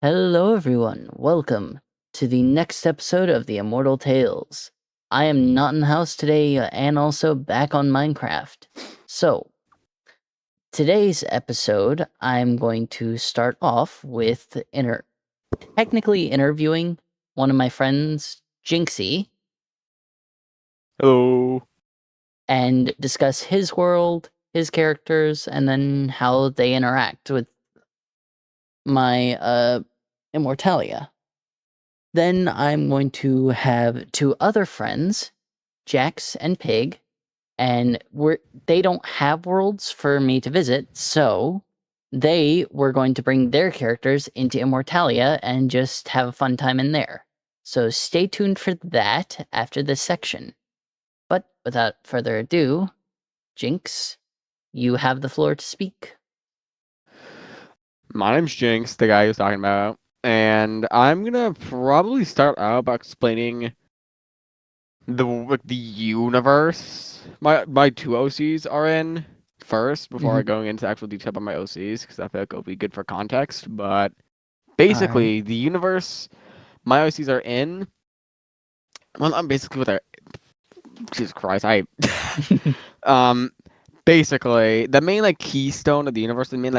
Hello, everyone. Welcome to the next episode of the Immortal Tales. I am not in the house today and also back on Minecraft. So, today's episode, I'm going to start off with technically interviewing one of my friends, Jinxy, Hello. and discuss his world, his characters, and then how they interact with my Immortalia. Then I'm going to have two other friends, Jax and Pig, and they don't have worlds for me to visit, so they were going to bring their characters into Immortalia and just have a fun time in there. So stay tuned for that after this section. But without further ado, Jinx, you have the floor to speak. My name's Jinx, the guy he was talking about, and I'm gonna probably start out by explaining the universe my two OCs are in first before I Mhm. go into actual detail about my OCs because I feel like it'll be good for context. But All right. basically, the universe my OCs are in. Well, I'm basically with a Jesus Christ, I um basically the main keystone of the universe, the main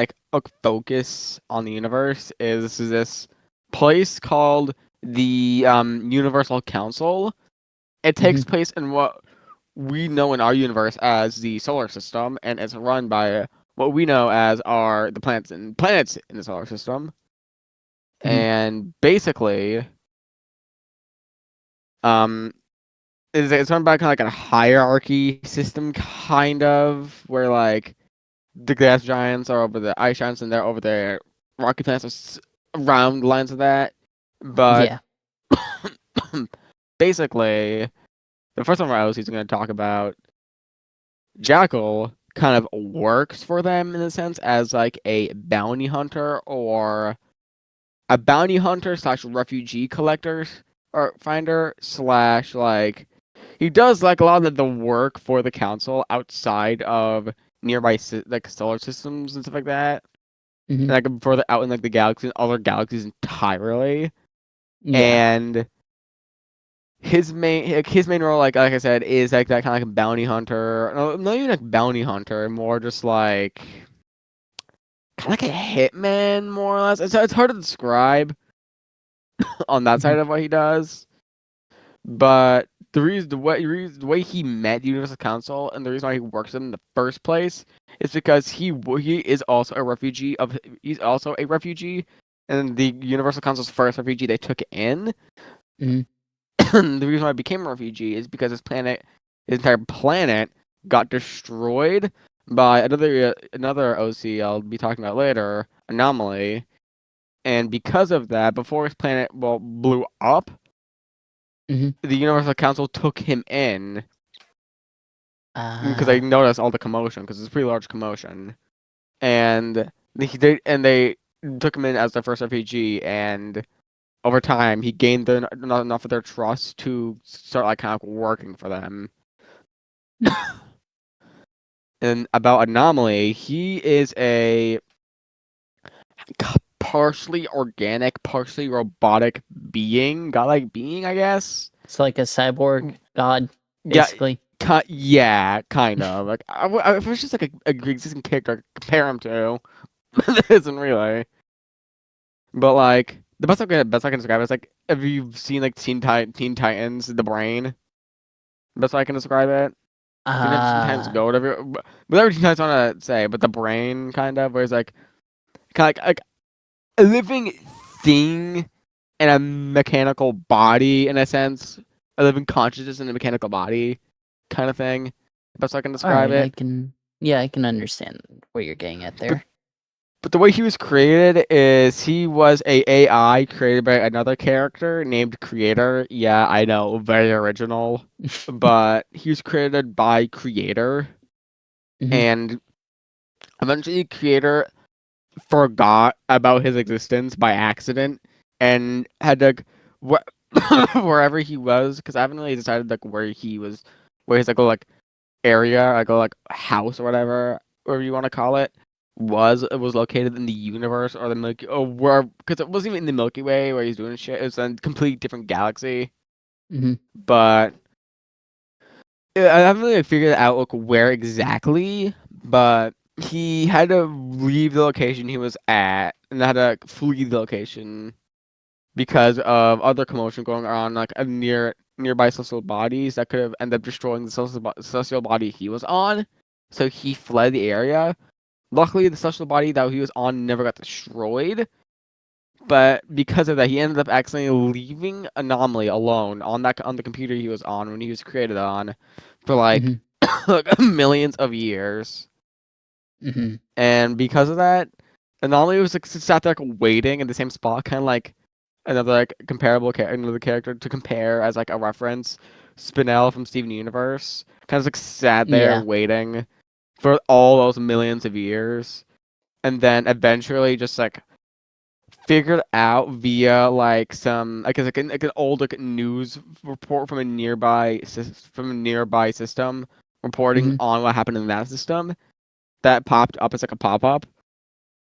focus on the universe is this place called the Universal Council. It takes Mhm. place in what we know in our universe as the solar system, and it's run by what we know as are the planets in the solar system. Mhm. And basically, um, it's run by kind of like a hierarchy system, kind of where the gas giants are over the ice giants, and they're over the rocky planets around the lines of that. But Yeah. basically, the first one I was going to talk about, Jackal kind of works for them in a sense as like a bounty hunter or a bounty hunter slash refugee collector or finder slash he does like a lot of the work for the council outside of nearby solar systems and stuff like that. Mhm. Like further out in the galaxies, other galaxies entirely. Yeah. And his main role, like I said, is like that kind of like bounty hunter. No, not even like bounty hunter, more just like kind of like a hitman, more or less. It's hard to describe on that Mhm. side of what he does. But the way he met the Universal Council and the reason why he works in the first place is because he is also a refugee he's also a refugee, and the Universal Council's first refugee they took in. Mhm. The reason why he became a refugee is because his entire planet, got destroyed by another OC I'll be talking about later, anomaly, and because of that, before his planet blew up, Mhm. the Universal Council took him in because they Ah. noticed all the commotion because it's a pretty large commotion, and they took him in as their first refugee, and over time he gained not enough of their trust to start like kind of working for them. And about Anomaly, he is a partially organic, partially robotic being, godlike being, I guess. It's like a cyborg god, Yeah, basically. yeah, kind of. Like if it was just like a existing character to compare him to, it isn't really. But like the best I can describe it is like if you've seen like Teen Titans, the brain. Best way I can describe it. You can have Teen Titans Ah, Go, whatever Teen Titans want to say, but the brain kind of, where it's like kind of like a living thing in a mechanical body in a sense, a living consciousness in a mechanical body kind of thing. Best I can all describe right. it. Yeah, I can understand what you're getting at But there. But the way he was created is he was a AI created by another character named Creator. Yeah, I know, very original. But he was created by Creator, Mhm. and eventually Creator forgot about his existence by accident and had to wherever he was, because I haven't really decided like where he was, where his area, house or whatever you want to call it. was located in the universe or the Milky, or where, because it wasn't even in the Milky Way where he's doing shit. It was a completely different galaxy. Mm-hmm. But I haven't really figured out like where exactly. But he had to leave the location he was at and had to flee the location because of other commotion going on, like a nearby celestial bodies that could have ended up destroying the celestial body he was on. So he fled the area. Luckily, the celestial body that he was on never got destroyed, but because of that, he ended up accidentally leaving Anomaly alone on the computer he was on when he was created on for like, Mm-hmm. like millions of years. Mm-hmm. And because of that, Anomaly was like sat there like waiting in the same spot, kind of like another like another character to compare as like a reference. Spinel from Steven Universe kind of like sat there Yeah. waiting for all those millions of years, and then eventually just like figured out via like some I guess like an old like news report from a nearby system reporting Mm-hmm. on what happened in that system that popped up as like a pop-up,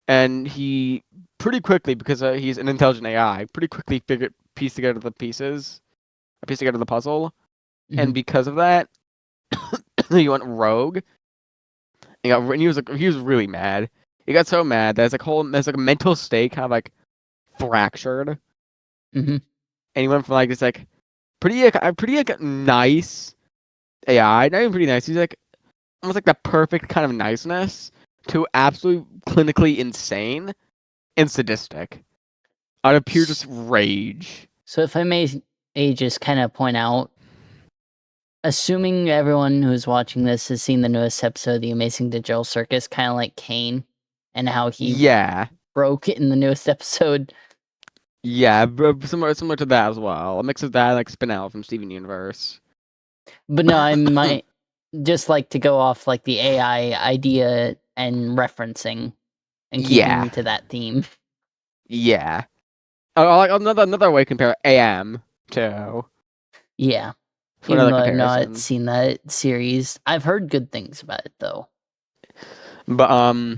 and he pretty quickly, because he's an intelligent AI, pretty quickly figured pieced together the puzzle, Mm-hmm. and because of that, he went rogue. And he was really mad. He got so mad that his like mental state kind of like fractured, Mm-hmm. and he went from like this like pretty like nice AI, not even pretty nice. He's like almost like the perfect kind of niceness to absolutely clinically insane and sadistic out of pure just rage. So if I may just kind of point out, assuming everyone who's watching this has seen the newest episode of The Amazing Digital Circus, kind of like Kane, and how he Yeah, broke in the newest episode. yeah, similar to that as well. A mix of that and like Spinel from Steven Universe. But no, I might just like to go off like the AI idea and referencing and Yeah, keeping to that theme. yeah. Oh, like another way to compare AM to Yeah. for Even another though I've not comparison. seen that series, I've heard good things about it though. But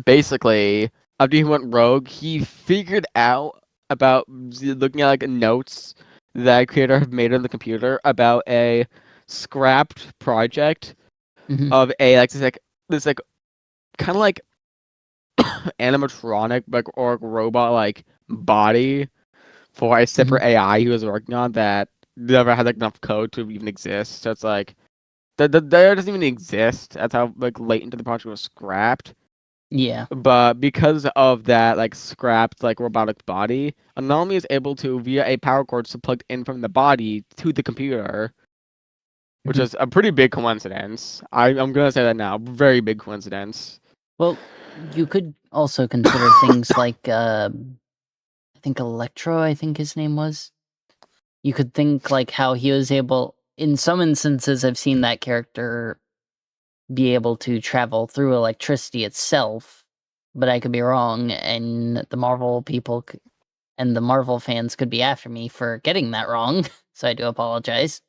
basically, after he went rogue, he figured out about looking at like notes that creator had made on the computer about a scrapped project Hmm. of a like this like kind of like animatronic like or robot like body for a Hmm. separate AI he was working on that never had like enough code to even exist. So it's like that doesn't even exist. That's how like late into the project was scrapped. Yeah. But because of that, like scrapped like robotic body, Anomaly is able to via a power cord to plugged in from the body to the computer, which Hmm. is a pretty big coincidence. I'm gonna say that now, very big coincidence. Well, you could also consider things like I think Electro, I think his name was. You could think like how he was able in some instances I've seen that character be able to travel through electricity itself, but I could be wrong, and the Marvel people and the Marvel fans could be after me for getting that wrong, so I do apologize.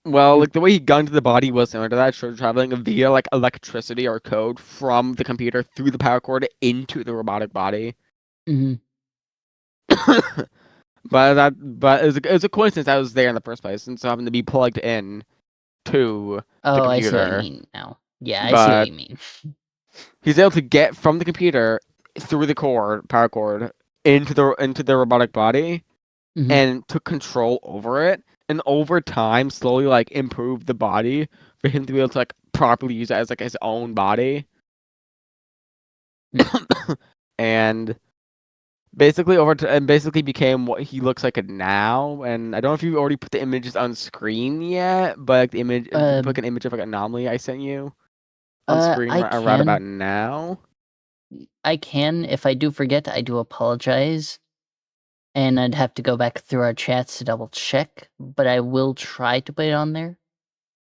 Well, like the way he got into the body was similar to that, so traveling via like electricity or code from the computer through the power cord into the robotic body. Mhm. But it was a coincidence I was there in the first place, and so having to be plugged in to the Oh, I see what you computer. mean now. Yeah, I see what But you mean. he's able to get from the computer through the power cord, into the robotic body, Mhm. and took control over it, and over time slowly like improved the body for him to be able to like properly use it as like his own body. Mm. And basically and basically became what he looks like now. And I don't know if you already put the images on screen yet, but like the image, if you Uh, put like an image of like Anomaly I sent you on screen I right about can. now. I can. If I do forget, I do apologize. And I'd have to go back through our chats to double check, but I will try to put it on there.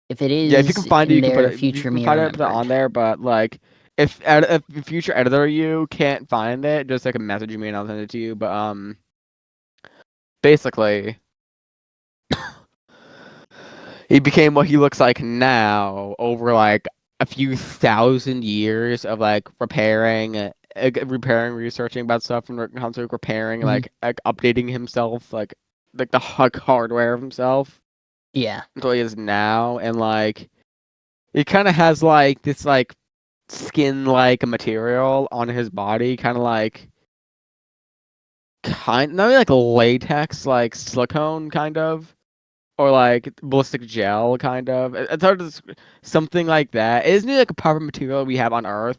If it Yeah, if you can is find it, in you can put there, it. If you future can me find it, put it on remembered. there. But like, if a future editor you can't find it, just like a message me and I'll send it to you. But basically, he became what he looks like now over like a few thousand years of like repairing, researching about stuff, and constantly repairing, Mhm. like updating himself, like the hardware of himself Yeah. until he is now, and like he kind of has like this like skin like material on his body, kind of like not really like latex, like silicone kind of, or like ballistic gel kind of. It's hard to something like that. It isn't like a proper material we have on Earth,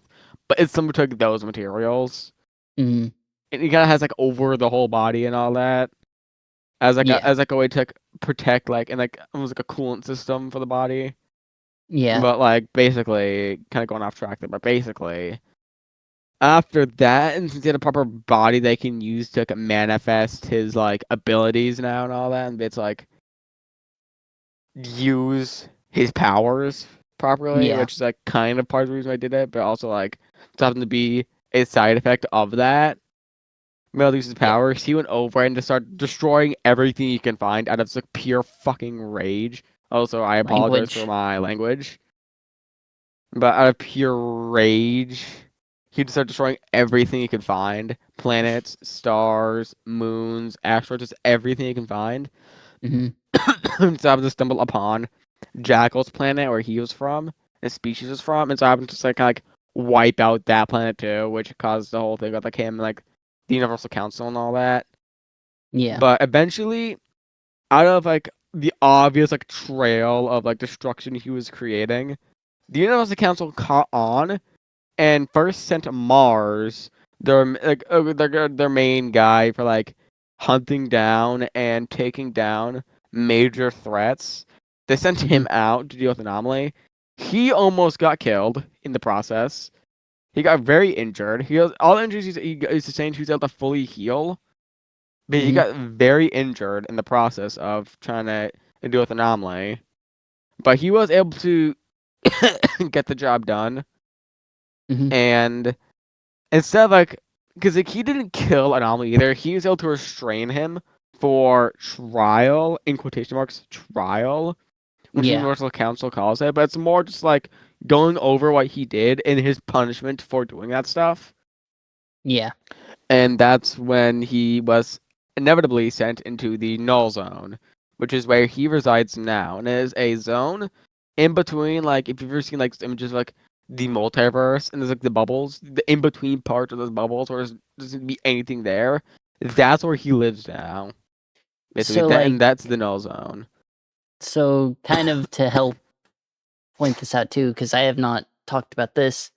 but it's similar to like, those materials. Mhm. And he kind of has like over the whole body and all that Yeah. as like a way to like, protect like and like almost like a coolant system for the body. Yeah. But like basically, kind of going off track there, but basically after that, and since he had a proper body they can use to like, manifest his like abilities now and all that, and it's like use his powers properly, Yeah. which is like kind of part of the reason I did it, but also like it's happened to be a side effect of that. Mel uses Yeah. powers. He went over and just started destroying everything he can find out of like pure fucking rage. Also, I apologize for Language. my language, but out of pure rage, he just started destroying everything he could find: planets, stars, moons, asteroids, just everything he can find. Mhm. So I happened to stumble upon Jackal's planet where he was from, his species was from, and so I happened to just like wipe out that planet too, which caused the whole thing with like him, like the Universal Council and all that. Yeah. But eventually, out of like the obvious like trail of like destruction he was creating, the Universal Council caught on and first sent Mars, their main guy for like hunting down and taking down major threats. They sent him Mhm. out to deal with Anomaly. He almost got killed in the process. He got very injured. All the injuries he sustained, he was able to fully heal, but he Mhm. got very injured in the process of trying to deal with Anomaly. But he was able to get the job done, Mhm. and instead of like, because like, he didn't kill Anomaly either, he was able to restrain him for trial, in quotation marks, trial, which the Yeah. Universal Council calls it, but it's more just like going over what he did and his punishment for doing that stuff. Yeah. And that's when he was inevitably sent into the Null Zone, which is where he resides now. And it is a zone in between, like, if you've ever seen, like, images of, like, the multiverse, and there's, like, the bubbles, the in-between parts of those bubbles, where there doesn't be anything there, that's where he lives now. Basically, So like, and that's the Null Zone. so kind of to help point this out too, because I have not talked about this.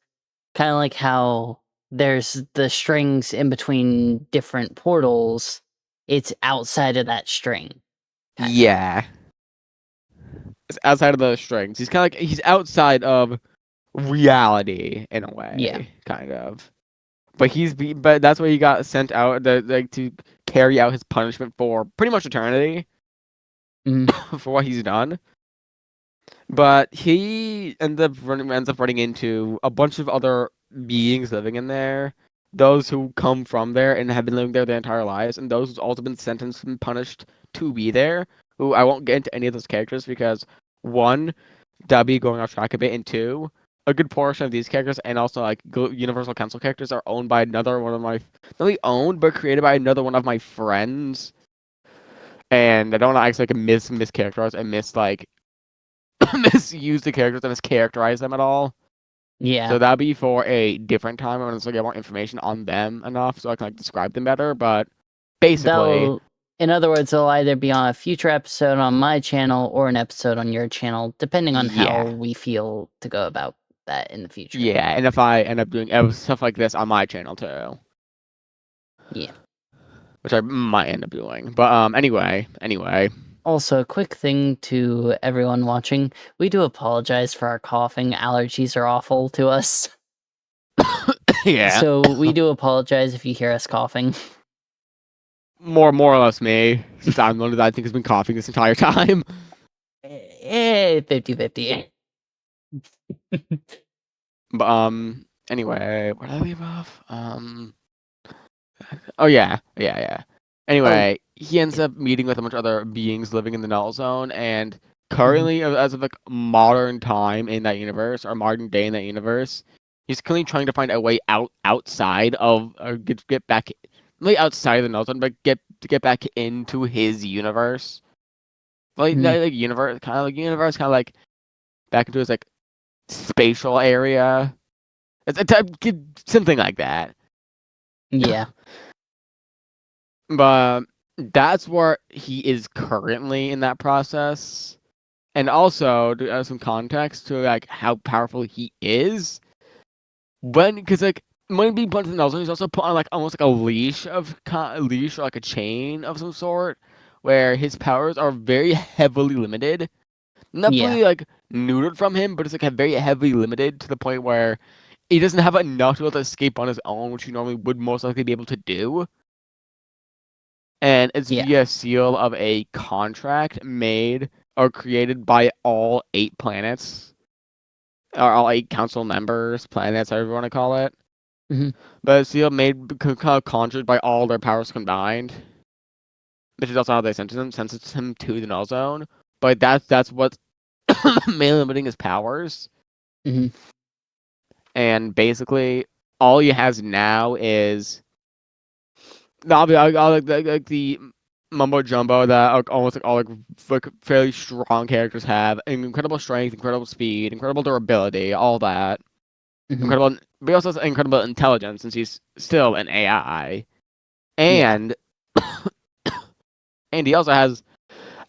Kind of like how there's the strings in between different portals. It's outside of that string, kind of. Yeah. It's outside of the strings. He's kind of like, he's outside of reality, in a Yeah. way, kind of. But that's why he got sent out like to carry out his punishment for pretty much eternity Mhm. for what he's done. But he ends up running into a bunch of other beings living in there. Those who come from there and have been living there their entire lives, and those who've also been sentenced and punished to be there. Who I won't get into any of those characters because one, that'd be going off track a bit, and two, a good portion of these characters and also like Universal Council characters are owned by another one of my, not only owned but created by another one of my friends. And I don't want to actually like mischaracterize and misuse the characters and mischaracterize them at all. Yeah. So that'd be for a different time when I get more information on them enough so I can like describe them better. But basically, They'll, in other words, they'll either be on a future episode on my channel or an episode on your channel, depending on how yeah, we feel to go about that in the future. yeah. And if I end up doing stuff like this on my channel too, Yeah. which I might end up doing. But anyway, Also, a quick thing to everyone watching, we do apologize for our coughing. Allergies are awful to us. yeah, So we do apologize if you hear us coughing. more or less me, since I'm the one that I think has been coughing this entire time. 50-50. But anyway, where did I leave off? Oh yeah. Oh, Anyway, he ends yeah. up meeting with a bunch of other beings living in the null zone, and currently, as of like modern time in that universe or modern day in that universe, he's currently trying to find a way outside of or get back, like outside of the null zone, but get back into his universe, like Mhm. not like universe, kind of like back into his like spatial area. It's a type, something like that. Yeah. But that's where he is currently in that process. And also to add some context to like how powerful he is, because like when being put into the nuzzle, he's also put on like almost like a leash a leash or like a chain of some sort, where his powers are very heavily limited. Not Yeah. fully like neutered from him, but it's like very heavily limited to the point where he doesn't have enough to be able to escape on his own, which he normally would most likely be able to do. And it's Yeah. via seal of a contract made or created by all 8 planets, or all 8 council members, planets, however you want to call it. Mhm. But it's seal made kind of conjured by all their powers combined, which is also how they sentence him to the null zone. But that's what's mainly limiting his powers. Mhm. And basically, all he has now is like the mumbo jumbo that almost like all like fairly strong characters have: incredible strength, incredible speed, incredible durability, all that. Mhm. Incredible, but he also has incredible intelligence since he's still an AI, Yeah. and he also has,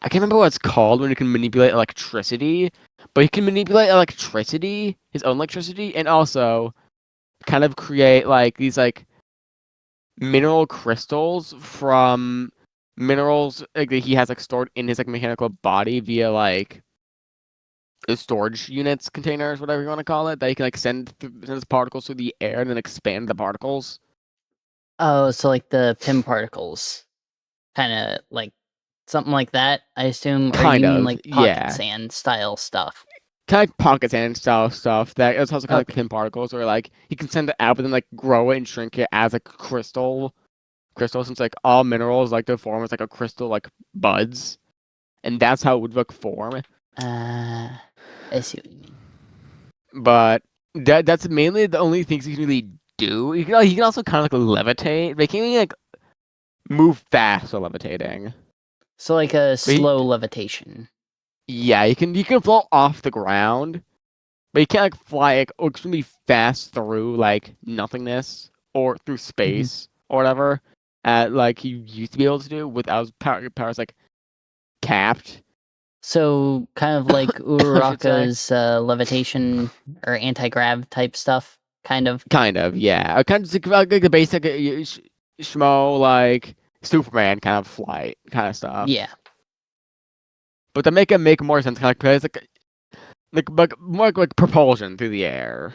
I can't remember what it's called when you can manipulate electricity, but he can manipulate electricity, his own electricity, and also kind of create like these like mineral crystals from minerals like that he has like stored in his like mechanical body via like the storage units, containers, whatever you want to call it, that he can like send his particles through the air and then expand the particles. Oh, so like the Pym particles, kind of like something like that, I assume, or Kind you mean of, like pocket yeah. sand style stuff? Kind of like pocket sand style stuff. That it's also kind of like the Okay. pin particles, where like he can send it out, but then like grow it and shrink it as a crystal, since like all minerals like to form as like a crystal like buds, and that's how it would like form. Uh, I see what you mean. But that's mainly the only things he can really do. He can also kind of like levitate. They can't really like move fast while levitating. So like a But slow levitation. yeah, he can float off the ground, but he can't like fly like extremely fast through like nothingness or through Mhm. space or whatever. Like he used to be able to do without his powers like capped. So kind of like I should say. Uraraka's levitation or anti-grav type stuff, kind of. Kind of, yeah. Kind of like the basic schmo like Superman kind of flight kind of stuff. Yeah. But to make it make more sense, kind of it's like more like propulsion through the air,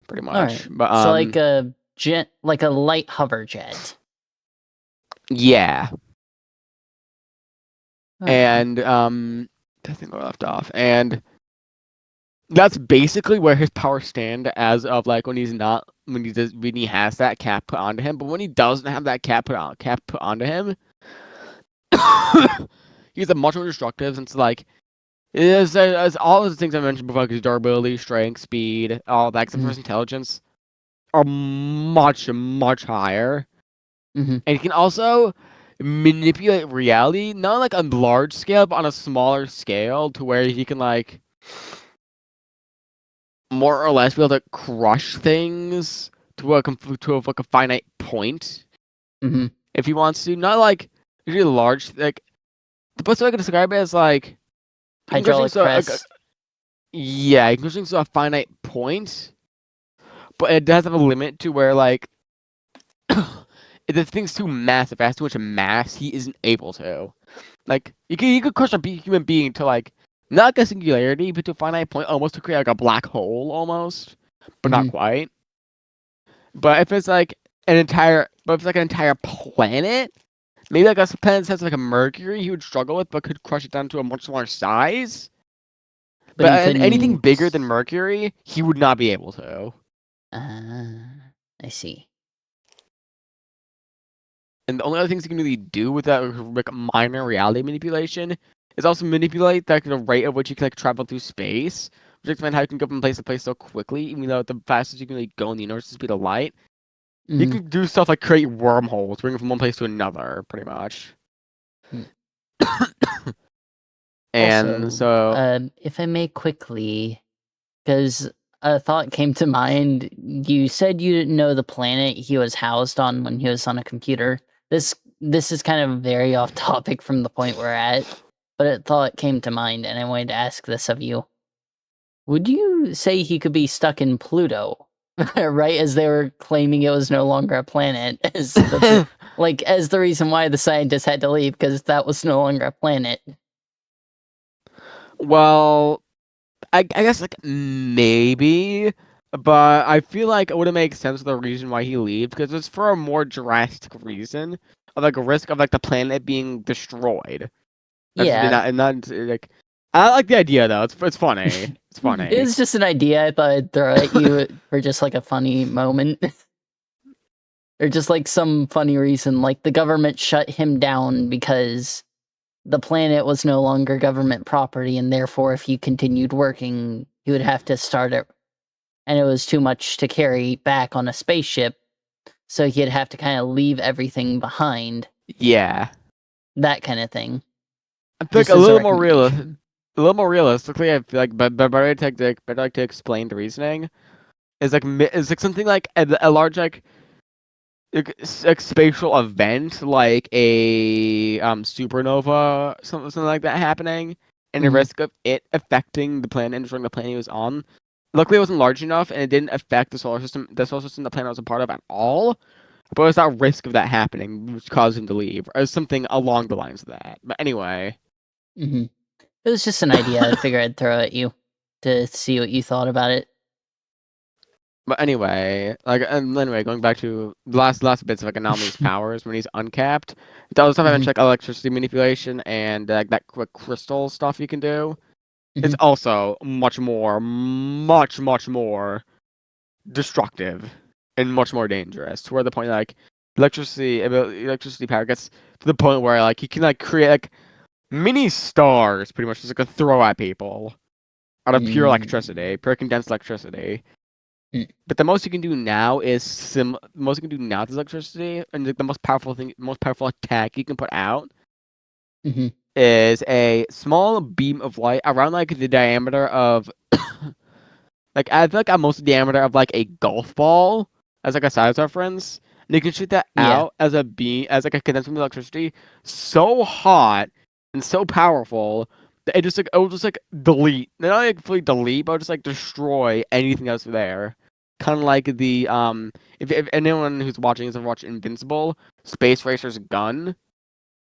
pretty All right. much. But So like a jet, like a light hover jet. yeah. All right. And I think we left off, and that's basically where his powers stand as of like when he's not when he has that cap put onto him. But when he doesn't have that cap put onto him, he's a much more destructive since like it is as all of the things I mentioned before, like his durability, strength, speed, all that, except for Mm-hmm. his intelligence, are much higher. Mm-hmm. And he can also manipulate reality, not like on a large scale, but on a smaller scale, to where he can like more or less be able to crush things to like a finite point Mm-hmm. if he wants to. Not like really large. Like the best way I can describe it is like he can crush things Hydraulic so press. yeah, he can crush things to a finite point, but it does have a limit to where like if the thing's too massive, it has too much mass, he isn't able to. Like you could crush a human being to like not like a singularity, but to a finite point, almost to create like a black hole, almost, but not Mm-hmm. quite. But if it's like but if it's like an entire planet, maybe like a planet has like a Mercury, he would struggle with, but could crush it down to a much smaller size. But he But anything couldn't. bigger than Mercury, he would not be able to. I see. And the only other things he can really do with that like minor reality manipulation is also manipulate like the rate at which you can like travel through space, which explains how you can go from place to place so quickly, even though the fastest you can really go in the universe is the speed of light. He Mhm. can do stuff like create wormholes, bring it from one place to another, pretty much. Mm. And Also, so, if I may quickly, because a thought came to mind. You said you didn't know the planet he was housed on when he was on a computer. This is kind of very off topic from the point we're at, but a thought came to mind, and I wanted to ask this of you. Would you say he could be stuck in Pluto, right? As they were claiming it was no longer a planet, as as the reason why the scientists had to leave because that was no longer a planet. well, I guess like maybe, but I feel like it wouldn't make sense of the reason why he leaves because it's for a more drastic reason of like a risk of like the planet being destroyed. That's Yeah, not like I like the idea though. It's funny. It's it funny. was just an idea I thought I'd throw at you for just like a funny moment. Or just like some funny reason, like the government shut him down because the planet was no longer government property, and therefore, if he continued working, he would have to start it. And it was too much to carry back on a spaceship, so he'd have to kind of leave everything behind. Yeah, That kind of thing. I feel like Just a as a little more real, a recommendation. little more realistically. I feel like, but better like to explain the reasoning is like is like something like a large like spatial event like a supernova something like that happening and the Hmm. risk of it affecting the planet and destroying the planet he was on. Luckily it wasn't large enough and it didn't affect the solar system the planet was a part of at all, but it's that risk of that happening which caused him to leave or something along the lines of that. But anyway. Hmm. It was just an idea I figured I'd throw at you to see what you thought about it. But anyway, like and anyway, going back to the last bits of like Anomaly's powers when he's uncapped, the other stuff I Hmm. mentioned like electricity manipulation and like that quick crystal stuff you can do. It's Hmm. also much more destructive and much more dangerous. To where the point like electricity power gets to the point where like you can like create like mini stars pretty much just like throw at people out of pure electricity, pure condensed electricity. But the most you can do now is most you can do now with electricity, and like, the most powerful attack you can put out Hmm. is a small beam of light around like the diameter of like I feel like almost the diameter of like a golf ball as like a size reference. And you can shoot that Yeah. out as a beam as like a condensed beam of electricity so hot and so powerful that it will just like delete. Not like fully delete, but it'll just like destroy anything else there. Kind of like the if anyone who's watching has ever watched Invincible, Space Racer's gun,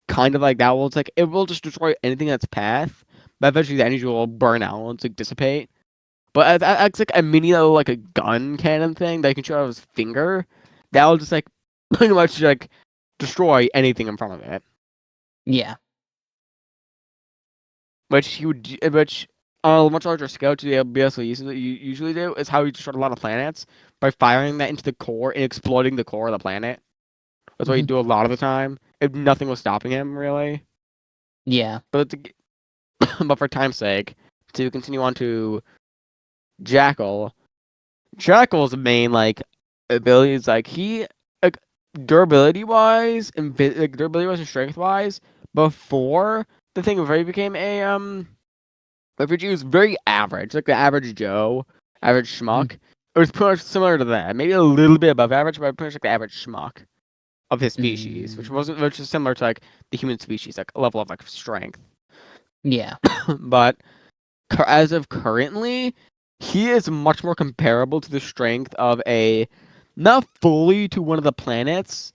kind of like that. Well, it's like it will just destroy anything in its path, but eventually the energy will burn out and like dissipate. But it's like a mini little like a gun cannon thing that you can shoot out of his finger. That'll just like pretty much like destroy anything in front of it. Yeah. Which on a much larger scale to the LBS usually do is how you destroy a lot of planets by firing that into the core and exploding the core of the planet. That's what you Hmm. do a lot of the time. If nothing was stopping him really, Yeah. but but for time's sake, to continue on to Jackal. Jackal's main like ability is like he like durability wise and strength wise before the thing before he became a refugee was very average, like the average Joe, average Mhm. schmuck. It was pretty much similar to that, maybe a little bit above average, but pretty much like the average schmuck of his species, Mm. which is similar to like the human species, like a level of like strength. Yeah. But as of currently, he is much more comparable to the strength of a not fully to one of the planets,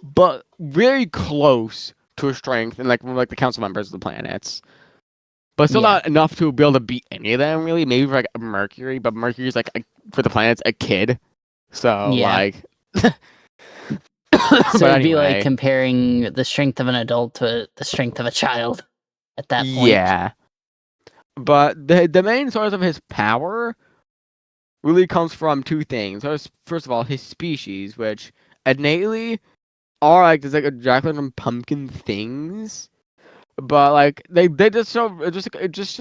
but very close to a strength and like one of like the council members of the planets. But still Yeah. not enough to be able to beat any of them really. Maybe for like Mercury, but Mercury's like for the planets a kid. So Yeah. like So but it'd be like anyway. comparing the strength of an adult to the strength of a child at that point. Yeah. But the main source of his power really comes from two things. First of all, his species, which innately are like there's like a jack-o'-lantern pumpkin things, but like they just show just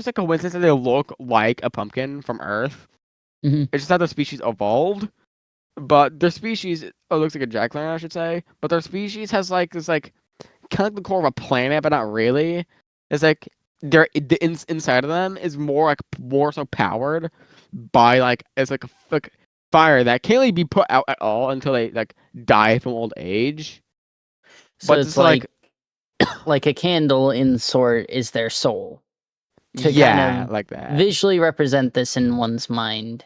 a coincidence that they look like a pumpkin from Earth. Hmm. It's just how the species evolved. But their species, oh, it looks like a jack-o'-lantern, I should say. But their species has like this like kind of like the core of a planet, but not really. It's like inside of them is more so powered by like it's like fire that can't really be put out at all until they like die from old age. So But it's it's like like a candle in sort is their soul to kind yeah, of like that. visually represent this in one's mind.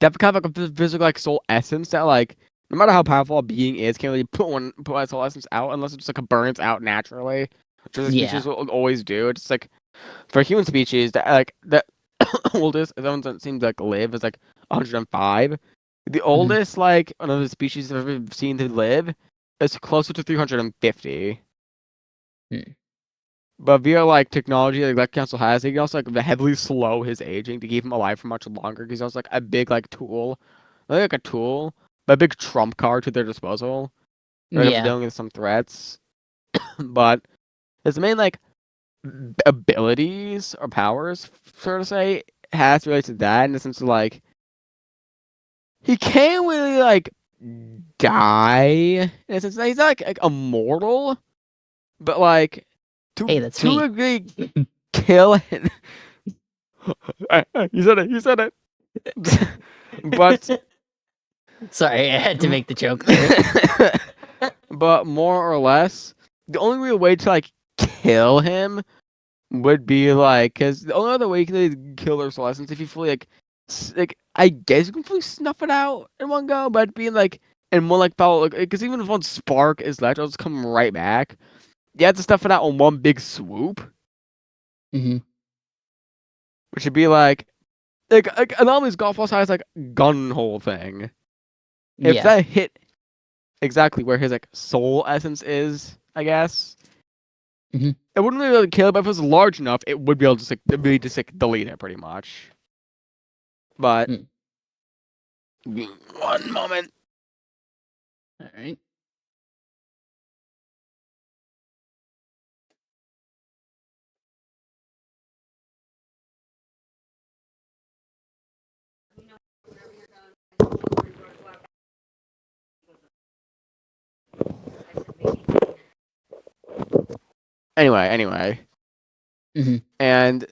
They have kind of like a physical like soul essence that like no matter how powerful a being is, can't really put a soul essence out unless it just like burns out naturally, which the Yeah. species will always do. It's like for a human species that like the oldest the ones that seems like live is like 105. The Hmm. oldest like one of the species I've ever seen to live is closer to 350. Hmm. But via like technology like that council has, they can also like heavily slow his aging to keep him alive for much longer. Because he's also like a big like tool, not like a tool, but a big trump card to their disposal. Right, if Yeah. dealing with some threats. But his main like abilities or powers, so to say, has to relate to that in the sense of like he can't really like die. In a sense that he's not like immortal, but like Hey, that's to me. really kill him. You said it. You said it. But Sorry, I had to make the joke. but more or less, the only real way to like kill him would be like because the only other way you can really kill their soul essence if you fully like I guess you can fully snuff it out in one go, but being like and more like follow because even if one spark is left, it'll just come right back. You have to stuff it out on one big swoop, Hmm. which would be like an almost golf ball size like gun hole thing. If Yeah. that hit exactly where his like soul essence is, I guess. Hmm. It wouldn't really kill it, but if it was large enough, it would be able to just delete it pretty much. But Mm. one moment. All right. Anyway, Hmm. and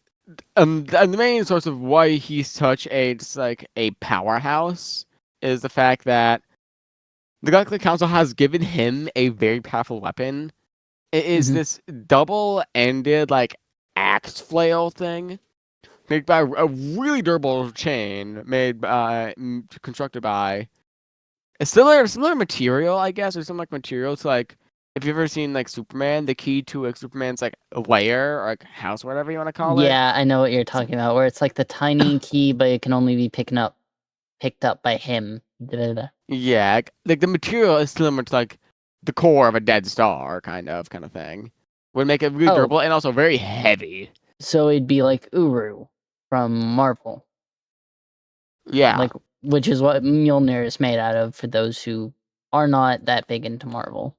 the main source of why he's such a just like a powerhouse is the fact that the Galactic Council has given him a very powerful weapon. It is Hmm. this double-ended like axe flail thing made by a really durable chain made by constructed by a similar material, I guess, or some like material to like if you've ever seen like Superman, the key to like Superman's like lair or like house, whatever you want to call it. Yeah, I know what you're talking about. Where it's like the tiny key, but it can only be picked up by him. Da-da-da. Yeah, like the material is similar to like the core of a dead star, kind of thing. Would make it really Oh, durable and also very heavy. so it'd be like Uru from Marvel, Yeah, like which is what Mjolnir is made out of. For those who are not that big into Marvel,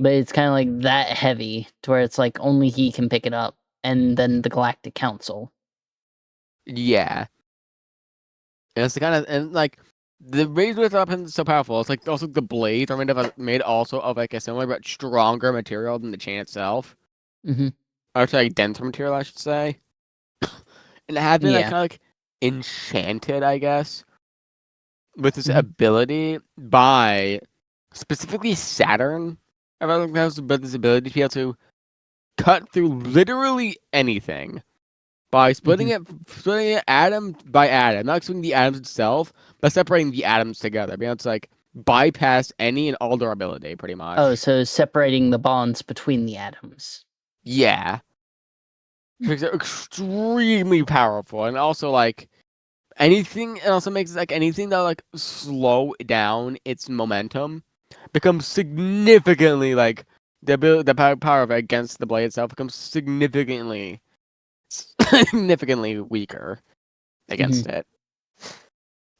but it's kind of like that heavy to where it's like only he can pick it up, and then the Galactic Council. yeah. And it's the kind of and like the reason with weapons is so powerful. It's like also the blades are made also of like a similar but stronger material than the chain itself. Hmm. Or actually, like denser material, I should say. And it has been like Yeah. kind of like enchanted, I guess, with this Hmm. ability by specifically Saturn. About has this ability to be able to cut through literally anything by Hmm. splitting it atom by atom, not splitting the atoms itself, but separating the atoms together. Being able to like bypass any and all durability, pretty Oh, much. so separating the bonds between the atoms. Yeah, which makes it extremely powerful, and also like anything. It also makes it like anything that like slow down its momentum becomes significantly like the power of it against the blade itself becomes significantly weaker Hmm. against it.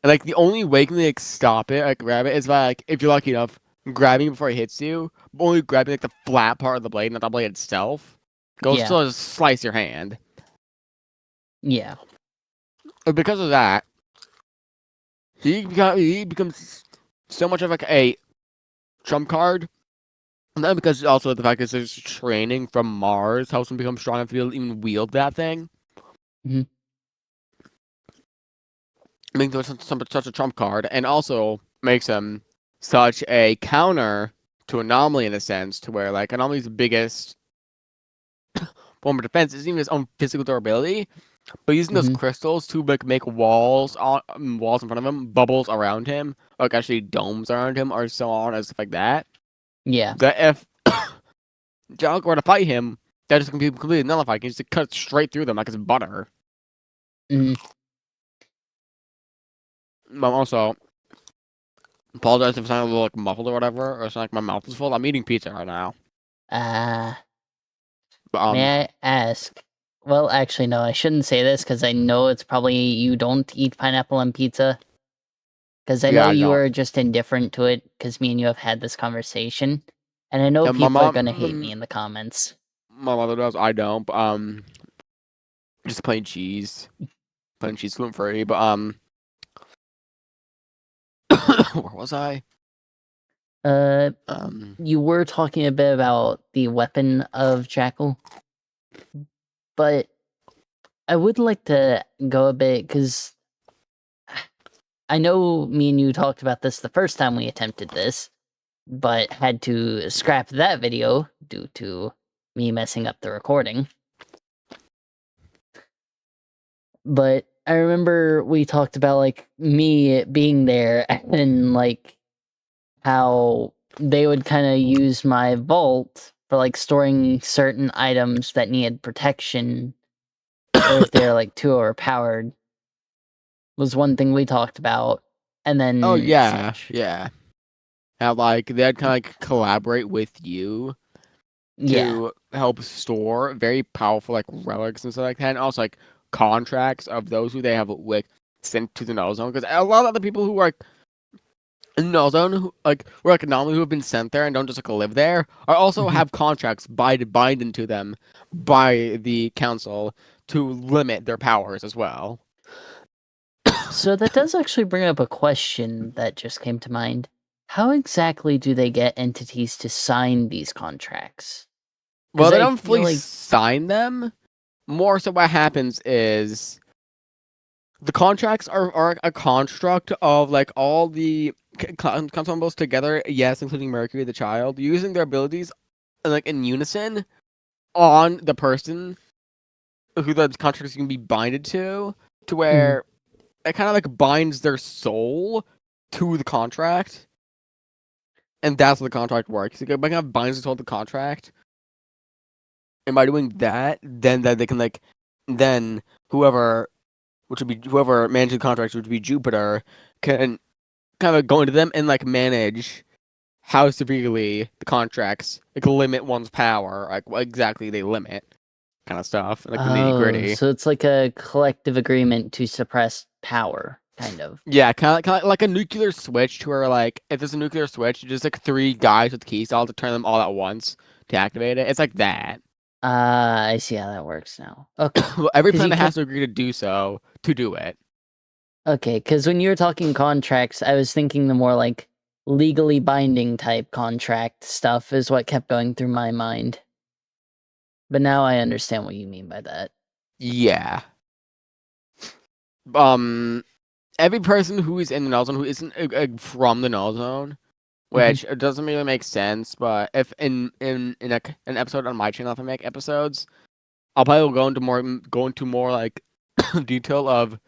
And like the only way you can like stop it, like grab it, is by like if you're lucky enough grabbing before he hits you, but only grabbing like the flat part of the blade, not the blade itself, goes Yeah. to just slice your hand. Yeah. And because of that, he becomes so much of like a trump card. And then because also the fact that there's training from Mars helps him become strong enough to be able to even wield that thing. Mhm. Makes him such a trump card, and also makes him such a counter to Anomaly in a sense, to where like Anomaly's biggest form of defense isn't even his own physical durability, but using those Mhm. crystals to like make walls walls in front of him, bubbles around him, like actually domes around him, or so on and stuff like that. Yeah. That if Junk were to fight him, that just completely nullified. He can just cut straight through them like it's butter. Mhm. But also, apologize if I sound a little like muffled or whatever, or it's like my mouth is full. I'm eating pizza right now. Uh, But may I ask? Well, actually, no, I shouldn't say this because I know it's probably you don't eat pineapple on pizza. Because I know yeah, I you don't. are just indifferent to it because me and you have had this conversation. And I know Yeah, my people are mom, gonna hate me in the comments. my mother does. I don't. But just plain cheese, gluten free. But where was I? Uh, Um, you were talking a bit about the weapon of Jackal, but I would like to go a bit because I know me and you talked about this the first time we attempted this, but had to scrap that video due to me messing up the recording. But I remember we talked about like me being there and like how they would kind of use my vault for like storing certain items that needed protection or if they're like too overpowered was one thing we talked about and oh then yeah, such. yeah. How like they'd kind of like collaborate with you Yeah. to help store very powerful like relics and stuff like that, and also like contracts of those who they have like sent to the null zone. Because a lot of the people who are like in the null zone, who like were like anomaly who have been sent there and don't just like live there, are also Mhm. have contracts binding to them by the council to limit their powers as well. So that does actually bring up a question that just came to mind. How exactly do they get entities to sign these contracts? Well, Because they I don't feel fully like. sign them. More so, what happens is the contracts are a construct of like all the consumables together, yes, including Mercury the child, using their abilities like in unison on the person who the contracts can be binded to Mhm. where it kind of like binds their soul to the contract, and that's how the contract works. It kind of binds the soul to the contract, and by doing that, then that they can like then whoever which would be whoever manages the contracts, which would be Jupiter, can kind of go into them and like manage how severely the contracts like limit one's power, like what exactly they limit, kind of stuff, like the nitty Oh, gritty. so it's like a collective agreement to suppress power, kind of. Yeah, kind of like a nuclear switch, to where like if there's a nuclear switch, just like three guys with keys, all to turn them all at once to activate it. It's like that. I see how that works now. Okay. Well, every Because you planet has kept. to agree to do so to do it. Okay, because when you were talking contracts, I was thinking the more like legally binding type contract stuff is what kept going through my mind. But now I understand what you mean by that. Yeah. Um, every person who is in the null zone who isn't from the null zone, Hmm. which it doesn't really make sense. But if in an episode on my channel, if I make episodes, I'll probably go into more like detail of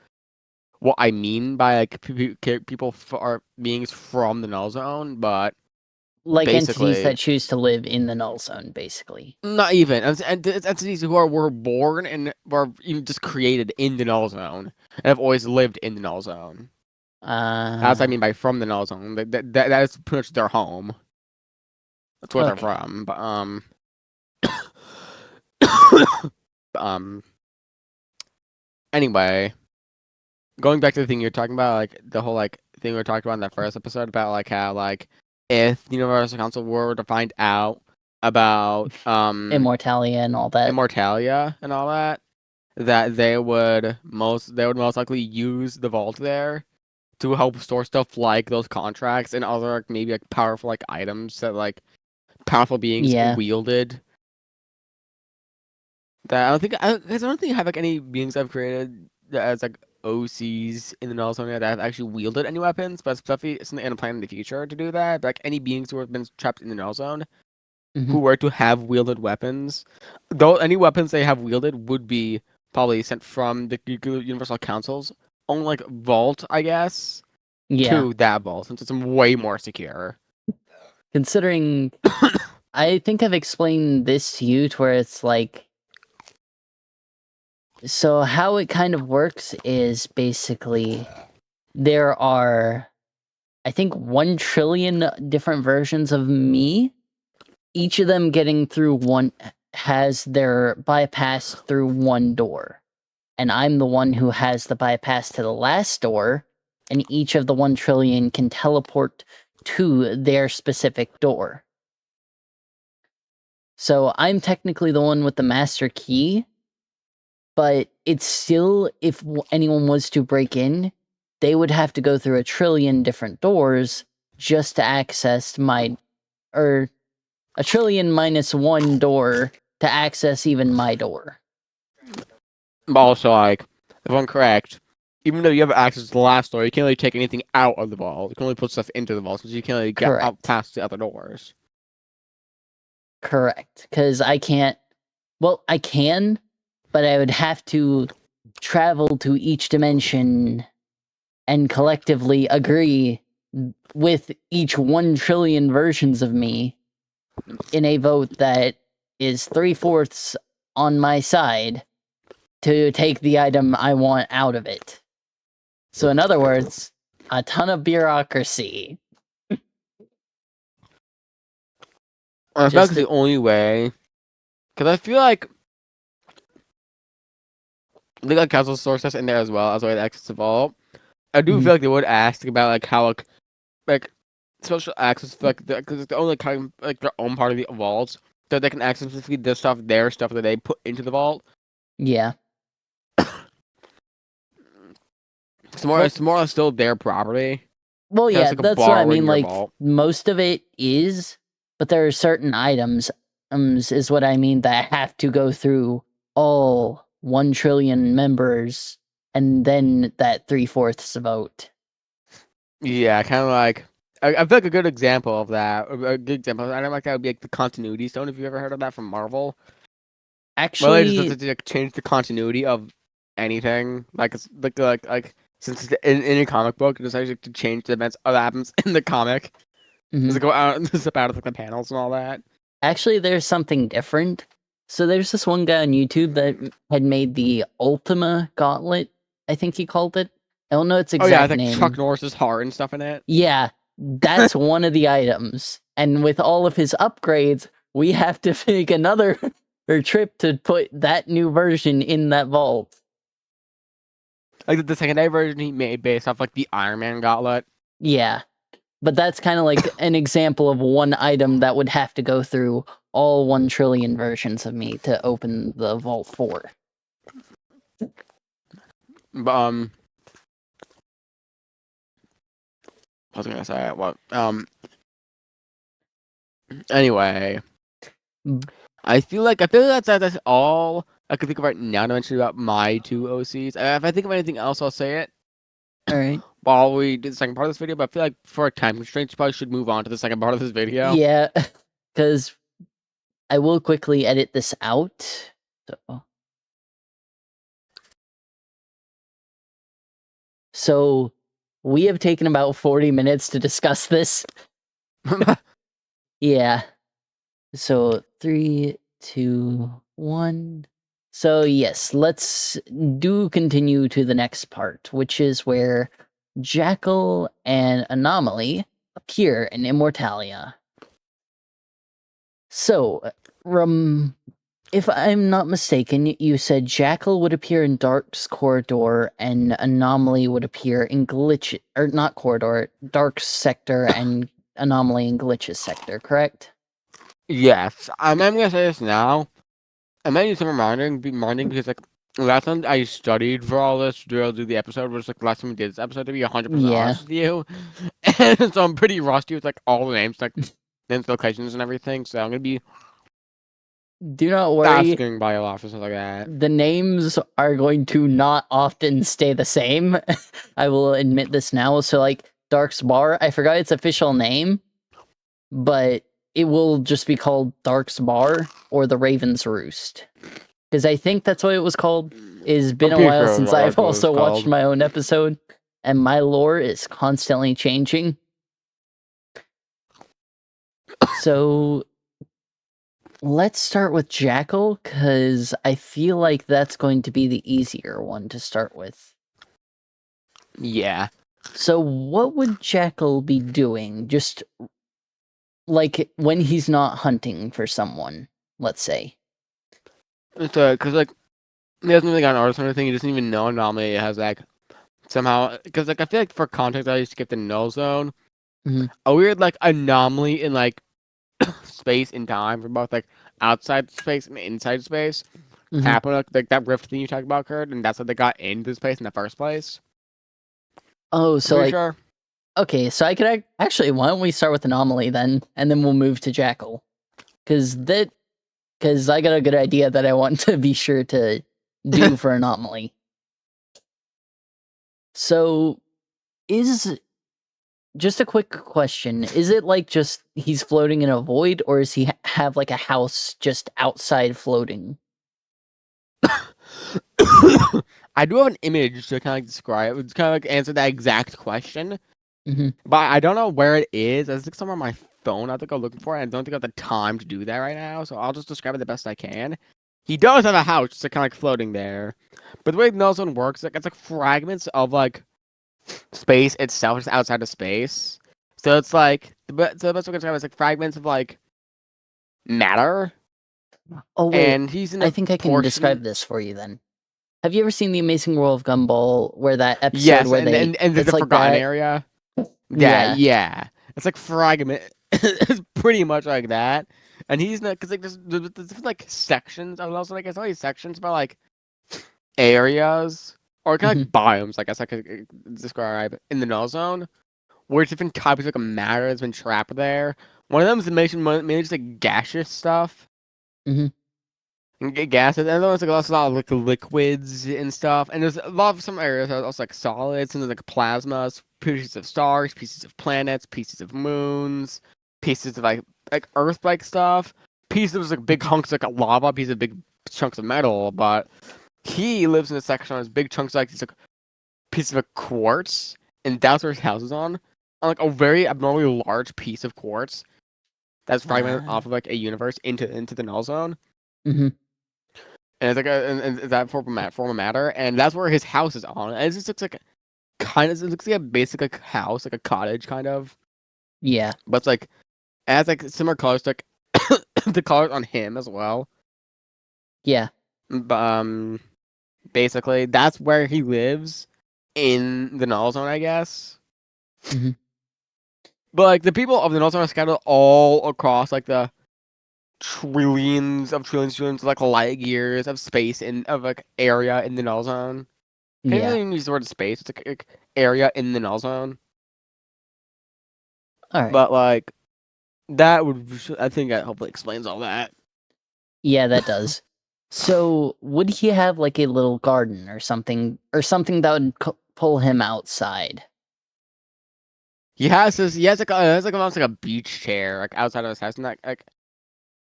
what I mean by like people are beings from the null zone. But Like entities basically, that choose to live in the null zone, basically. not even it's entities who were born and were even just created in the null zone and have always lived in the null zone. That's what I Uh, mean by from the null zone. That is pretty much their home. That's where they're okay. from. But um. Anyway, going back to the thing you're talking about, like the whole like thing we were talking about in that first episode about like how like if the Universal Council were to find out about Immortalia and all that. Immortalia and all that, that they would most likely use the vault there to help store stuff like those contracts and other maybe like powerful like items that like powerful beings Yeah. wielded. That I don't think I have like any beings I've created that as like OCs in the null zone that have actually wielded any weapons, but especially in a plan in the future to do that. Like any beings who have been trapped in the null zone Hmm. who were to have wielded weapons, though any weapons they have wielded would be probably sent from the Universal Council's own like vault, I guess, Yeah. to that vault since it's way more secure. Considering, I think I've explained this to you to where it's like, so how it kind of works is basically there are, I think, 1 trillion different versions of me. Each of them getting through one has their bypass through one door. And I'm the one who has the bypass to the last door, and each of the 1 trillion can teleport to their specific door. So I'm technically the one with the master key, but it's still, if anyone was to break in, they would have to go through 1 trillion different doors just to access or 1 trillion minus 1 door to access even my door. But also, like, if I'm correct, even though you have access to the last door, you can't really take anything out of the vault. You can only put stuff into the vault since you can't really get out Correct. past the other doors. Correct. Because I can't. Well, I can, but I would have to travel to each dimension and collectively agree with each 1 trillion versions of me in a vote that is 3/4 on my side to take the item I want out of it. So, in other words, a ton of bureaucracy. I feel like Just it's the only way, because I feel like they got council sources in there as well as a way to access the vault. I do Mhm. feel like they would ask about like how like special access like because they only kind of like their own part of the vault so they can access specifically their stuff that they put into the vault. Yeah. Well, It's more or less still their property. Well, Kind of yeah, like a that's what I borrowing mean. your Like vault. most of it is, but there are certain items, is what I mean, that have to go through all 1 trillion members, and then that 3/4 vote. Yeah, kind of like I feel like a good example of that. A good example. I don't like that would be like the continuity stone. If you ever heard of that from Marvel, well, it just Actually, does it like change the continuity of anything. Like it's like since it's in a comic book, it decides to change the events of that happens in the comic. Does mhm. it go out and step out of like, the panels and all that? Actually, there's something different. So there's this one guy on YouTube that had made the Ultima Gauntlet. I think he called it. I don't know its Oh yeah, it's exact like Chuck name. Norris's heart and stuff in it. Yeah, that's one of the items. And with all of his upgrades, we have to make another trip to put that new version in that vault. Like the secondary version he made based off like the Iron Man gauntlet. Yeah, but that's kind of like an example of one item that would have to go through all 1 trillion versions of me to open the vault for. But what was I gonna say? What anyway. Mm. I feel like that's all I can think of right now to mention about my two OCs. If I think of anything else, I'll say it All right. while we do the second part of this video. But I feel like for time constraints, you probably should move on to the second part of this video. Yeah, because I will quickly edit this out. So we have taken about 40 minutes to discuss this. Yeah. So 3, 2, 1. So yes, let's do continue to the next part, which is where Jackal and Anomaly appear in Immortalia. So, if I'm not mistaken, you said Jackal would appear in Dark's corridor and Anomaly would appear in Glitch, or not corridor, Dark's sector and anomaly and glitches sector, correct? Yes, I'm gonna say this now. I might need some reminding because like last time I studied for all this to do the episode was like last time we did this episode to be 100% Yeah. honest with you, and so I'm pretty rusty with like all the names, like names, locations, and everything. So I'm gonna be Do not worry. asking by a lot for stuff like that. The names are going to not often stay the same. I will admit this now. So, like, Dark's Bar, I forgot its official name, but it will just be called Dark's Bar or the Raven's Roost. Because I think that's what it was called. It's been I'm a pretty while sure since that's I've what it's also watched called. my own episode, and my lore is constantly changing. So, let's start with Jackal, because I feel like that's going to be the easier one to start with. Yeah. So, what would Jackal be doing? Just like when he's not hunting for someone, let's say. It's because like he hasn't really got an artist or anything. He doesn't even know Anomaly has like somehow because like I feel like for context I used to skip the null zone. Hmm. A weird like anomaly in like space and time for both like outside space and inside space Hmm. happened like that rift thing you talked about occurred, and that's how they got into space in the first place. Oh, I'm so pretty like, sure. okay, so I could actually, why don't we start with Anomaly then, and then we'll move to Jackal? Because I got a good idea that I want to be sure to do for Anomaly. So, is just a quick question. Is it like just he's floating in a void, or does he have like a house just outside floating? I do have an image to kind of describe. It's kind of like answer that exact question, Hmm. but I don't know where it is. It's like somewhere on my phone. I have to go looking for it. I don't think I have the time to do that right now, so I'll just describe it the best I can. He does have a house, just kind of like floating there, but the way the null zone works, like it's like fragments of like space itself, just outside of space. So it's like so the best way to describe it is like fragments of like matter, Oh, wait. and he's in I a think I can portion. describe this for you then. Have you ever seen The Amazing World of Gumball, where that episode Yes, where and it's the like forgotten that? area. Yeah, Yeah. yeah. It's like fragment. It's pretty much like that. And he's not because like there's different like sections. I was also like I saw these sections about like areas or kind Hmm. of like biomes. I guess I could describe in the null zone where different types of like matter has been trapped there. One of them is mainly just like gaseous stuff. Hmm. And get gases, and then there's like a lot of like liquids and stuff. And there's a lot of some areas that are also like solids, and there's like plasmas, pieces of stars, pieces of planets, pieces of moons, pieces of like Earth-like stuff, pieces of like big hunks like lava, pieces of big chunks of metal. But he lives in a section on his big chunks like these like pieces of quartz, and that's where his house is on like a very abnormally large piece of quartz that's fragmented off of like a universe into the null zone. Hmm. And it's like and that form of matter, and that's where his house is on. And it just looks like it looks like a basic like house, like a cottage kind of, Yeah. but it's like it has like similar colors to like the colors on him as well. Yeah. But basically that's where he lives in the null zone, I guess. Hmm. But like the people of the null zone are scattered all across like the trillions of like light years of space in of like area in the null zone. Can't Yeah. even use the word space. It's like area in the null zone. All right. But like that would, I think that hopefully explains all that. Yeah, that does. So, would he have like a little garden or something that would pull him outside? He has like almost like a beach chair like outside of his house, and like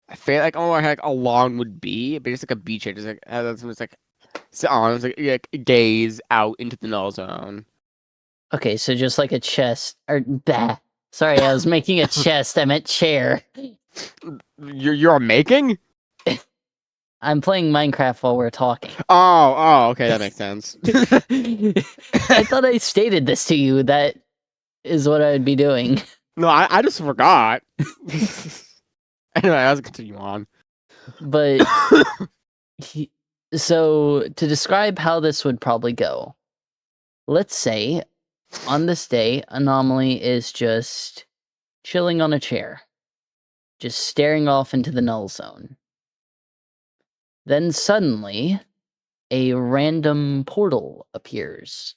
I feel like almost like a lawn would be, but it's like a beach chair, just like has it's like sit on, it's like gaze out into the null zone. Okay, so just like a chest or bah. Sorry, I was making a chest. I meant chair. You're making? I'm playing Minecraft while we're talking. Okay, that makes sense. I thought I stated this to you. That is what I'd be doing. No, I just forgot. Anyway, let's continue on. But he, so to describe how this would probably go, let's say on this day, Anomaly is just chilling on a chair, just staring off into the null zone. Then suddenly, a random portal appears.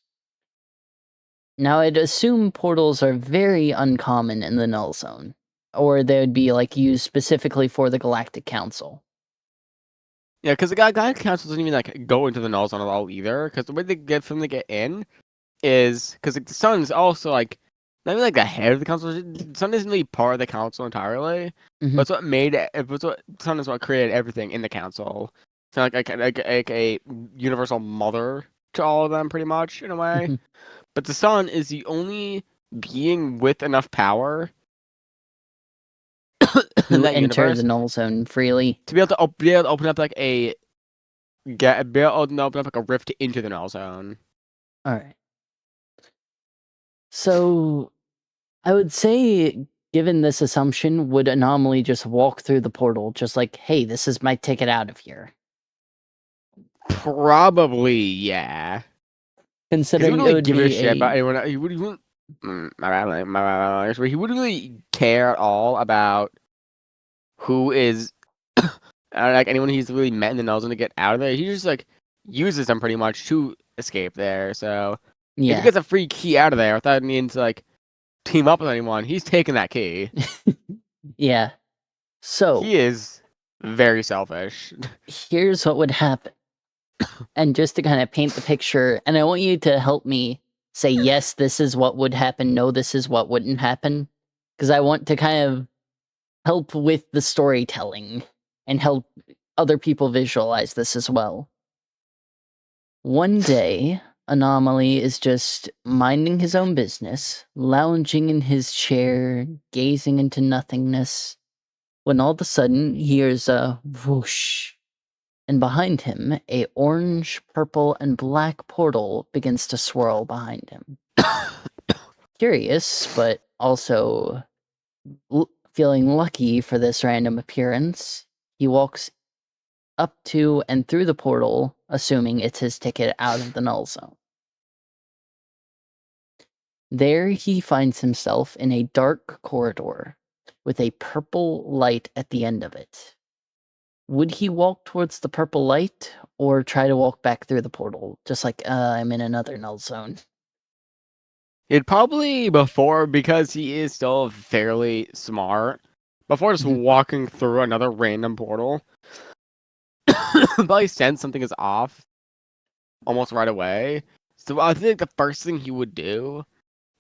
Now, I'd assume portals are very uncommon in the null zone, or they would be like used specifically for the Galactic Council. Yeah, because the guy council doesn't even like go into the null zone at all either. Because the way they get them to get in is because like, the sun's also like not even like the head of the council. The sun isn't really part of the council entirely, Mhm. but it's what made it. It was what the sun is what created everything in the council. So like a universal mother to all of them, pretty much in a way. Mhm. But the sun is the only being with enough power in To that enter the universe null zone freely. to be able to open up like be able to open up like a rift into the null zone. Alright. So, I would say, given this assumption, would Anomaly just walk through the portal, just like, hey, this is my ticket out of here? Probably, yeah. Because he Considering wouldn't it really would give a be shit about a. anyone. He wouldn't. He wouldn't really care at all about who is like anyone he's really met in the null zone to get out of there. He just like uses them pretty much to escape there. So if he Yeah. gets a free key out of there without needing to like team up with anyone, he's taking that key. Yeah. So, He is very selfish. here's what would happen. And just to kind of paint the picture, and I want you to help me say, yes, this is what would happen, no, this is what wouldn't happen. Because I want to kind of help with the storytelling and help other people visualize this as well. One day, Anomaly is just minding his own business, lounging in his chair, gazing into nothingness, when all of a sudden he hears a whoosh, and behind him, a orange, purple, and black portal begins to swirl behind him. Curious, but also feeling lucky for this random appearance, he walks up to and through the portal, assuming it's his ticket out of the null zone. There he finds himself in a dark corridor with a purple light at the end of it. Would he walk towards the purple light or try to walk back through the portal? Just like, I'm in another null zone. He'd probably before because he is still fairly smart. Before just Mhm. walking through another random portal, probably sense something is off almost right away. So I think the first thing he would do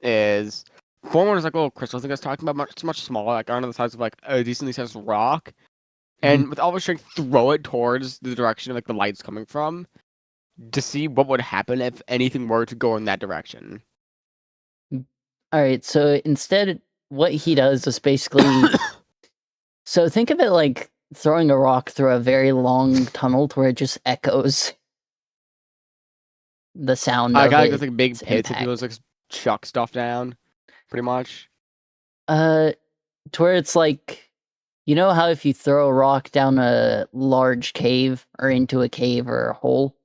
is form one of those like little crystals I think I was talking about, much smaller, like on the size of like a decently sized rock, Mhm. and with all of his strength, throw it towards the direction of like the light's coming from to see what would happen if anything were to go in that direction. Alright, so instead, what he does is basically. So think of it like throwing a rock through a very long tunnel to where it just echoes the sound I of got like, like big its pits and people impact. just like chuck stuff down, pretty much. Uh, to where it's like, you know how if you throw a rock down a large cave or into a cave or a hole,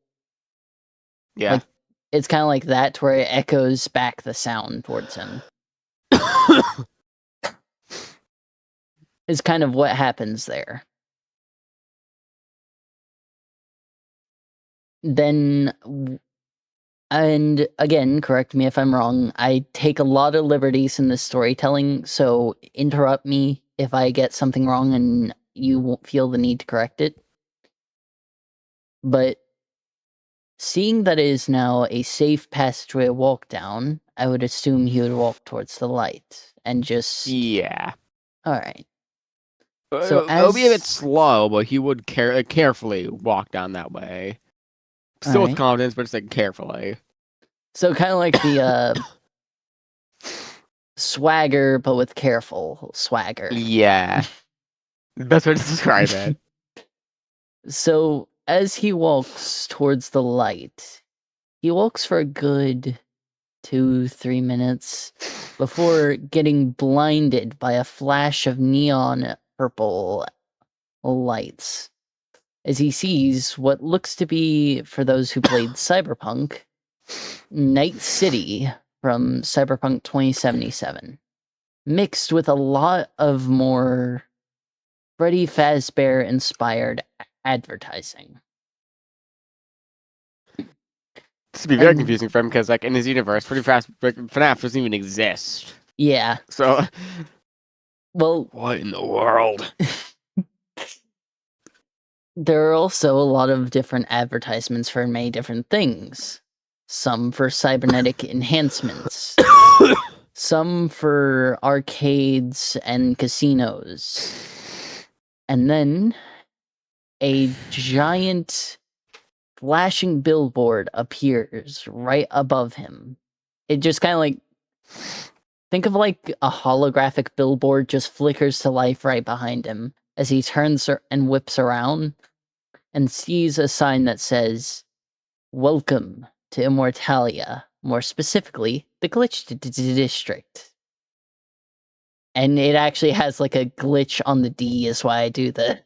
Yeah. like it's kind of like that, to where it echoes back the sound towards him. Is kind of what happens there. Then, and again, correct me if I'm wrong, I take a lot of liberties in this storytelling, so interrupt me if I get something wrong and you won't feel the need to correct it. But seeing that it is now a safe passageway to walk down, I would assume he would walk towards the light and just. Yeah. Alright. So It'll be a bit as. slow, but he would carefully walk down that way. Still with Alright. confidence, but just like carefully. So kind of like the swagger, but with careful swagger. Yeah. Best way to describe it. So as he walks towards the light, he walks for a good 2-3 minutes before getting blinded by a flash of neon purple lights as he sees what looks to be, for those who played Cyberpunk, Night City from Cyberpunk 2077. mixed with a lot of more Freddy Fazbear inspired advertising. This would be very And confusing for him because, like, in his universe, pretty fast, FNAF doesn't even exist. yeah, So, well, what in the world? there are also a lot of different advertisements for many different things. Some for cybernetic enhancements, some for arcades and casinos. And then a giant flashing billboard appears right above him. It just kind of like, think of like a holographic billboard just flickers to life right behind him as he turns and whips around and sees a sign that says, "Welcome to Immortalia," more specifically, the Glitch District. And it actually has like a glitch on the D, is why I do the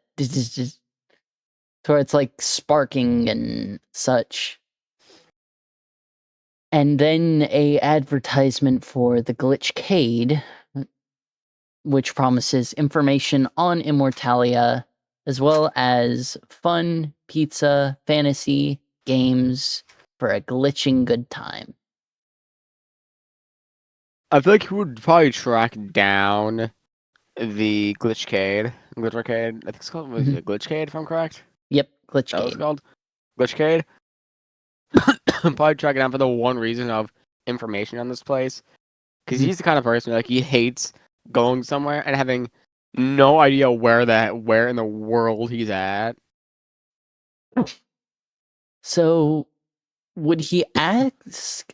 where it's like sparking and such. And then a advertisement for the Glitchcade, which promises information on Immortalia, as well as fun, pizza, fantasy, games for a glitching good time. I feel like he would probably track down the Glitchcade. Glitchcade? I think it's called, what is Mhm. it, Glitchcade, if I'm correct? Yep, That was Glitchcade. called? Glitchcade? Probably track it down for the one reason of information on this place. Because Mhm. he's the kind of person, like, he hates going somewhere and having no idea where in the world he's at. So, would he ask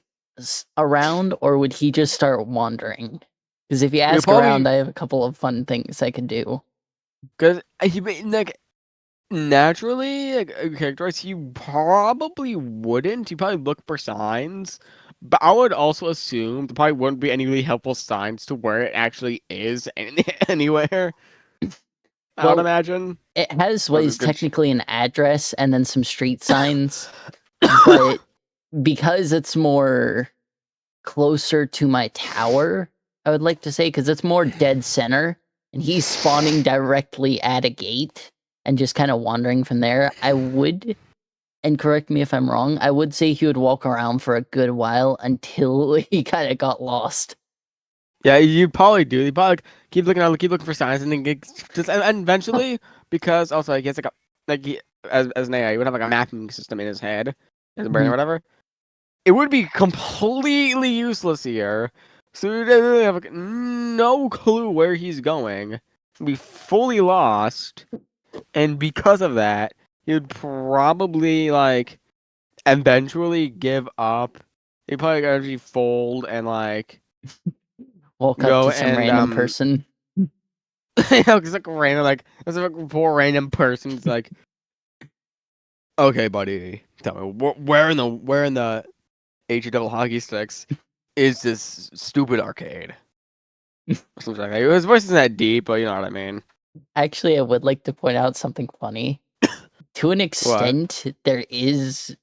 around or would he just start wandering? Because if you He ask around, probably, I have a couple of fun things I can do. because like, naturally, like, characterize, he probably wouldn't. He probably look for signs. But I would also assume there probably wouldn't be any really helpful signs to where it actually is anywhere. I would Well, imagine. it has what Or the is good. technically an address and then some street signs, but because it's more closer to my tower, I would like to say, because it's more dead center, and he's spawning directly at a gate and just kind of wandering from there, I would, and correct me if I'm wrong, I would say he would walk around for a good while until he kind of got lost. Yeah, you probably do. You probably, like, keep looking for signs, and then just and eventually, because also, like, he has like a, like, as an AI, he would have like a mapping system in his head, his brain or Mhm. whatever. It would be completely useless here. So you'd really have like no clue where he's going. He'd be fully lost, and because of that, he would probably, like, eventually give up. He'd probably actually fold and, like, Walk up go to some and random person. you know, it's like random, like, it's like a poor random person's like, okay, buddy, tell me where in the H double hockey sticks is this stupid arcade? Or something like that. His voice isn't that deep, but you know what I mean. Actually, I would like to point out something funny. To an What? extent, there is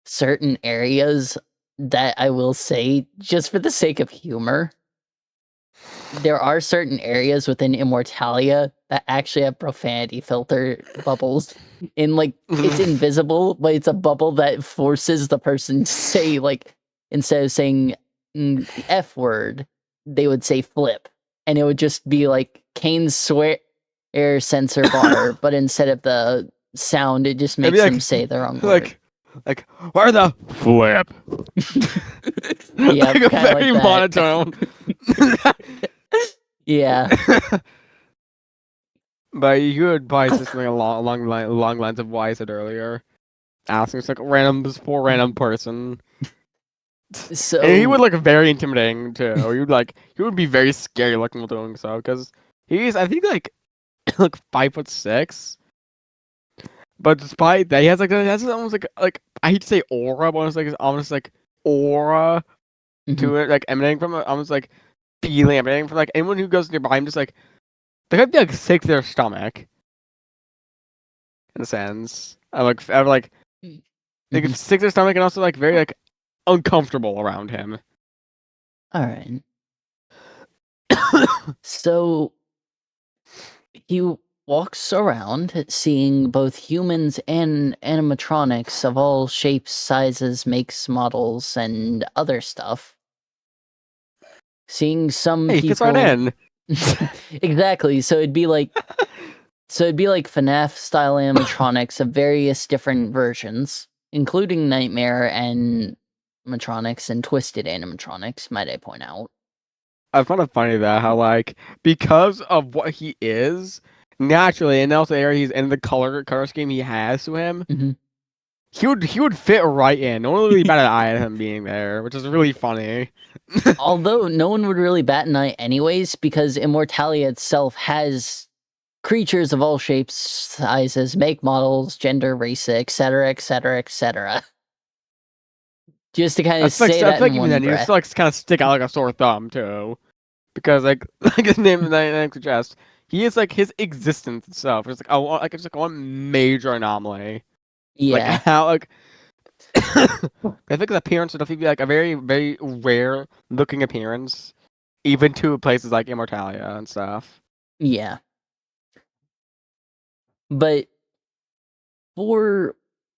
certain areas that I will say, just for the sake of humor, there are certain areas within Immortalia that actually have profanity filter bubbles. In like, it's invisible, but it's a bubble that forces the person to say, like, instead of saying the F word, they would say flip. And it would just be like Kane's swear air censor bar, but instead of the sound, it just It'd be makes them say the wrong word. like, like, where the flip? Yeah, Like a kind of like very that. monotone. Yeah. But you would probably say something along lines of what I said earlier. Asking just like this poor random person. And he would So, look very intimidating too. He would be very scary looking while doing so because he's, I think, like, like 5'6". But despite that, he has almost like, I hate to say aura, but it's almost like aura mhm. to it, like emanating from it, almost like feeling emanating from, like, anyone who goes nearby him, just like they could be like sick to their stomach in a sense. I would, like, they could Mhm. sick to their stomach and also like very, like, uncomfortable around him. All right. So he walks around seeing both humans and animatronics of all shapes, sizes, makes, models, and other stuff. Seeing some Hey, he fits right people in. exactly, so it'd be like FNAF style animatronics of various different versions, including Nightmare and animatronics and Twisted animatronics, might I point out. I find it funny that how like because of what he is naturally, and also the area he's in, the color scheme he has to him, Mhm. he would fit right in. No one would really bat an eye at him being there, which is really funny. Although no one would really bat an eye anyways, because Immortalia itself has creatures of all shapes, sizes, make, models, gender, race, etc., etc., etc. Just to kind of say I that feel like in even one then you breath. still like kind of stick out like a sore thumb too, because like his name suggests, he is like his existence itself. It's like one major anomaly. Like Yeah, how like I think his appearance would definitely be like a very rare looking appearance, even to places like Immortalia and stuff. yeah. But for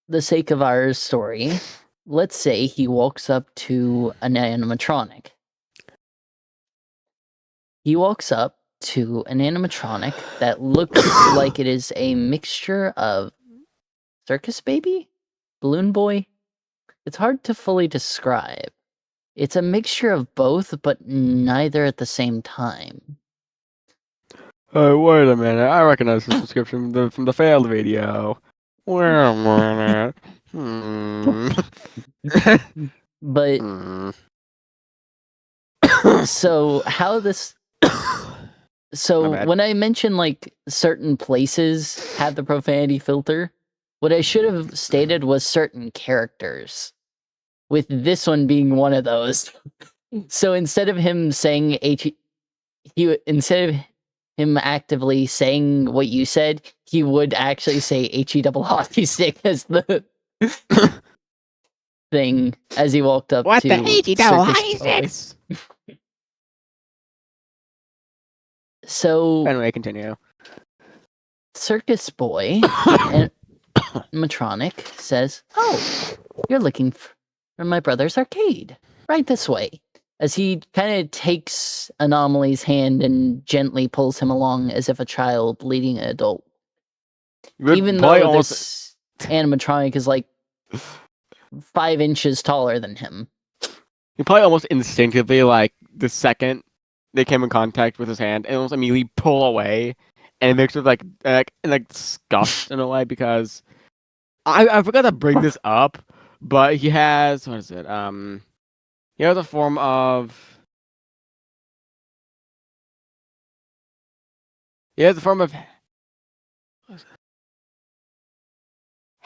the sake of our story, let's say he walks up to an animatronic. He walks up to an animatronic that looks like it is a mixture of circus baby, balloon boy. It's hard to fully describe. It's a mixture of both, but neither at the same time. Wait a minute! I recognize this description from the failed video. Wait a minute. Hmm. But Hmm. so how this My so bad. when I mentioned like certain places have the profanity filter, what I should have stated was certain characters, with this one being one of those. So instead of him saying instead of him actively saying what you said, he would actually say he double hockey stick as the thing as he walked up What the to H double Circus hockey Boy. sticks? So Anyway, continue. Circus Boy, the animatronic, says, "Oh, you're looking for my brother's arcade. Right this way." As he kind of takes Anomaly's hand and gently pulls him along as if a child leading an adult. You would Even probably though almost this animatronic is like 5 inches taller than him. you probably almost instinctively like the second they came in contact with his hand and almost immediately pull away, and it makes it like disgust in a way because I forgot to bring this up, but he has what is it? He has a form of he has a form of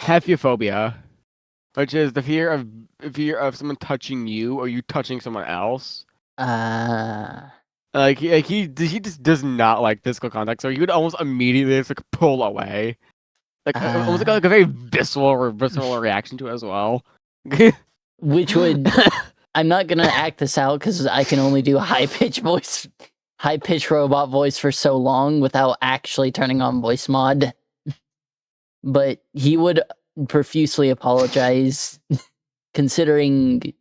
hepiophobia, which is the fear of someone touching you or you touching someone else. Uh, He just does not like physical contact, so he would almost immediately just like pull away, almost uh, like a very visceral reaction to it as well. which would I'm not gonna act this out because I can only do high pitch robot voice for so long without actually turning on voice mod. But he would profusely apologize, considering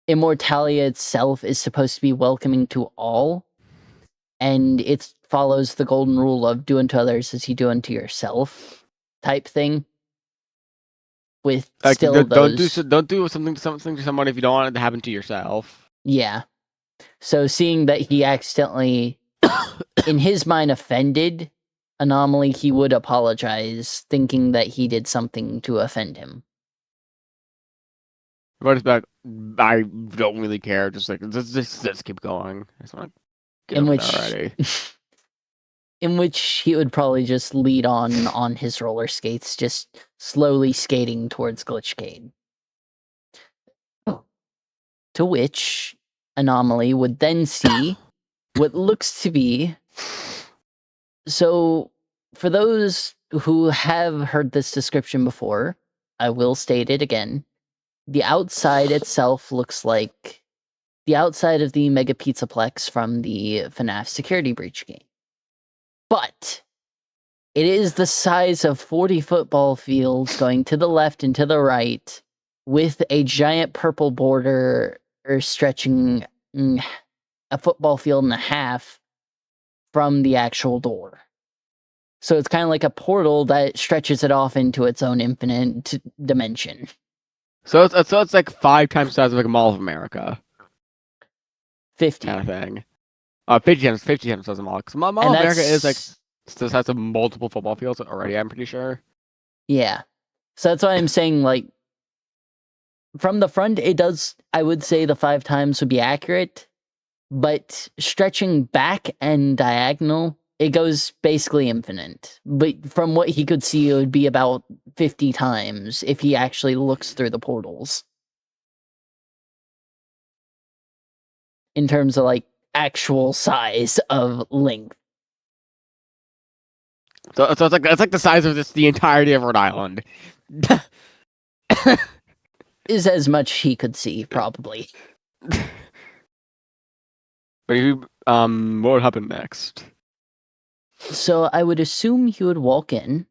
Immortalia itself is supposed to be welcoming to all, and it follows the golden rule of do unto others as you do unto yourself type thing. With Like still those, don't do something to someone if you don't want it to happen to yourself. yeah. So seeing that he accidentally, in his mind, offended Anomaly, he would apologize, thinking that he did something to offend him. But it's like I don't really care. Just like just keep going. I just want to get In over there which, already. in which he would probably just lead on his roller skates, just slowly skating towards Glitchcade. To which Anomaly would then see what looks to be. So, for those who have heard this description before, I will state it again. The outside itself looks like the outside of the Mega Pizzaplex from the FNAF Security Breach game. But it is the size of 40 football fields going to the left and to the right, with a giant purple border stretching a football field and a half from the actual door. So it's kind of like a portal that stretches it off into its own infinite dimension. So it's like 5 times the size of like a Mall of America 50. kind of thing. 50 times the size of Mall. Because Mall And of America is like that's... the size of multiple football fields already, I'm pretty sure. Yeah. So that's why I'm saying, like, from the front, it does, I would say the 5 times would be accurate, but stretching back and diagonal, it goes basically infinite. But from what he could see, it would be about 50 times if he actually looks through the portals. In terms of, like, actual size of length. So it's like the size of the entirety of Rhode Island. Is as much he could see, probably. But what would happen next? So I would assume he would walk in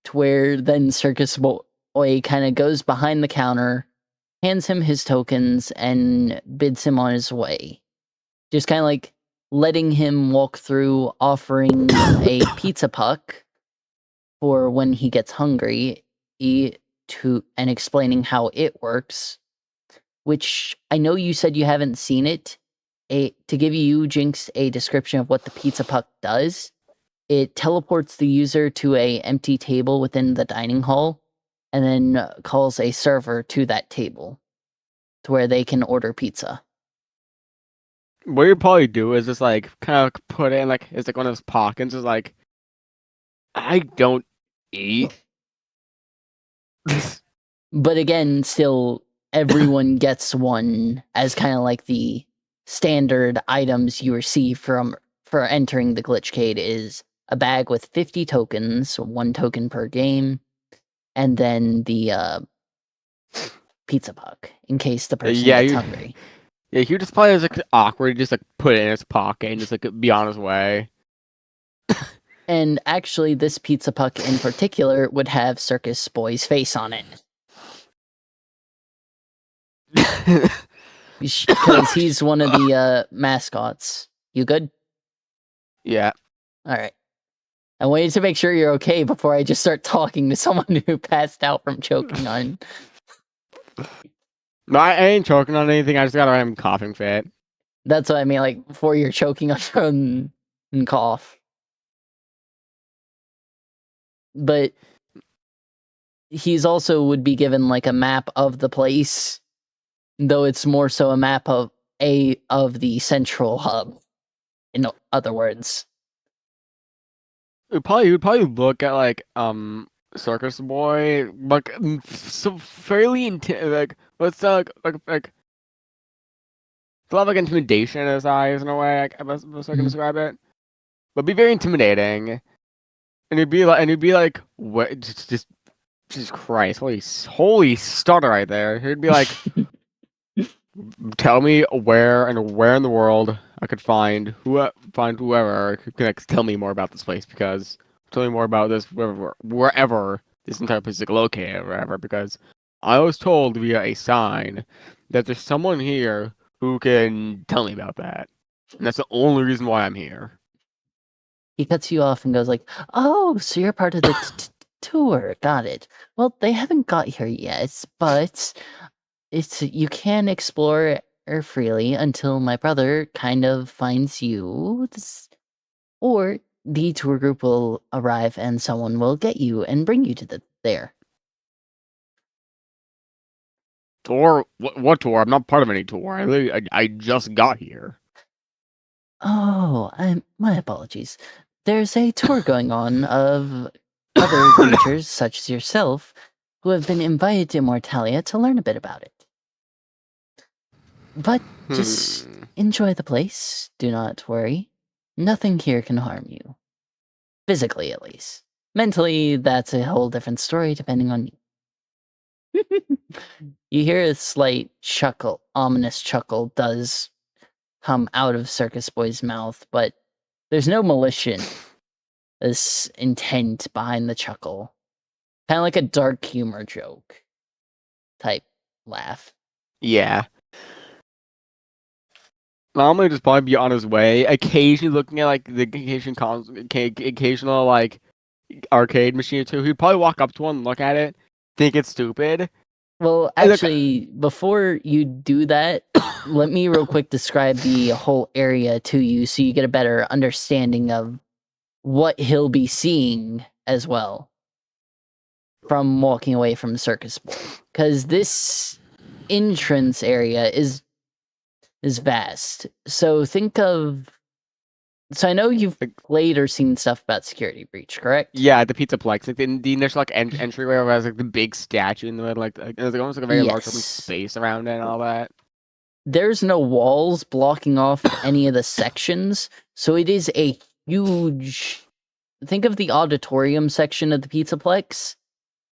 to where then Circus Boy kind of goes behind the counter, hands him his tokens, and bids him on his way. Just kind of like letting him walk through, offering a pizza puck for when he gets hungry, and explaining how it works. Which I know you said you haven't seen it. To give you, Jinx, a description of what the pizza puck does, it teleports the user to a empty table within the dining hall, and then calls a server to that table, to where they can order pizza. What you probably do is just like kind of put in like it's like one of those pockets. Is like I don't eat. But again, still, everyone gets one as kind of like the standard items you receive for entering the Glitchcade is a bag with 50 tokens, 1 token per game, and then the pizza puck, in case the person Yeah, gets hungry. yeah, he would just probably like awkward, just like put it in his pocket and just like be on his way. And actually, this pizza puck in particular would have Circus Boy's face on it. Because he's one of the mascots. You good? Yeah. Alright. I wanted to make sure you're okay before I just start talking to someone who passed out from choking on. No, I ain't choking on anything. I just got a random coughing fit. That's what I mean, like, before you're choking on and cough. But he's also would be given, like, a map of the place, though it's more so a map of the central hub, in other words. Would probably look at like Circus Boy like so fairly like what's like a lot of like intimidation in his eyes in a way. I guess I can describe it, but be very intimidating. And he'd be like, what? Just Jesus Christ, holy stutter right there. He'd be like, tell me where in the world I could find whoever who can like, tell me more about this place because tell me more about this wherever this entire place is like, located or wherever because I was told via a sign that there's someone here who can tell me about that. And that's the only reason why I'm here. He cuts you off and goes like, "Oh, so you're part of the tour. Got it. Well, they haven't got here yet, but you can explore freely until my brother kind of finds you, or the tour group will arrive and someone will get you and bring you to there." Tour? What tour? I'm not part of any tour. I just got here. Oh, my apologies. There's a tour going on of other creatures such as yourself who have been invited to Immortalia to learn a bit about it. But just enjoy the place. Do not worry. Nothing here can harm you. Physically, at least. Mentally, that's a whole different story depending on you. You hear a slight chuckle, ominous chuckle does come out of Circus Boy's mouth, but there's no malicious intent behind the chuckle. Kind of like a dark humor joke type laugh. Yeah. Normally just probably be on his way, occasionally looking at like the occasional like arcade machine or two. He'd probably walk up to one, look at it, think it's stupid. Well, And look, actually, before you do that, let me real quick describe the whole area to you so you get a better understanding of what he'll be seeing as well from walking away from Circus Boy. Because this entrance area is vast. So think of... So I know you've played or seen stuff about Security Breach, correct? yeah, the Pizzaplex, like the initial like entryway where has like the big statue in the middle, like there's like, almost like a very large open Yes. space around it and all that. There's no walls blocking off any of the sections, so it is a huge... Think of the auditorium section of the Pizzaplex,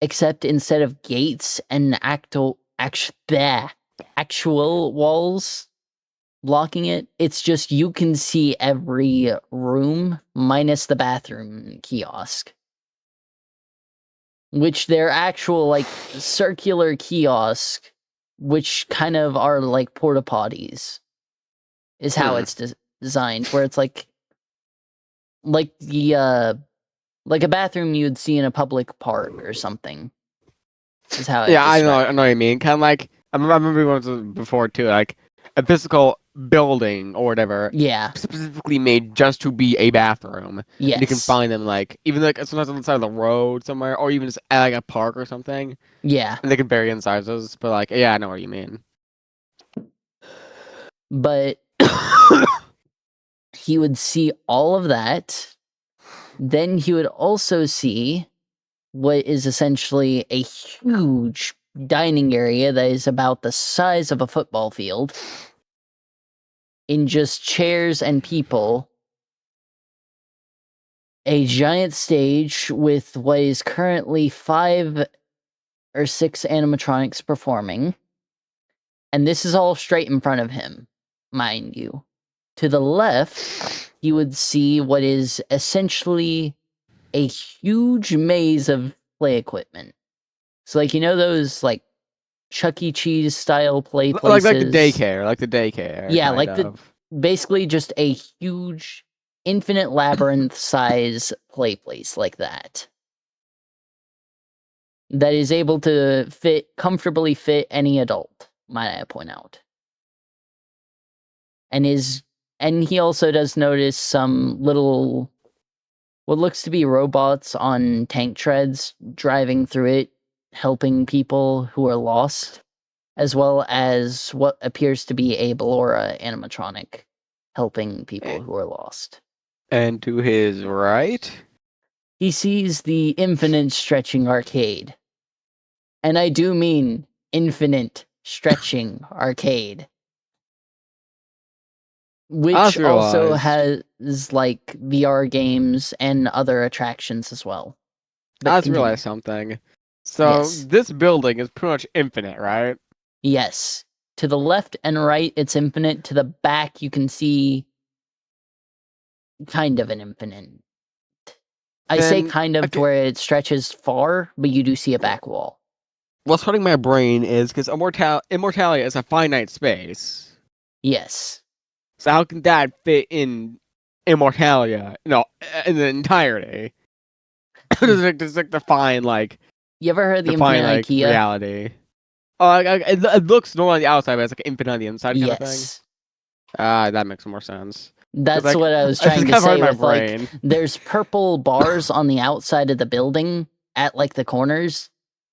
except instead of gates and actual walls blocking it, it's just you can see every room minus the bathroom kiosk. Which they're actual, like, circular kiosk, which kind of are like porta potties, is how it's designed, where it's like the like a bathroom you'd see in a public park or something. Is how Yeah, I describe know what you mean. Kind of like I remember once before too, like a physical building or whatever, Yeah. specifically made just to be a bathroom. And you can Yes. find them like even like sometimes on the side of the road somewhere, or even just at like a park or something. Yeah. And they can vary in sizes, but like yeah, I know what you mean. But he would see all of that. Then he would also see what is essentially a huge dining area that is about the size of a football field in just chairs and people. A giant stage with what is currently 5 or 6 animatronics performing. And this is all straight in front of him, mind you. To the left, you would see what is essentially a huge maze of play equipment. So, like, you know those, like, Chuck E. Cheese style play places? Like the daycare. Yeah, kind like of. basically just a huge, infinite labyrinth size play place like that. That is able to comfortably fit any adult, might I point out. And he also does notice some little, what looks to be robots on tank treads driving through it, helping people who are lost, as well as what appears to be a Ballora animatronic helping people who are lost. And to his right, He sees the infinite stretching arcade. And I do mean infinite stretching arcade. Which also has, like, VR games and other attractions as well. I just realized something. So, yes. this building is pretty much infinite, right? Yes. To the left and right, it's infinite. To the back, you can see kind of an infinite. I say kind of to where it stretches far, but you do see a back wall. What's hurting my brain is because Immortalia is a finite space. Yes. So how can that fit in Immortalia? No, in the entirety. Does like define like. You ever heard the define infinite like IKEA? reality? Oh, it looks normal on the outside, but it's like infinite on the inside kind of thing. That makes more sense. That's like, what I was trying to say with, brain. like, there's purple bars on the outside of the building at, like, the corners.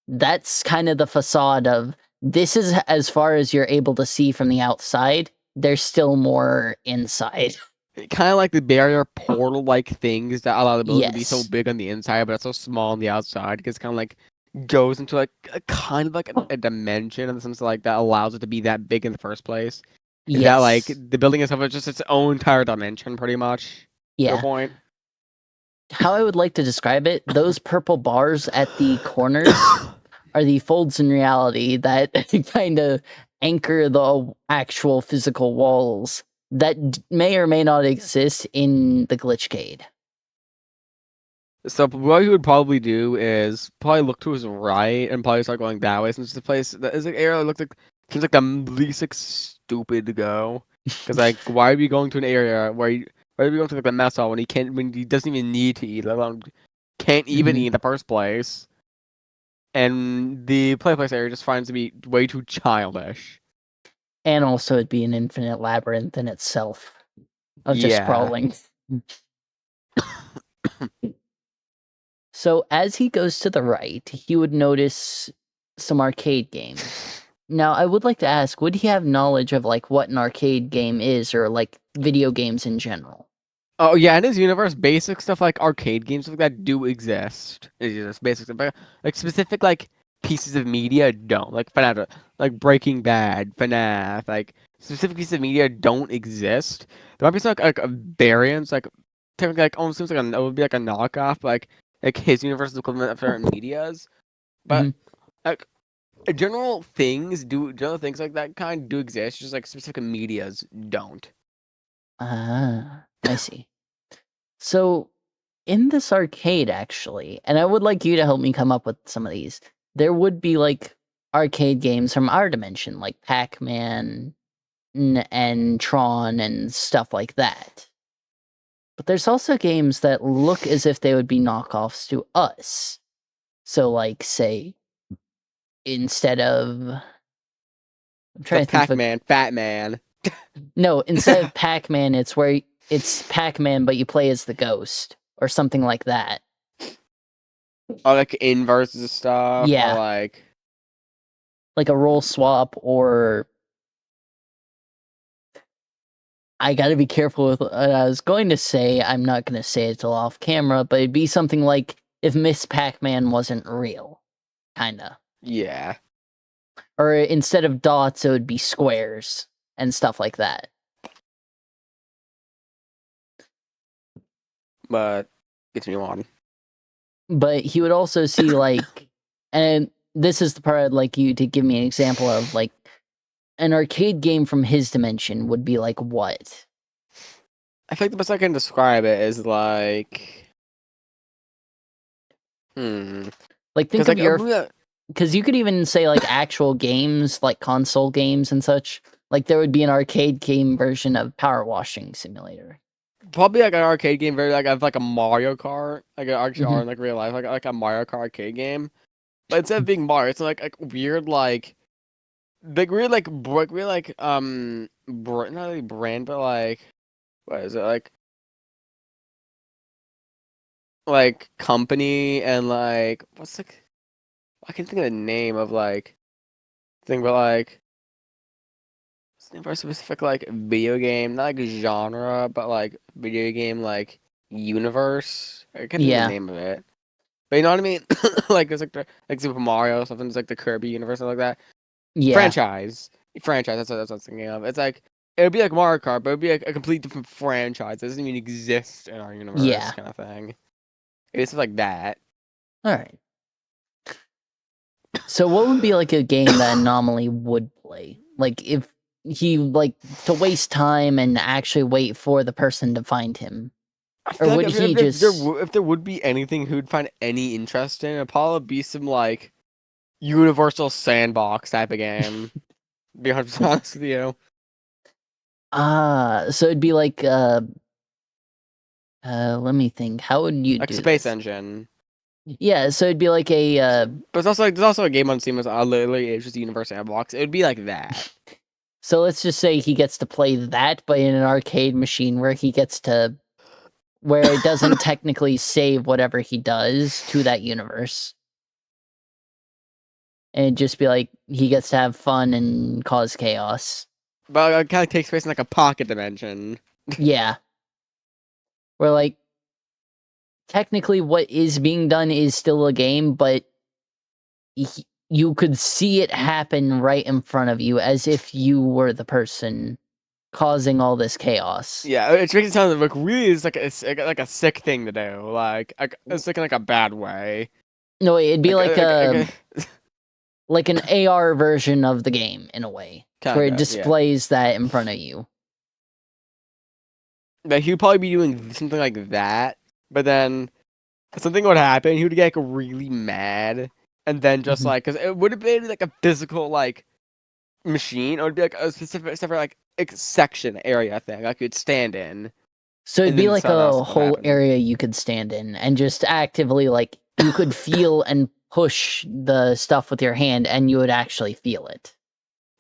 That's kind of the facade of, this is as far as you're able to see from the outside. There's still more inside. Kind of like the barrier portal-like things that allow the building to be so Yes. big on the inside, but it's so small on the outside, because kind of like goes into like a kind of like a dimension in the sense of, like, that allows it to be that big in the first place. Yes. That like the building itself is just its own entire dimension, pretty much. Yeah. To a point. How I would like to describe it, those purple bars at the corners are the folds in reality that kind of anchor the actual physical walls that may or may not exist in the Glitchcade. So what he would probably do is probably look to his right and probably start going that way, since the place that is an area that looks like seems like the least like stupid to go. Because like, why are we going to an area why are we going to like the mess hall when he doesn't even need to eat, let alone can't even Mhm. eat in the first place? And the place area just finds to be way too childish. And also, it'd be an infinite labyrinth in itself of just Yeah. crawling. So as he goes to the right, he would notice some arcade games. Now, I would like to ask, would he have knowledge of like what an arcade game is, or like video games in general? Oh yeah, in his universe, basic stuff like arcade games like that do exist. It's just basic stuff, but like specific like pieces of media don't. Like FNAF, like Breaking Bad, FNAF, like specific pieces of media don't exist. There might be some like a variance, like technically like almost seems like it would be like a knockoff, like his universe's equivalent of certain medias. But Hmm. like general things like that kind do exist. Just like specific medias don't. Ah, I see. So in this arcade, actually, and I would like you to help me come up with some of these, there would be like arcade games from our dimension, like Pac-Man and Tron and stuff like that. But there's also games that look as if they would be knockoffs to us. So, like, say, instead of I'm trying Stuff to think of a Pac-Man, Fat Man. no, instead of Pac-Man, it's where it's Pac-Man, but you play as the ghost or something like that. Or like inverses stuff, or Yeah, like like a roll swap, or I gotta be careful with what I was going to say. I'm not gonna say it till off camera, but it'd be something like if Miss Pac-Man wasn't real, kinda. yeah. Or instead of dots, it would be squares and stuff like that. But continue on. But he would also see like, and this is the part I'd like you to give me an example of, like an arcade game from his dimension would be like what? I think the best I can describe it is like, hmm, Like think because of like your, because you could even say like actual games, like console games and such. Like there would be an arcade game version of Power Washing Simulator. probably like an arcade game, very like of like a Mario Kart, like an actually Hmm. in like real life, like a Mario Kart arcade game. But instead of being Mario, it's like weird weird like not really brand, but like what is it like company and like what's like I can think of the name of like thing, but like it's a very specific like video game, not like genre, but like video game like universe. I can't think of the Yeah, name of it, but you know what I mean. Like there's like Super Mario, something that's like the Kirby universe, something like that. yeah, Franchise. That's what I was thinking of. It's like it would be like Mario Kart, but it would be like a complete different franchise. It doesn't even exist in our universe, yeah. kind of thing. It's like that. All right. So what would be like a game that Anomaly would play? Like if he like to waste time and actually wait for the person to find him, I or feel like would he just? if there would be anything who'd find any interest in, it'd probably be some like universal sandbox type of game. To be 100% honest with you, So it'd be like let me think. How would you like do Space this? Engine. Yeah, so it'd be like a But it's also like there's also a game on Steam that's literally it's just a universal sandbox. It would be like that. so let's just say he gets to play that, but in an arcade machine where he gets to where it doesn't technically save whatever he does to that universe. And it'd just be like he gets to have fun and cause chaos. But it kind of takes place in like a pocket dimension. Yeah. Where like technically what is being done is still a game, but you could see it happen right in front of you as if you were the person causing all this chaos. Yeah, it makes it sound like really is like a sick thing to do. Like it's like in like a bad way. No, it'd be Like like an AR version of the game in a way, where kind it of yeah. displays that in front of you. that he'd probably be doing something like that, but then something would happen. He would get like really mad, and then just Mhm. like because it would have been like a physical like machine. It would be like a specific separate like section area thing like you'd stand in, So it'd and be then like some other a stuff would whole happen. area you could stand in and just actively, like, you could feel and push the stuff with your hand and you would actually feel it.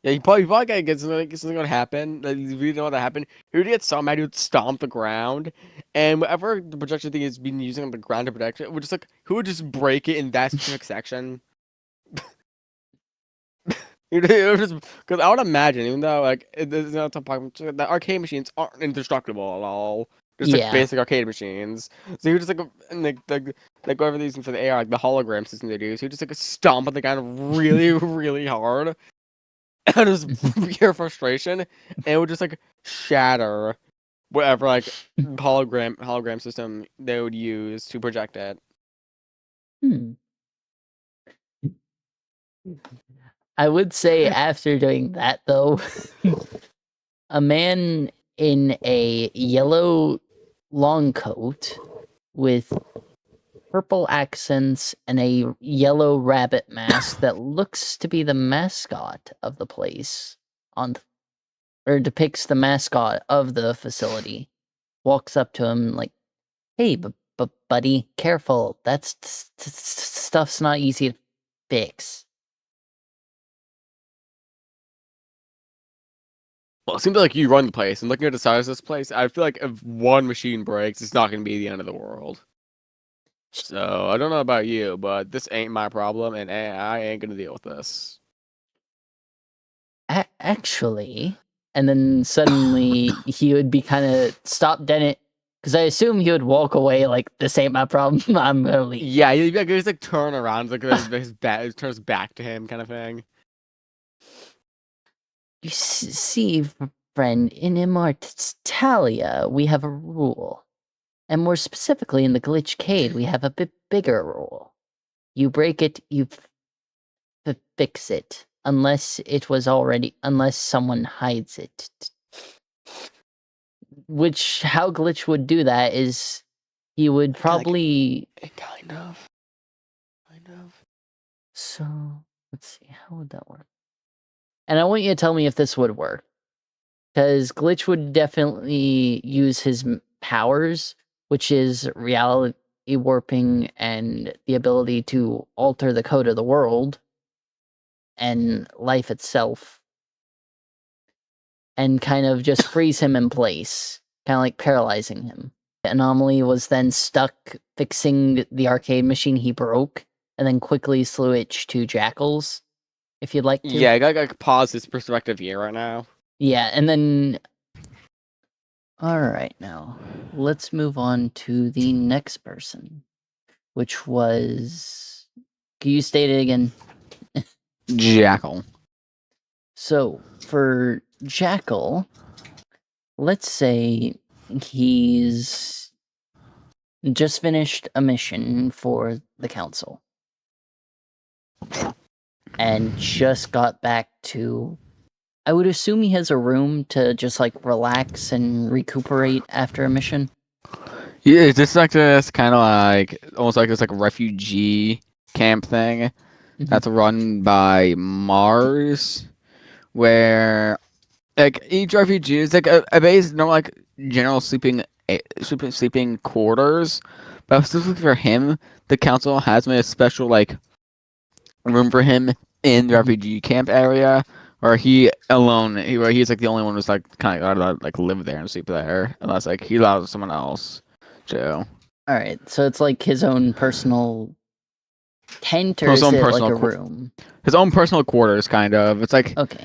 Yeah, he probably get something would happen. Like, if you know what that happened, he would get so mad he would stomp the ground, and whatever the projection thing is being using on the ground to protect it, would just like he would just break it in that specific section. It was just because I would imagine, even though like the arcade machines aren't indestructible at all, just like Yeah. basic arcade machines. So he would just like and like whatever these for the AR, like the hologram system they do. So he would just like stomp on the ground really really hard out of pure frustration, and it would just like shatter whatever like hologram system they would use to project it. Hmm. I would say after doing that, though, a man in a yellow long coat with purple accents and a yellow rabbit mask that looks to be the mascot of the place on or depicts the mascot of the facility walks up to him like, "Hey, buddy, careful. That's stuff's not easy to fix." Well, it seems like you run the place, and looking at the size of this place, I feel like if one machine breaks, it's not going to be the end of the world. So I don't know about you, but this ain't my problem, and I ain't gonna deal with this. Actually, and then suddenly he would be kind of stop dead it because I assume he would walk away like, "This ain't my problem. I'm gonna leave." Yeah, you just like turn around, like his back turns back to him, kind of thing. You see, friend, in Immortalia, we have a rule. And more specifically, in the Glitchcade, we have a bit bigger rule. You break it, you fix it. Unless someone hides it. Which, how Glitch would do that is he would Like, probably. kind of, kind of. So, let's see, how would that work? And I want you to tell me if this would work. Because Glitch would definitely use his powers, which is reality warping and the ability to alter the code of the world and life itself, and kind of just freeze him in place, kind of like paralyzing him. The anomaly was then stuck fixing the arcade machine he broke, and then quickly switch to Jackals, if you'd like to. Yeah, I gotta like, pause this perspective here right now. Yeah, and then alright, now let's move on to the next person, which was. Can you state it again? Jackal. So, for Jackal, let's say he's just finished a mission for the council and just got back to. I would assume he has a room to just like relax and recuperate after a mission. Yeah, it's just like this kind of like almost like this like refugee camp thing Mhm. that's run by Mars, where like each refugee is like a base, no like general sleeping quarters, but specifically for him, the council has made a special like room for him in the Mhm. refugee camp area, where he alone, where he's like the only one who's like kind of allowed to like live there and sleep there, unless like he allows someone else to. All right, so it's like his own personal tent, or His is own it like personal, a room? his own personal quarters, kind of. Okay.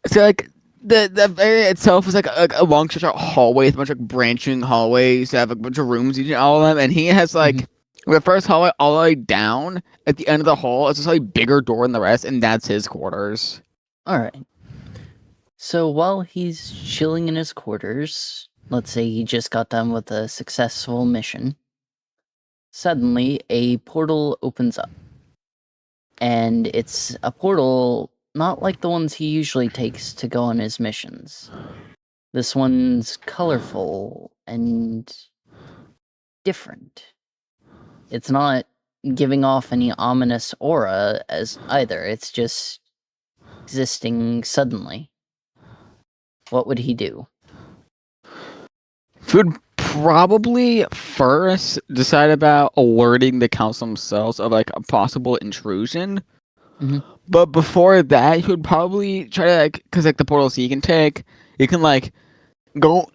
It's like the area itself is like a long stretch of hallway with a bunch of branching hallways that have a bunch of rooms each in all of them, and he has Mhm. like the first hallway all the way down at the end of the hall is a slightly bigger door than the rest, and that's his quarters. All right. So while he's chilling in his quarters, let's say he just got done with a successful mission, suddenly a portal opens up. And it's a portal not like the ones he usually takes to go on his missions. This one's colorful and different. It's not giving off any ominous aura as either. It's just existing suddenly. What would he do? He would probably first decide about alerting the council themselves of like a possible intrusion. Mhm. But before that, he would probably try to because the portals he can take, you can go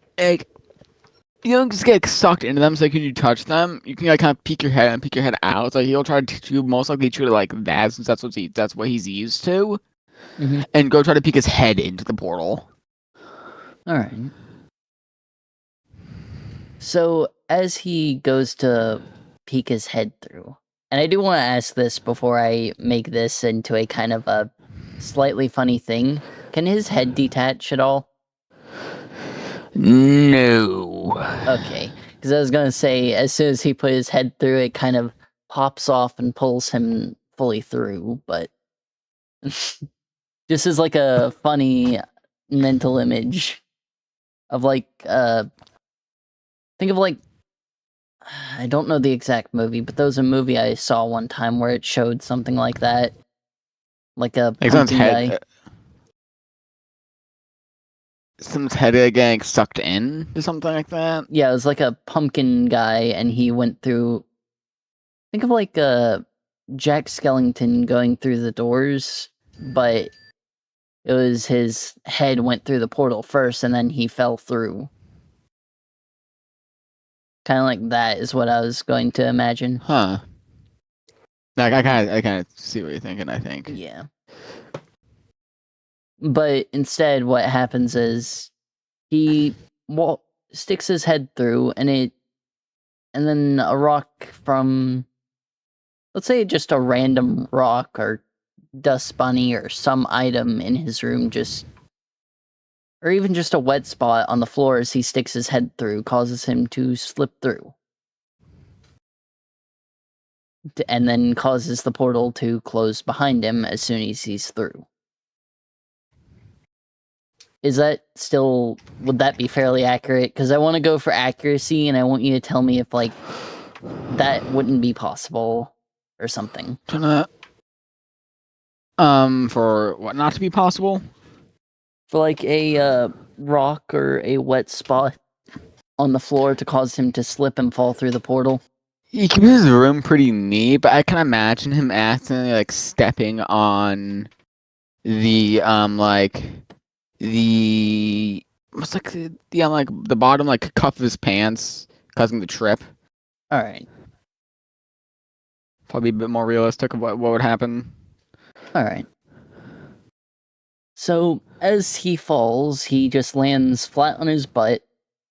you don't just get sucked into them. So when you touch them, you can kind of peek your head and peek your head out. So he'll try to most likely treat it like that since that's what he's used to, Mhm. and go try to peek his head into the portal. All right. So as he goes to peek his head through, and I do want to ask this before I make this into a kind of a slightly funny thing. Can his head detach at all? No. Okay, because I was gonna say, as soon as he put his head through, it kind of pops off and pulls him fully through, but just as like a funny mental image of think of I don't know the exact movie, but there was a movie I saw one time where it showed something like that, like a Like pumpkin guy. someone's head getting sucked in or something like that. Yeah, it was like a pumpkin guy, and he went through. Think of Jack Skellington going through the doors, but it was his head went through the portal first, and then he fell through. Kind of like that is what I was going to imagine. Huh. Like I kind of see what you're thinking. I think. Yeah. But instead, what happens is he sticks his head through, and then a rock from, let's say, just a random rock or dust bunny or some item in his room, or even just a wet spot on the floor as he sticks his head through, causes him to slip through, and then causes the portal to close behind him as soon as he's through. Is that still, would that be fairly accurate? Because I want to go for accuracy, and I want you to tell me if, that wouldn't be possible or something. For what not to be possible? For, a rock or a wet spot on the floor to cause him to slip and fall through the portal. He keeps his room pretty neat, but I can imagine him accidentally stepping on the the what's the bottom cuff of his pants, causing the trip. Alright. Probably a bit more realistic of what would happen. Alright. So, as he falls, he just lands flat on his butt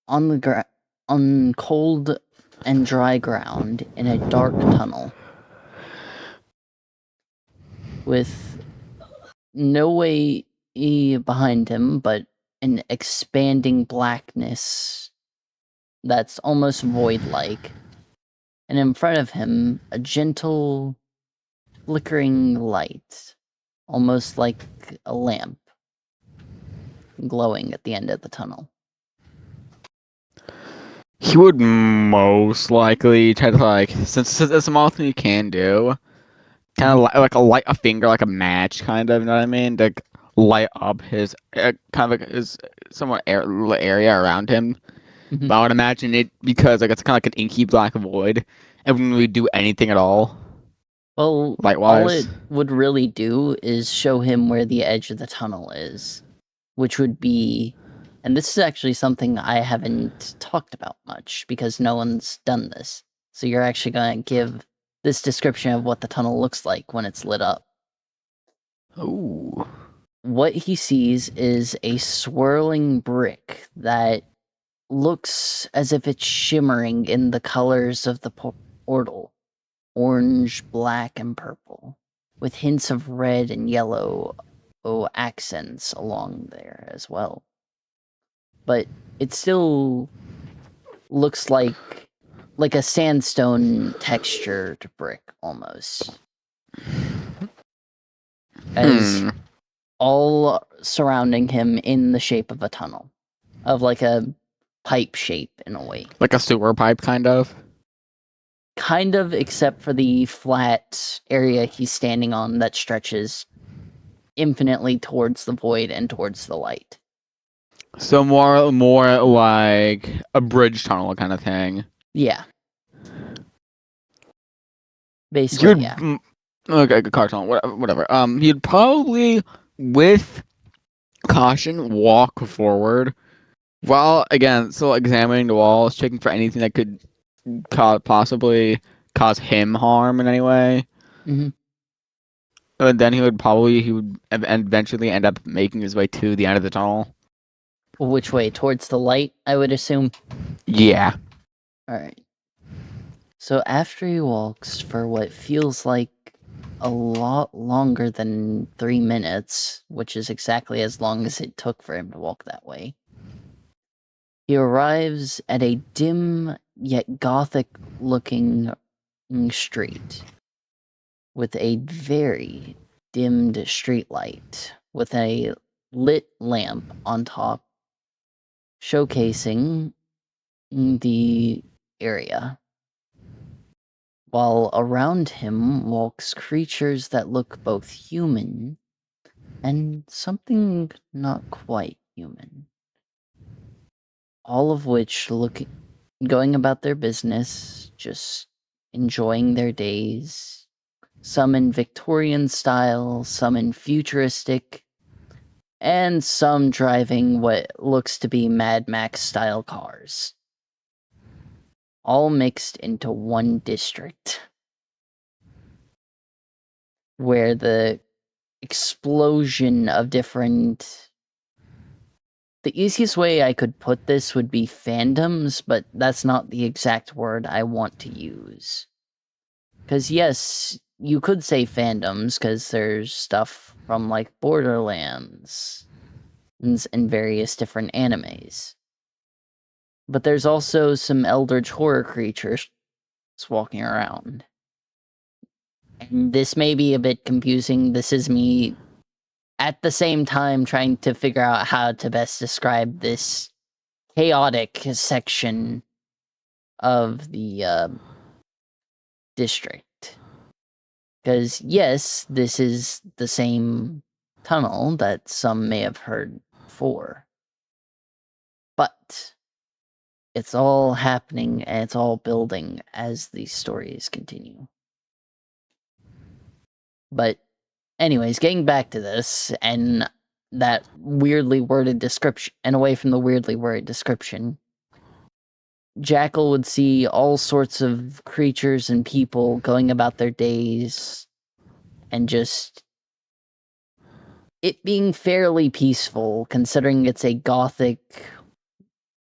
on on cold and dry ground in a dark tunnel with no way behind him but an expanding blackness that's almost void-like, and in front of him a gentle flickering light, almost like a lamp glowing at the end of the tunnel. He would most likely try to since it's a small thing you can do, kind of light a finger like a match, kind of. You know what I mean? To light up his his somewhat area around him. Mhm. But I would imagine it because it's kind of like an inky black void, and wouldn't really do anything at all. Well, Light all wise. it would really do is show him where the edge of the tunnel is, which would be, and this is actually something I haven't talked about much because no one's done this. So you're actually going to give this description of what the tunnel looks like when it's lit up. Ooh. What he sees is a swirling brick that looks as if it's shimmering in the colors of the portal: orange, black, and purple, with hints of red and yellow accents along there as well. But it still looks like a sandstone textured brick almost, as all surrounding him in the shape of a tunnel. of like a pipe shape in a way. Like a sewer pipe, kind of? Kind of, except for the flat area he's standing on that stretches infinitely towards the void and towards the light. So more like a bridge tunnel kind of thing. Yeah. You'd Basically, yeah. okay, a car tunnel, whatever. You'd probably, with caution, walk forward while again still examining the walls, checking for anything that could possibly cause him harm in any way. Mm-hmm. And then he would eventually end up making his way to the end of the tunnel. Which way? Towards the light, I would assume. Yeah. Alright. So after he walks for what feels like a lot longer than 3 minutes, which is exactly as long as it took for him to walk that way, he arrives at a dim yet gothic looking street with a very dimmed streetlight with a lit lamp on top showcasing the area, while around him walks creatures that look both human and something not quite human. All of which going about their business, just enjoying their days. Some in Victorian style, some in futuristic, and some driving what looks to be Mad Max style cars. All mixed into one district where the explosion of different. The easiest way I could put this would be fandoms, but that's not the exact word I want to use. Because, yes, you could say fandoms, because there's stuff from, like, Borderlands and various different animes. But there's also some eldritch horror creatures walking around. And this may be a bit confusing. This is me at the same time trying to figure out how to best describe this chaotic section of the district. Because, yes, this is the same tunnel that some may have heard before. But it's all happening and it's all building as these stories continue. But, anyways, getting back to this and that weirdly worded description, and away from the weirdly worded description, Jackal would see all sorts of creatures and people going about their days and just it being fairly peaceful, considering it's a gothic,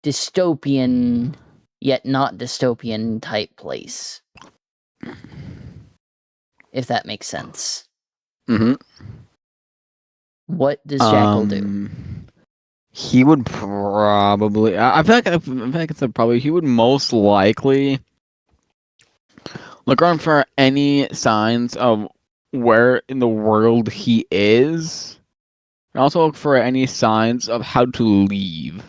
dystopian, yet not dystopian type place. If that makes sense. Mm-hmm. What does Jackal do? He would probably. I feel like it's a probably. He would most likely look around for any signs of where in the world he is, and also look for any signs of how to leave.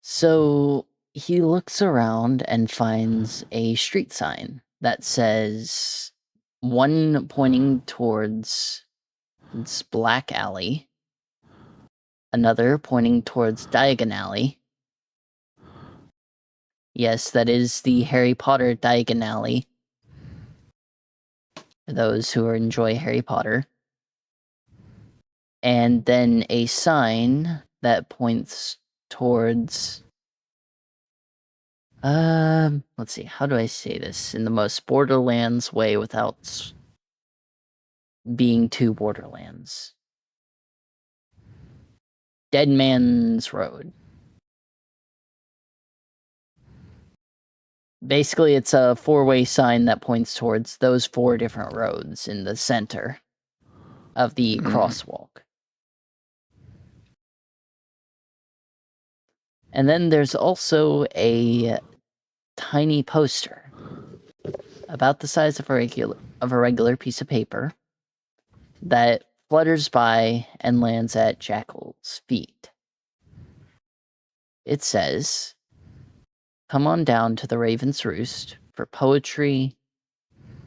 So he looks around and finds a street sign that says one pointing towards this Black Alley, another pointing towards Diagon Alley. Yes, that is the Harry Potter Diagon Alley. For those who enjoy Harry Potter. And then a sign that points towards let's see, how do I say this in the most Borderlands way without being too Borderlands? Dead Man's Road. Basically, it's a 4-way sign that points towards those 4 different roads in the center of the crosswalk. And then there's also a tiny poster about the size of a regular piece of paper that flutters by and lands at Jackal's feet. It says, "Come on down to the Raven's Roost for poetry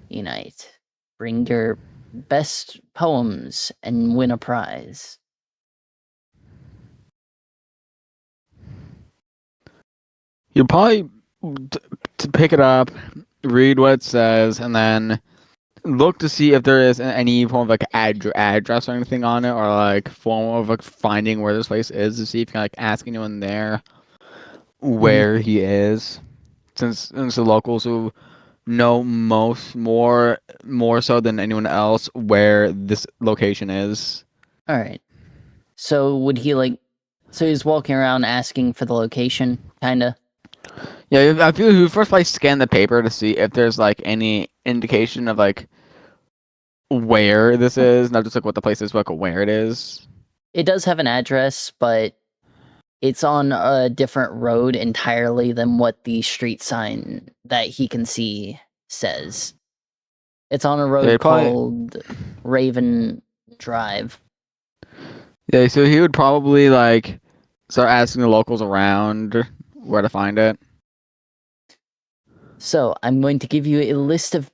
unite. Bring your best poems and win a prize." You'll probably to pick it up, read what it says, and then look to see if there is any form of like address or anything on it, or like form of like finding where this place is, to see if you can like ask anyone there where he is, since the locals who know more so than anyone else where this location is. All right. So would he like? So he's walking around asking for the location, kinda. Yeah, I feel he first like scan the paper to see if there's like any indication of like where this is, not just like what the place is, but like where it is. It does have an address, but it's on a different road entirely than what the street sign that he can see says. It's on a road called Raven Drive. Yeah, so he would probably like start asking the locals around where to find it. So I'm going to give you a list of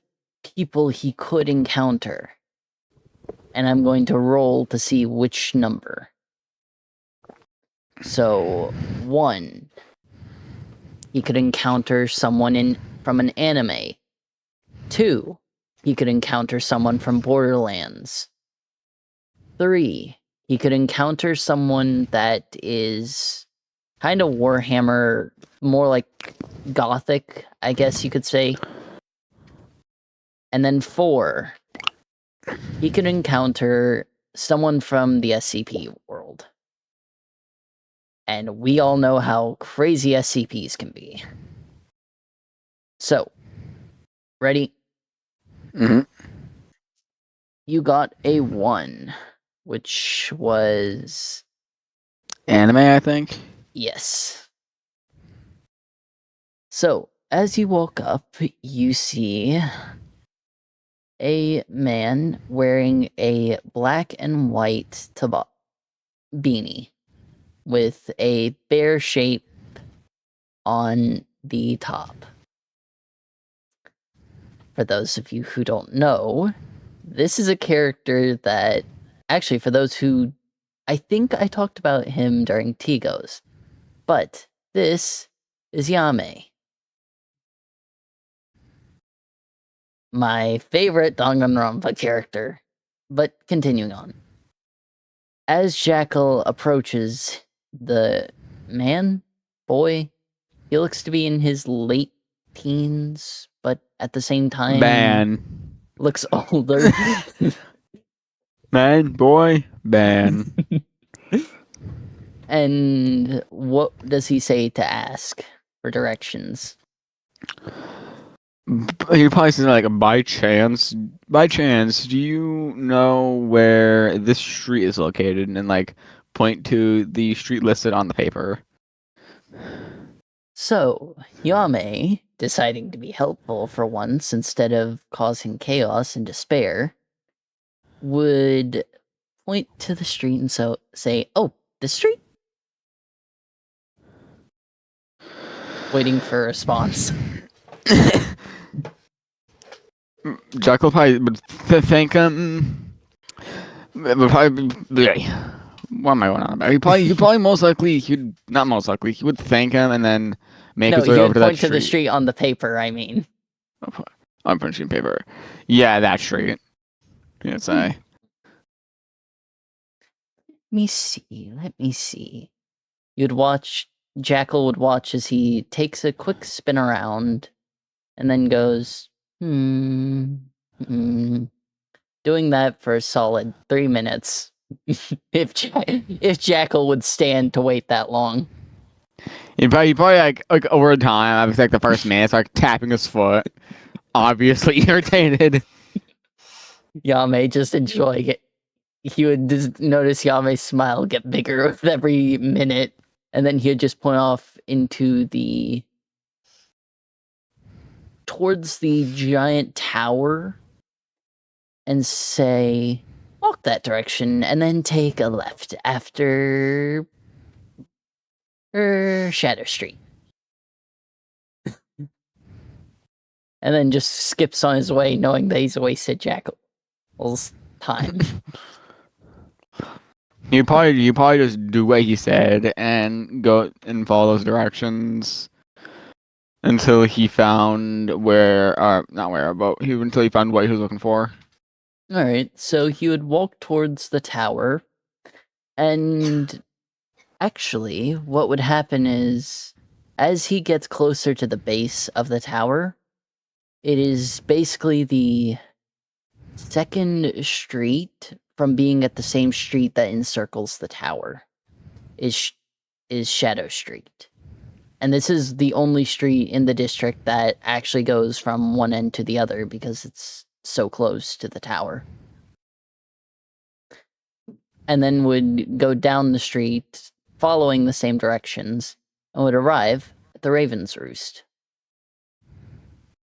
people he could encounter, and I'm going to roll to see which number. So 1, he could encounter someone from an anime. 2, he could encounter someone from Borderlands. 3, he could encounter someone that is kind of Warhammer, more like Gothic, I guess you could say. And then 4, he could encounter someone from the SCP world. And we all know how crazy SCPs can be. So, ready? Mm-hmm. You got a 1, which was... Anime, I think. Yes. So, as you walk up, you see a man wearing a black and white beanie with a bear shape on the top. For those of you who don't know, this is a character that, actually, for those who, I think I talked about him during Tigos, but this is Yame, my favorite Danganronpa character. But continuing on. As Jackal approaches the boy, he looks to be in his late teens, but at the same time looks older. Ban. And what does he say to ask for directions? He probably says like, by chance, do you know where this street is located? And like point to the street listed on the paper. So, Yame, deciding to be helpful for once instead of causing chaos and despair, would point to the street and say, "Oh, this street?" Waiting for a response. Jackal probably would thank him. Would probably. What am I going on about? He probably not most likely, he would thank him and then make his way over to that street. No, you point to the street on the paper, I mean. On printing paper. Yeah, that street. You'd say. Let me see. Jackal would watch as he takes a quick spin around and then goes, doing that for a solid 3 minutes. if Jackal would stand to wait that long. He probably like over time, I was like the first minute, like tapping his foot, obviously irritated. Yame just enjoying it. He would just notice Yame's smile get bigger with every minute, and then he'd just point off towards the giant tower and say, walk that direction and then take a left after Shadow Street. And then just skips on his way, knowing that he's wasted Jackal's time. You probably just do what he said and go and follow those directions until he found until he found what he was looking for. All right, so he would walk towards the tower, and actually, what would happen is, as he gets closer to the base of the tower, it is basically the second street from being at the same street that encircles the tower is Shadow Street. And this is the only street in the district that actually goes from one end to the other because it's so close to the tower. And then would go down the street following the same directions and would arrive at the Raven's Roost,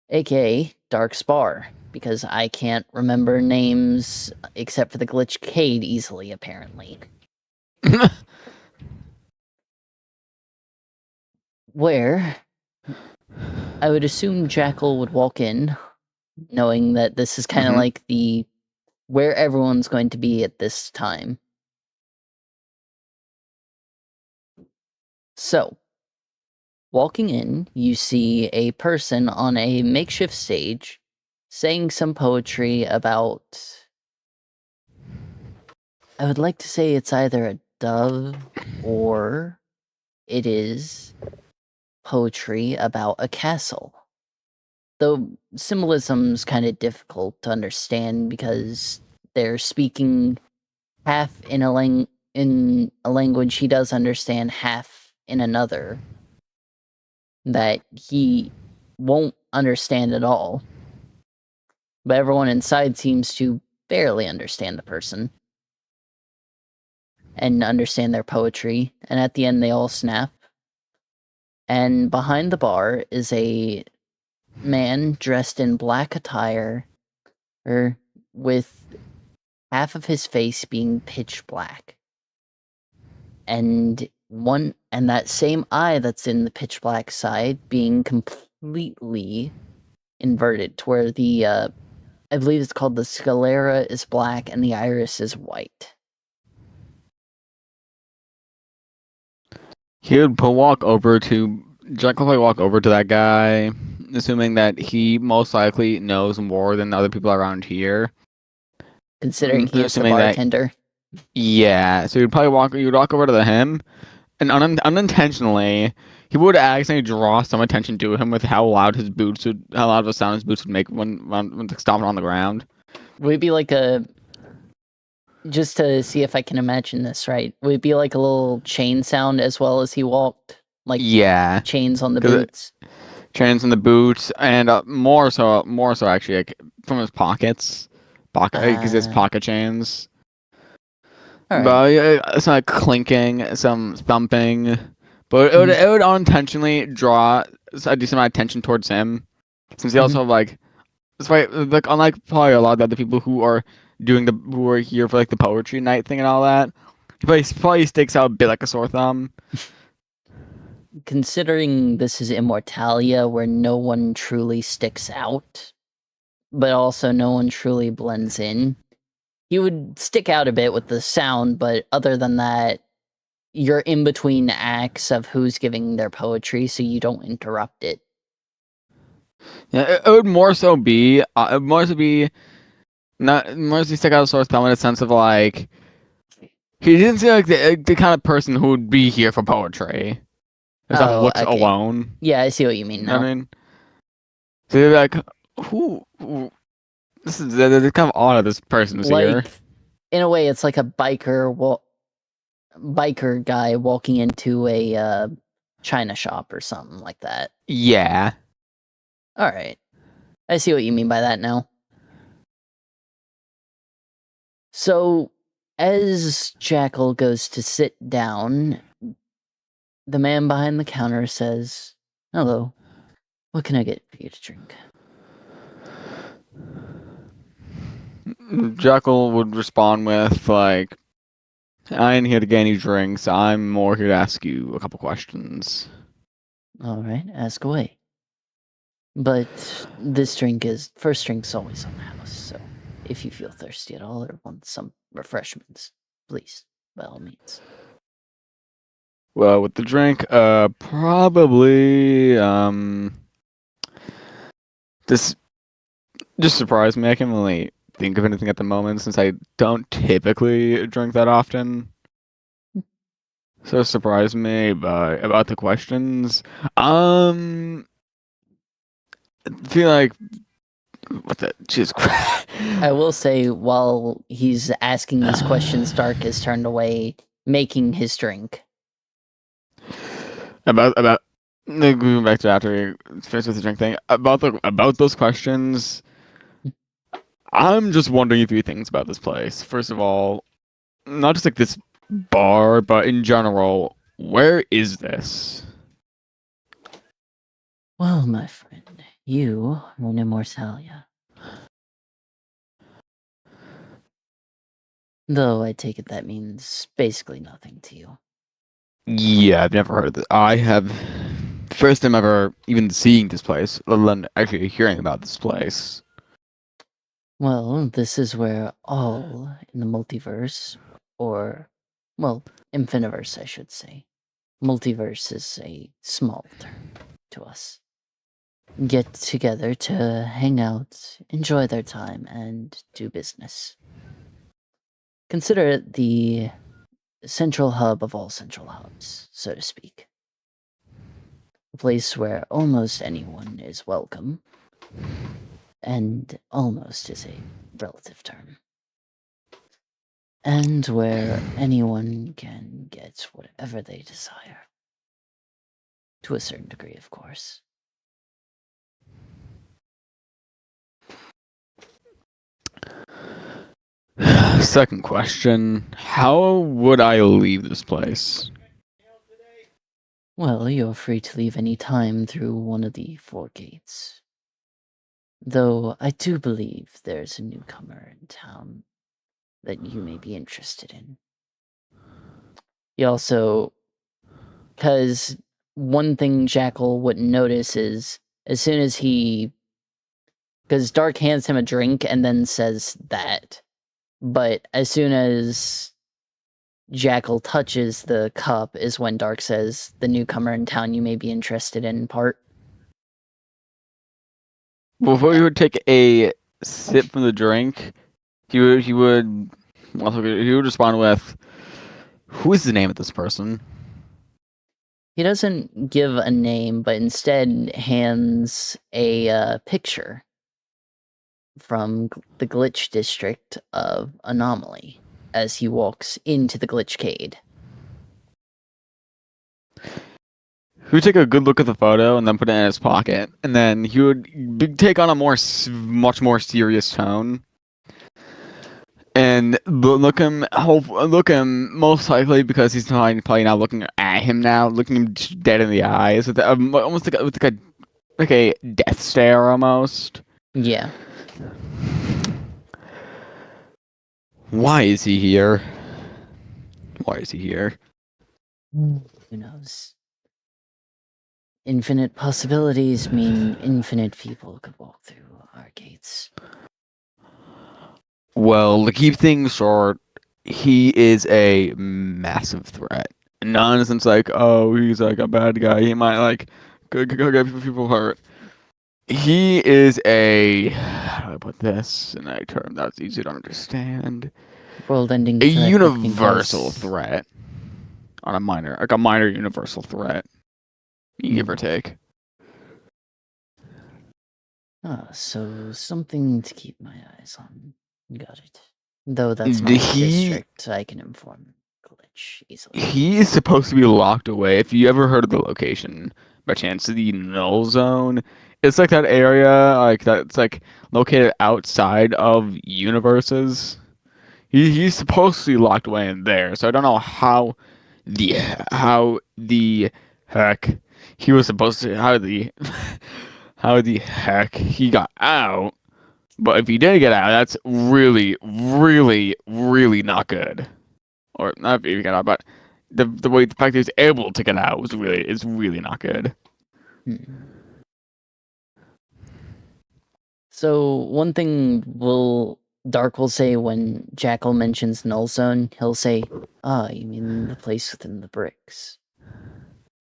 aka Dark's Bar, because I can't remember names except for the glitch Cade easily, apparently. Where I would assume Jackal would walk in, knowing that this is kind of like where everyone's going to be at this time. So, walking in, you see a person on a makeshift stage saying some poetry about. I would like to say it's either a dove or it is poetry about a castle. Though symbolism's kind of difficult to understand because they're speaking half in a language he does understand, half in another that he won't understand at all. But everyone inside seems to barely understand the person and understand their poetry, and at the end they all snap. And behind the bar is a man dressed in black attire, with half of his face being pitch black. And that same eye that's in the pitch black side being completely inverted to where the I believe it's called the sclera is black and the iris is white. Jack would walk over to that guy, assuming that he most likely knows more than other people around here. Considering he is the Assuming bartender. Yeah, so you'd walk over to him, and unintentionally, he would accidentally draw some attention to him with how loud of a sound his boots would make when stomping on the ground. Would it be like just to see if I can imagine this right, would it be like a little chain sound as well as he walked? Like chains on the boots? Chains on the boots, and more so actually like from his pockets, because it's pocket chains. All right. But it's like clinking, some thumping, but it would unintentionally draw a decent amount of attention towards him, since he also that's why unlike probably a lot of the other people who are here for like the poetry night thing and all that, he probably sticks out a bit like a sore thumb. Considering this is Immortalia, where no one truly sticks out, but also no one truly blends in, he would stick out a bit with the sound, but other than that, you're in between acts of who's giving their poetry, so you don't interrupt it. Yeah, it would more so be stick out a sore thumb in a sense of like he didn't seem like the kind of person who would be here for poetry. Based off of looks alone. Yeah, I see what you mean now. I mean, so you're like, who this is kind of odd that this person's here. In a way, it's like a biker guy walking into a china shop or something like that. Yeah. All right. I see what you mean by that now. So, as Jackal goes to sit down, the man behind the counter says, "Hello, what can I get for you to drink?" Jekyll would respond with like, "I ain't here to get any drinks. I'm more here to ask you a couple questions." All right, ask away. But this drink is first drink's always on the house, so if you feel thirsty at all or want some refreshments, please, by all means. Well, with the drink, probably this just surprised me. I can't really think of anything at the moment since I don't typically drink that often. So it surprised me about the questions. I feel like what the Jesus Christ. I will say, while he's asking these questions, Dark is turned away, making his drink. about going back to after we finished with the drink thing about those questions. I'm just wondering a few things about this place. First of all, not just like this bar, but in general, where is this? Well, my friend, you are in Immortalia. Though I take it that means basically nothing to you. Yeah, I've never heard of this. I have first time ever even seeing this place, let alone actually hearing about this place. Well, this is where all in the multiverse, or, well, infiniverse, I should say. Multiverse is a small term to us. Get together to hang out, enjoy their time, and do business. Consider it the central hub of all central hubs, so to speak. A place where almost anyone is welcome, and almost is a relative term. And where anyone can get whatever they desire. To a certain degree, of course. Second question, how would I leave this place? Well, you're free to leave any time through one of the 4 gates. Though I do believe there's a newcomer in town that you may be interested in. He also, because one thing Jackal wouldn't notice is as soon as because Dark hands him a drink and then says that, but as soon as Jackal touches the cup is when Dark says, the newcomer in town you may be interested in part. Before he would take a sip from the drink, he would respond with, "Who is the name of this person?" He doesn't give a name, but instead hands a picture from the glitch district of Anomaly as he walks into the glitchcade. He would take a good look at the photo and then put it in his pocket, and then he would take on a much more serious tone. And look him most likely because he's probably not looking at him now, looking him dead in the eyes, with almost like a death stare almost. Yeah. Why is he here? Why is he here? Who knows? Infinite possibilities mean infinite people could walk through our gates. Well, to keep things short, he is a massive threat. Not in the sense like, oh, he's like a bad guy. He might like go get people hurt. He is a, how do I put this in a term that's easy to understand? World-ending A threat that can universal cause... threat on a minor universal threat, give or take. Ah, so something to keep my eyes on. Got it. Though that's my district, I can inform Glitch easily. He is supposed to be locked away. If you ever heard of the location, by chance, the Null Zone, it's like that area, like that's like located outside of universes. He's supposed to be locked away in there, so I don't know the how the heck he was supposed to how the how the heck he got out. But if he did get out, that's really, really, really not good. Or not if he got out, but the fact that he's able to get out is really not good. Hmm. So one thing Dark will say when Jackal mentions Null Zone, he'll say, "Ah, you mean the place within the bricks?"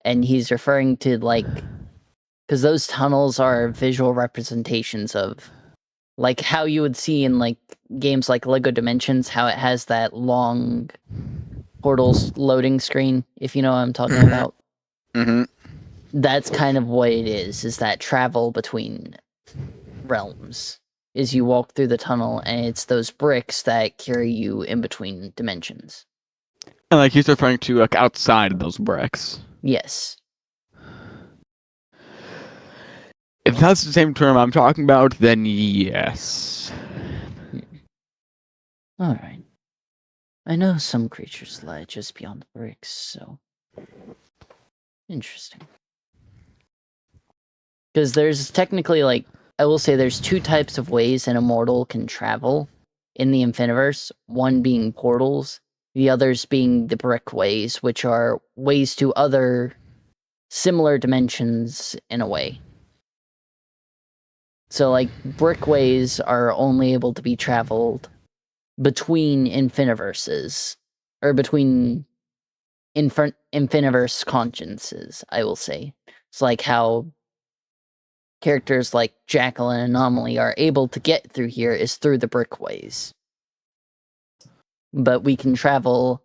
And he's referring to because those tunnels are visual representations of how you would see in games like Lego Dimensions, how it has that long portals loading screen, if you know what I'm talking about. Mm-hmm. That's kind of what it is that travel between realms. Is you walk through the tunnel and it's those bricks that carry you in between dimensions. And he's referring to outside of those bricks. Yes. If that's the same term I'm talking about, then yes. Alright. I know some creatures lie just beyond the bricks, so... Interesting. Because there's technically, I will say there's two types of ways an immortal can travel in the Infiniverse. One being portals, the others being the brick ways, which are ways to other similar dimensions in a way. So, brickways are only able to be traveled between infiniverses, or between infiniverse consciences, I will say. It's like how characters like Jackal and Anomaly are able to get through here is through the brickways. But we can travel,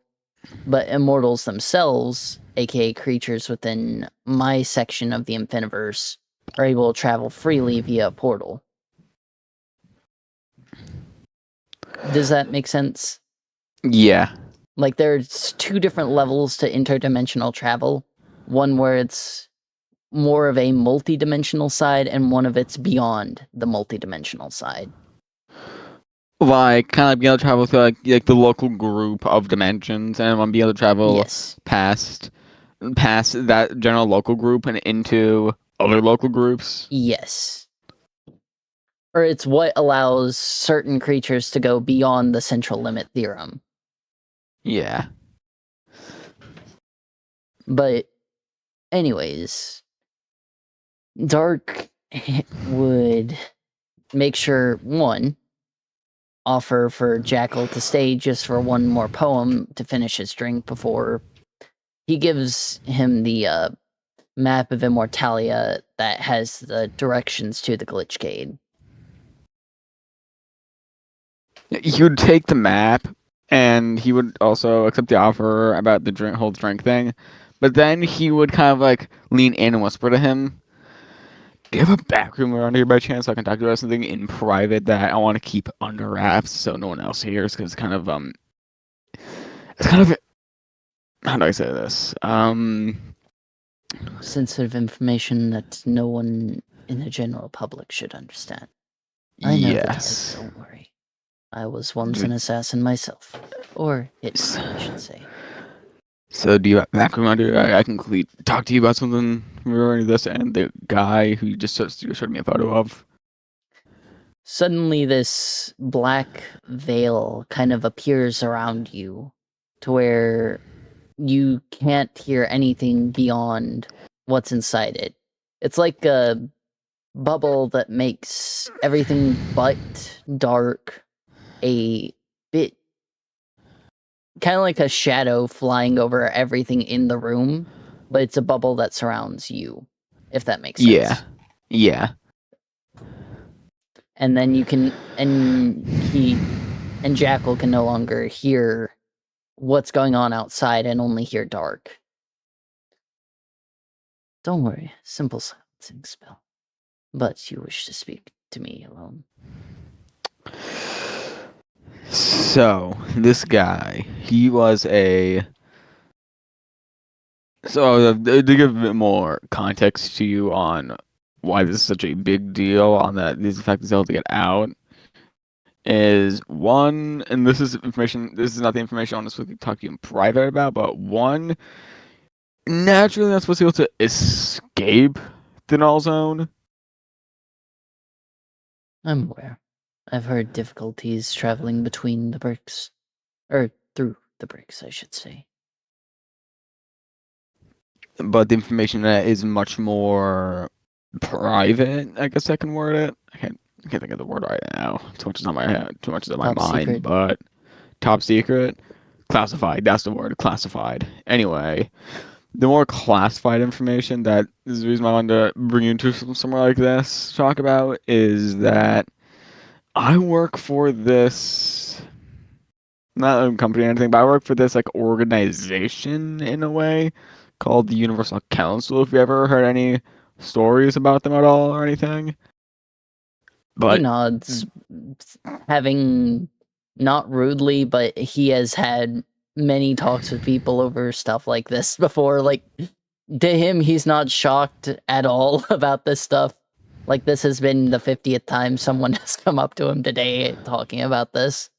but immortals themselves, aka creatures within my section of the infiniverse, are able to travel freely via a portal. Does that make sense? Yeah. There's two different levels to interdimensional travel. One where it's more of a multi-dimensional side, and one of it's beyond the multi-dimensional side. Kind of being able to travel through the local group of dimensions, and I'm being able to travel Yes. past that general local group and into other local groups. Yes. Or it's what allows certain creatures to go beyond the central limit theorem. Yeah. But anyways, Dark would make sure, one, offer for Jackal to stay just for one more poem to finish his drink before he gives him the map of Immortalia that has the directions to the Glitchcade. He would take the map, and he would also accept the offer about the whole drink thing. But then he would kind of lean in and whisper to him, "Do you have a back room around here by chance so I can talk to you about something in private that I want to keep under wraps so no one else hears? Because it's kind of how do I say this? Sensitive information that no one in the general public should understand. I know the type, Yes. don't worry. I was once an assassin myself. Or hitman, I should say. So do you have back room under? I can talk to you about something regarding this and the guy who you just showed me a photo of. Suddenly, this black veil kind of appears around you to where you can't hear anything beyond what's inside it. It's like a bubble that makes everything but dark a bit kind of like a shadow flying over everything in the room, but it's a bubble that surrounds you, if that makes Yeah. sense. Yeah. And then and Jackal can no longer hear what's going on outside and only hear dark. Don't worry, simple silencing spell. But you wish to speak to me alone. So this guy, he was a. So to give a bit more context to you on why this is such a big deal on that these fact he's able to get out is one, and this is information. This is not the information I want to talk to you in private about, but one, naturally not supposed to be able to escape the null zone. I'm aware. I've heard difficulties traveling between the bricks. Or through the bricks, I should say. But the information that is much more private, I guess I can word it. I can't think of the word right now. Too much is on my head. Too much is on my Top mind. secret. But top secret, classified. That's the word. Classified. Anyway, the more classified information that is the reason I wanted to bring you into somewhere like this to talk about is that I work for this, not a company or anything, but I work for this like organization in a way called the Universal Council. If you ever heard any stories about them at all or anything, He but nods, having not rudely, but he has had many talks with people over stuff like this before. Like, to him, he's not shocked at all about this stuff. Like, this has been the 50th time someone has come up to him today talking about this.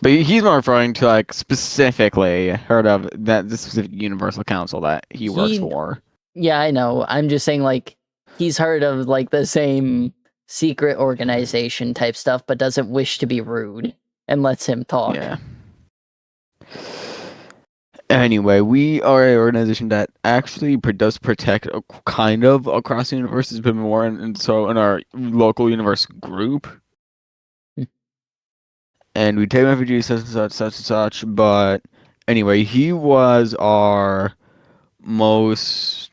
he's more referring to like specifically heard of that the specific Universal Council that he works He, for. yeah, I know. I'm just saying, like, he's heard of, like, the same secret organization type stuff, but doesn't wish to be rude and lets him talk. Yeah. Anyway, we are an organization that actually does protect kind of across the universe, has been more, and so in our local universe group, and we take refugees, such and such, such and such. But anyway, he was our most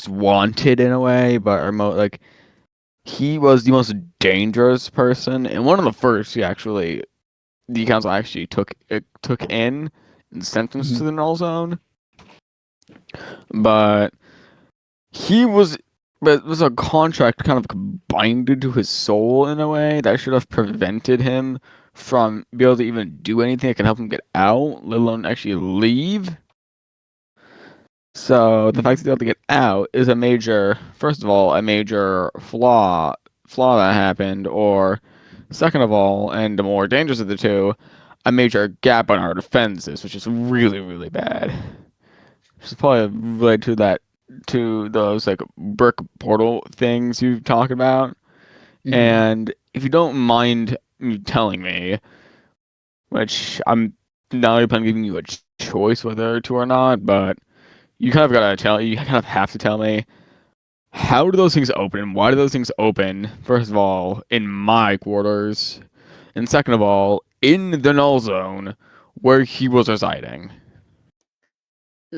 wanted in a way, but our like he was the most dangerous person, and one of the first the council actually took in and sentenced to Mhm. the null zone. But he was, but it was a contract kind of binded to his soul in a way that should have prevented him from be able to even do anything that can help him get out, let alone actually leave. So the fact that he's able to get out is a major, first of all, a major flaw that happened, or second of all, and the more dangerous of the two, a major gap on our defenses, which is really, really bad. Which is probably related to those like brick portal things you talk about. Mhm. And if you don't mind you telling me, which I'm not really planning on giving you a choice whether to or not, but you kind of have to tell me, how do those things open? Why do those things open? First of all, in my quarters, and second of all, in the null zone where he was residing.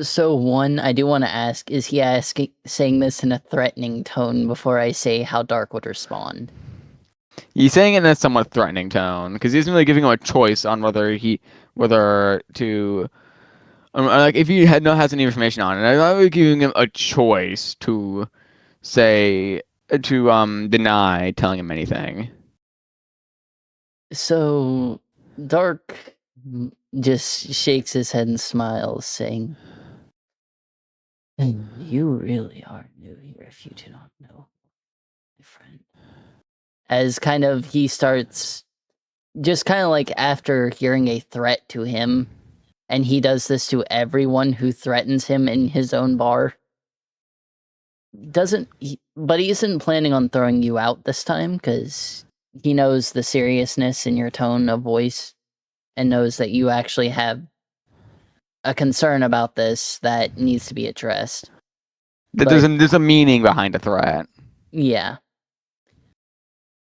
So one, I do want to ask: is he asking, saying this in a threatening tone before I say how Dark would respond? He's saying it in a somewhat threatening tone because he's really giving him a choice on whether to like if he has any information on it. I'm not really giving him a choice to say to deny telling him anything. So Dark just shakes his head and smiles, saying, "And you really are new here if you do not know, my friend." As kind of he starts, just kind of like after hearing a threat to him, and he does this to everyone who threatens him in his own bar. But he isn't planning on throwing you out this time because he knows the seriousness in your tone of voice and knows that you actually have a concern about this that needs to be addressed. That But there's a meaning behind a threat. yeah,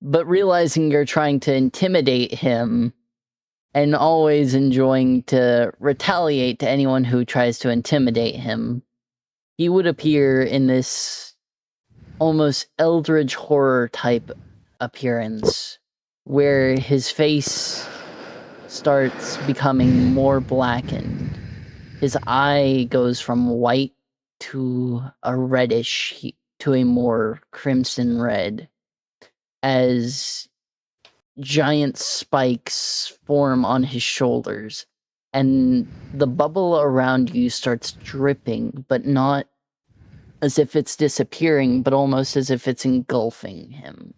but realizing you're trying to intimidate him and always enjoying to retaliate to anyone who tries to intimidate him, he would appear in this almost eldritch horror type appearance where his face starts becoming more blackened. His eye goes from white to a reddish to a more crimson red as giant spikes form on his shoulders, and the bubble around you starts dripping, but not as if it's disappearing, but almost as if it's engulfing him.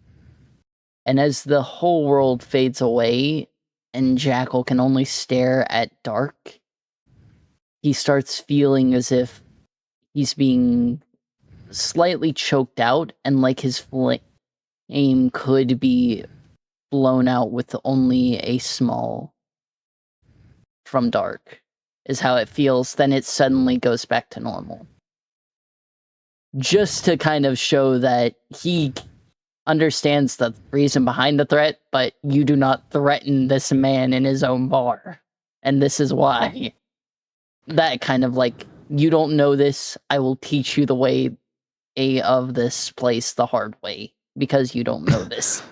And as the whole world fades away and Jackal can only stare at Dark, he starts feeling as if he's being slightly choked out, and like aim could be blown out with only a small from dark, is how it feels, then it suddenly goes back to normal. Just to kind of show that he understands the reason behind the threat, but you do not threaten this man in his own bar. And this is why. That kind of like, you don't know this, I will teach you the way of this place the hard way, because you don't know this.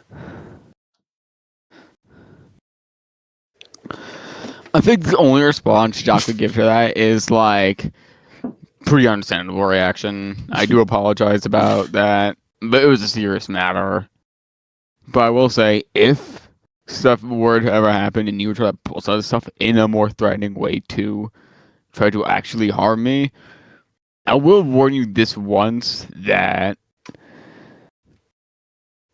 I think the only response Jock would give to that is like pretty understandable reaction. I do apologize about that, but it was a serious matter. But I will say, if stuff were to ever happen and you were trying to pull some stuff in a more threatening way to try to actually harm me, I will warn you this once that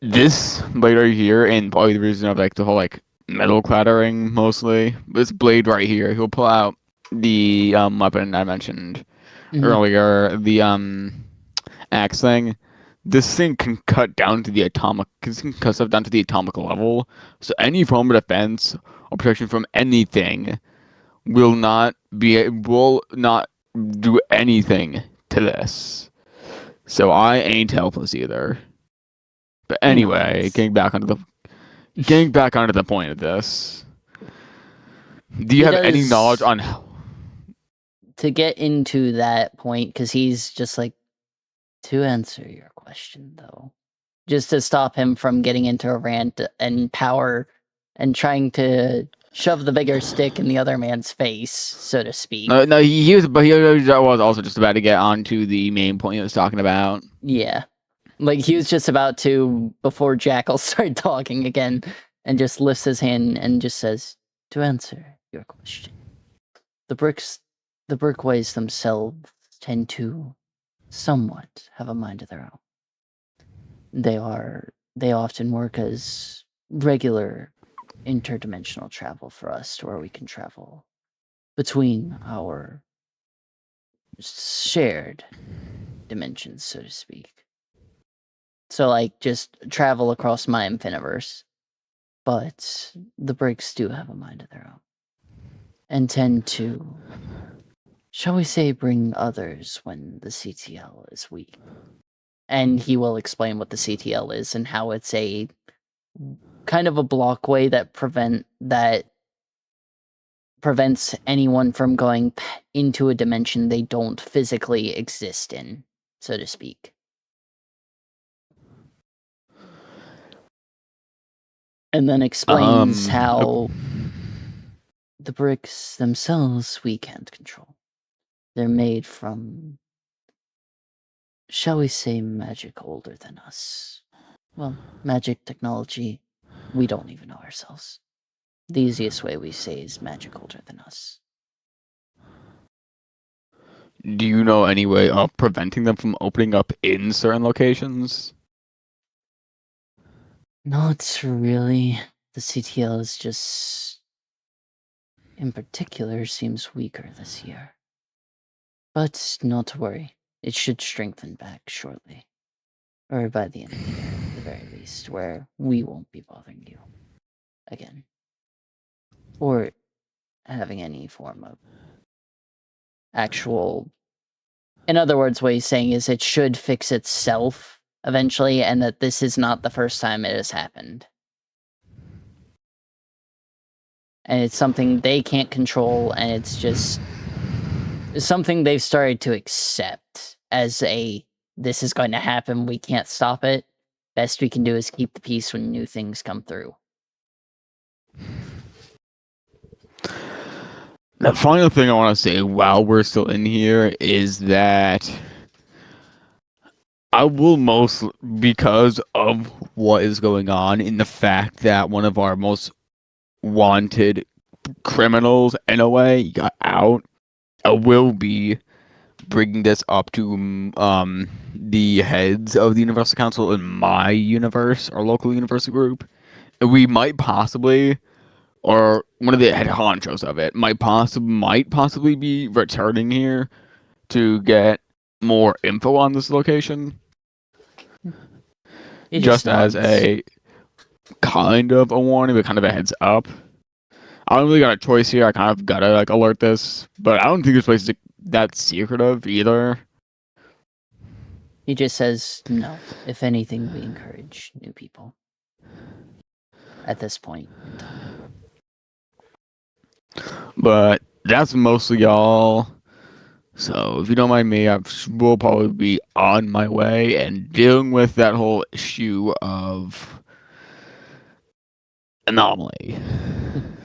this blade right here, and probably the reason of like the whole like metal clattering mostly, this blade right here, he'll pull out the weapon I mentioned earlier, the axe thing. This thing can cut down to the atomic, can cut stuff down to the atomic level. So any form of defense or protection from anything will not do anything to this. So I ain't helpless either. But anyway, getting back onto the point of this. Do you have any knowledge on to get into that point? Because he's just like, to answer your question though, just to stop him from getting into a rant and power and trying to shove the bigger stick in the other man's face, so to speak. No, he was also just about to get onto the main point he was talking about. Yeah. Like, he was just about to, before Jackal started talking again, and just lifts his hand and just says, to answer your question, the brickways themselves tend to somewhat have a mind of their own. They often work as regular interdimensional travel for us, to where we can travel between our shared dimensions, so to speak. So, like, just travel across my infiniverse. But the bricks do have a mind of their own, and tend to, shall we say, bring others when the CTL is weak. And he will explain what the CTL is and how it's a kind of a blockway that prevents anyone from going into a dimension they don't physically exist in, so to speak. And then explains how the bricks themselves we can't control. They're made from, shall we say, magic older than us. Well, magic technology we don't even know ourselves. The easiest way we say is magic older than us. Do you know any way of preventing them from opening up in certain locations? Not really. The CTL is just, in particular, seems weaker this year. But not to worry. It should strengthen back shortly. Or by the end of the year, at the very least, where we won't be bothering you again. Or having any form of actual... In other words, what he's saying is it should fix itself eventually, and that this is not the first time it has happened. And it's something they can't control, and it's just something they've started to accept as this is going to happen, we can't stop it. Best we can do is keep the peace when new things come through. The final thing I want to say while we're still in here is that I will because of what is going on, in the fact that one of our most wanted criminals, in a way, got out, I will be bringing this up to the heads of the Universal Council in my universe, our local universal group. We might possibly, or one of the head honchos of it, might possibly be returning here to get more info on this location. He just just as nods. a kind of a warning, but kind of a heads up. I don't really got a choice here. I kind of gotta like alert this, but I don't think this place is that secretive either. He just says, no. If anything, we encourage new people at this point in time. But that's mostly all. So if you don't mind me, I will probably be on my way and dealing with that whole issue of anomaly,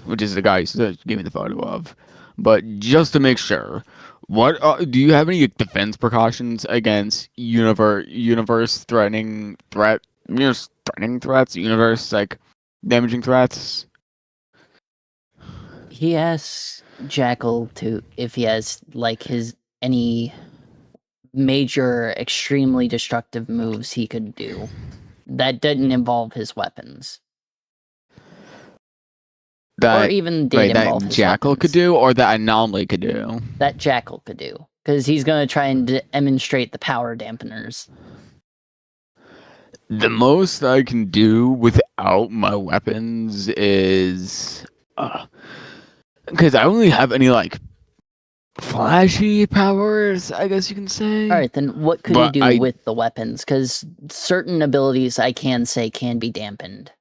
which is the guy who gave me the photo of. But just to make sure, what do you have any defense precautions against universe threatening threats, universe like damaging threats? He asks Jackal if he has like any major extremely destructive moves he could do that didn't involve his weapons. Or That even did right, involve that his Jackal could weapons. do, or that anomaly could do. That Jackal could do. Because he's going to try and demonstrate the power dampeners. The most I can do without my weapons is because I don't really have any like flashy powers, I guess you can say. Alright, then what could he But do with the weapons? Because certain abilities I can say can be dampened.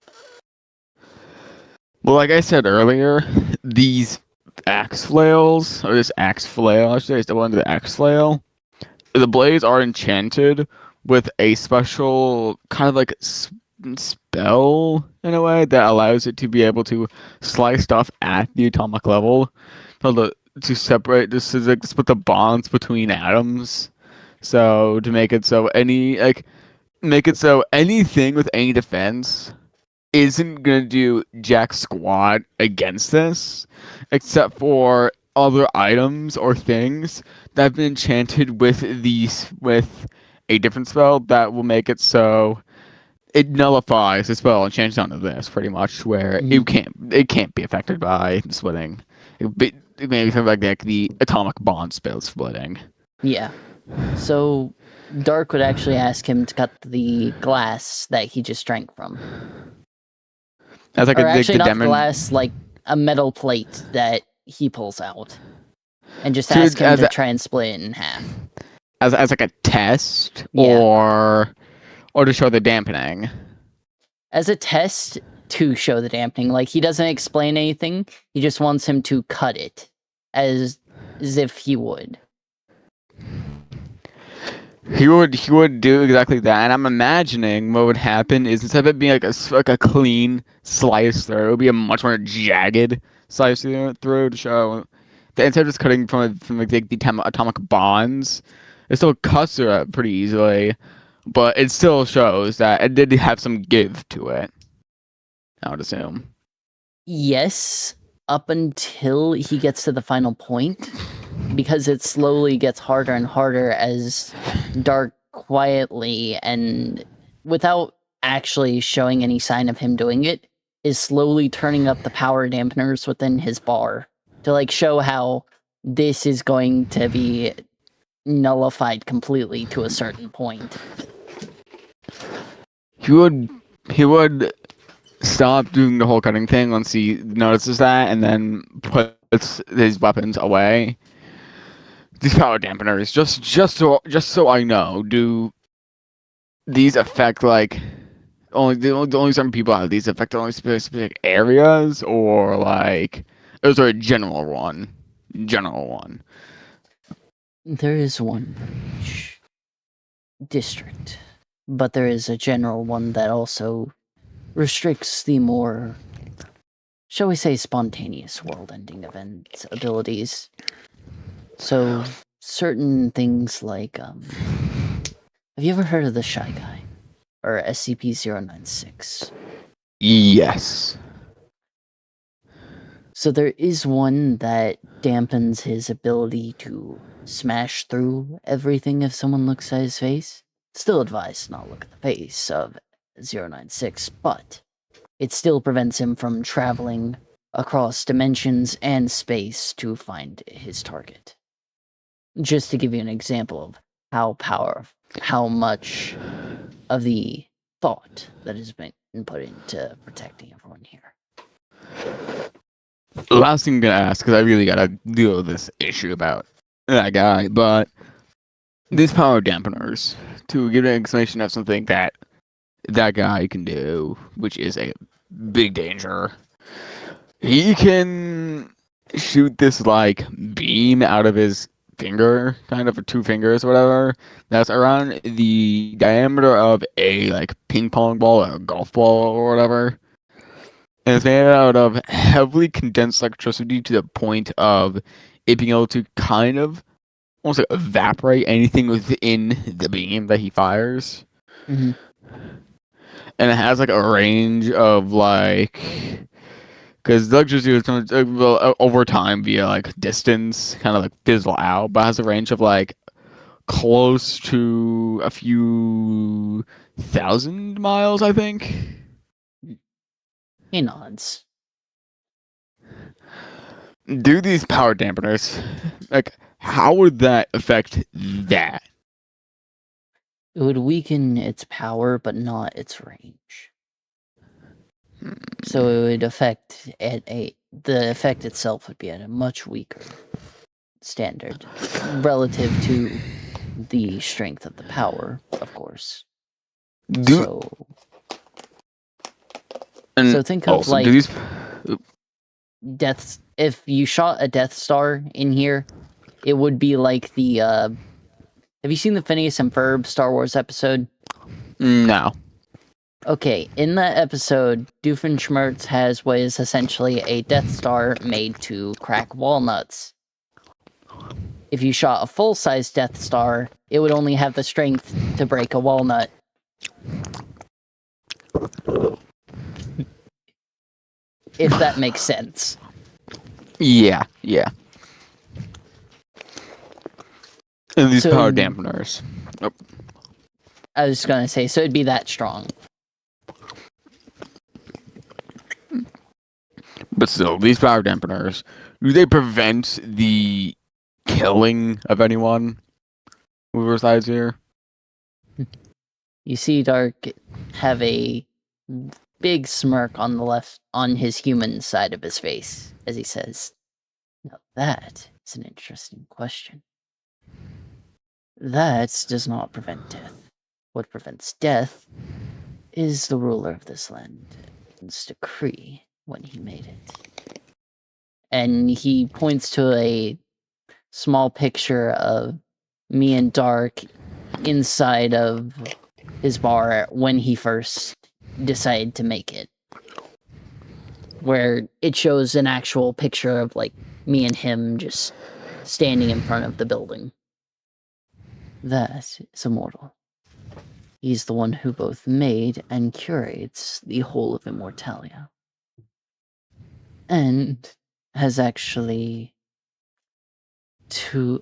well, like I said earlier, these axe flails, or this axe flail, I should say, it's the one to the axe flail. The blades are enchanted with a special kind of like spell in a way that allows it to be able to slice stuff at the atomic level, to separate, this is like split the bonds between atoms. So to make it so anything with any defense isn't gonna do jack squat against this, except for other items or things that have been enchanted with a different spell that will make it so it nullifies the spell and changes onto this pretty much, where it can't be affected by splitting. It may be something like the atomic bond spell splitting. Yeah. So Dark would actually ask him to cut the glass that he just drank from. That's like Or the actually, not the demon glass, like a metal plate that he pulls out. And just to ask him to try and split it in half. as like a test, Yeah. or to show the dampening. As a test to show the dampening. Like, he doesn't explain anything. He just wants him to cut it. As if he would. He would do exactly that, and I'm imagining what would happen is instead of it being like a clean slice through, it would be a much more jagged slice through to show that instead of just cutting from like the atomic bonds, it still cuts through it pretty easily, but it still shows that it did have some give to it. I would assume. Yes, up until he gets to the final point. Because it slowly gets harder and harder as Dark quietly and without actually showing any sign of him doing it, is slowly turning up the power dampeners within his bar to like show how this is going to be nullified completely to a certain point. He would stop doing the whole cutting thing once he notices that, and then puts his weapons away. These power dampeners, just so I know, do these affect like only certain people have these affect only specific areas, or like is there a general one? General one. There is one for each district, but there is a general one that also restricts the more, shall we say, spontaneous world-ending event abilities. So, certain things like, have you ever heard of the Shy Guy? Or SCP-096? Yes. So there is one that dampens his ability to smash through everything if someone looks at his face. Still advised to not look at the face of 096, but it still prevents him from traveling across dimensions and space to find his target. Just to give you an example of how much of the thought that has been put into protecting everyone here. Last thing I'm gonna ask, because I really gotta deal with this issue about that guy, but these power dampeners, to give an explanation of something that guy can do, which is a big danger. He can shoot this like beam out of his finger, kind of, or two fingers or whatever, that's around the diameter of a like ping pong ball or a golf ball or whatever. And it's made out of heavily condensed electricity to the point of it being able to kind of almost like evaporate anything within the beam that he fires. Mm-hmm. And it has like a range of like, because the electricity is going to over time via like distance kind of like fizzle out, but has a range of like close to a few thousand miles, I think. He nods. Do these power dampeners, like, how would that affect that? It would weaken its power, but not its range. So it would affect the effect itself would be at a much weaker standard relative to the strength of the power, of course. Do So think of also like do these Death. If you shot a Death Star in here, it would be like the. Have you seen the Phineas and Ferb Star Wars episode? no. Okay, in that episode, Doofenshmirtz has what is essentially a Death Star made to crack walnuts. If you shot a full-size Death Star, it would only have the strength to break a walnut. If that makes sense. Yeah. And these So power dampeners. I was gonna say, so it'd be that strong. But still, these power dampeners, do they prevent the killing of anyone who resides here? You see Dark have a big smirk on the left, on his human side of his face, as he says, "Now that is an interesting question. That does not prevent death. What prevents death is the ruler of this land, his decree when he made it." And he points to a small picture of me and Dark inside of his bar when he first decided to make it, where it shows an actual picture of like me and him just standing in front of the building. That is immortal. He's the one who both made and curates the whole of Immortalia, and has actually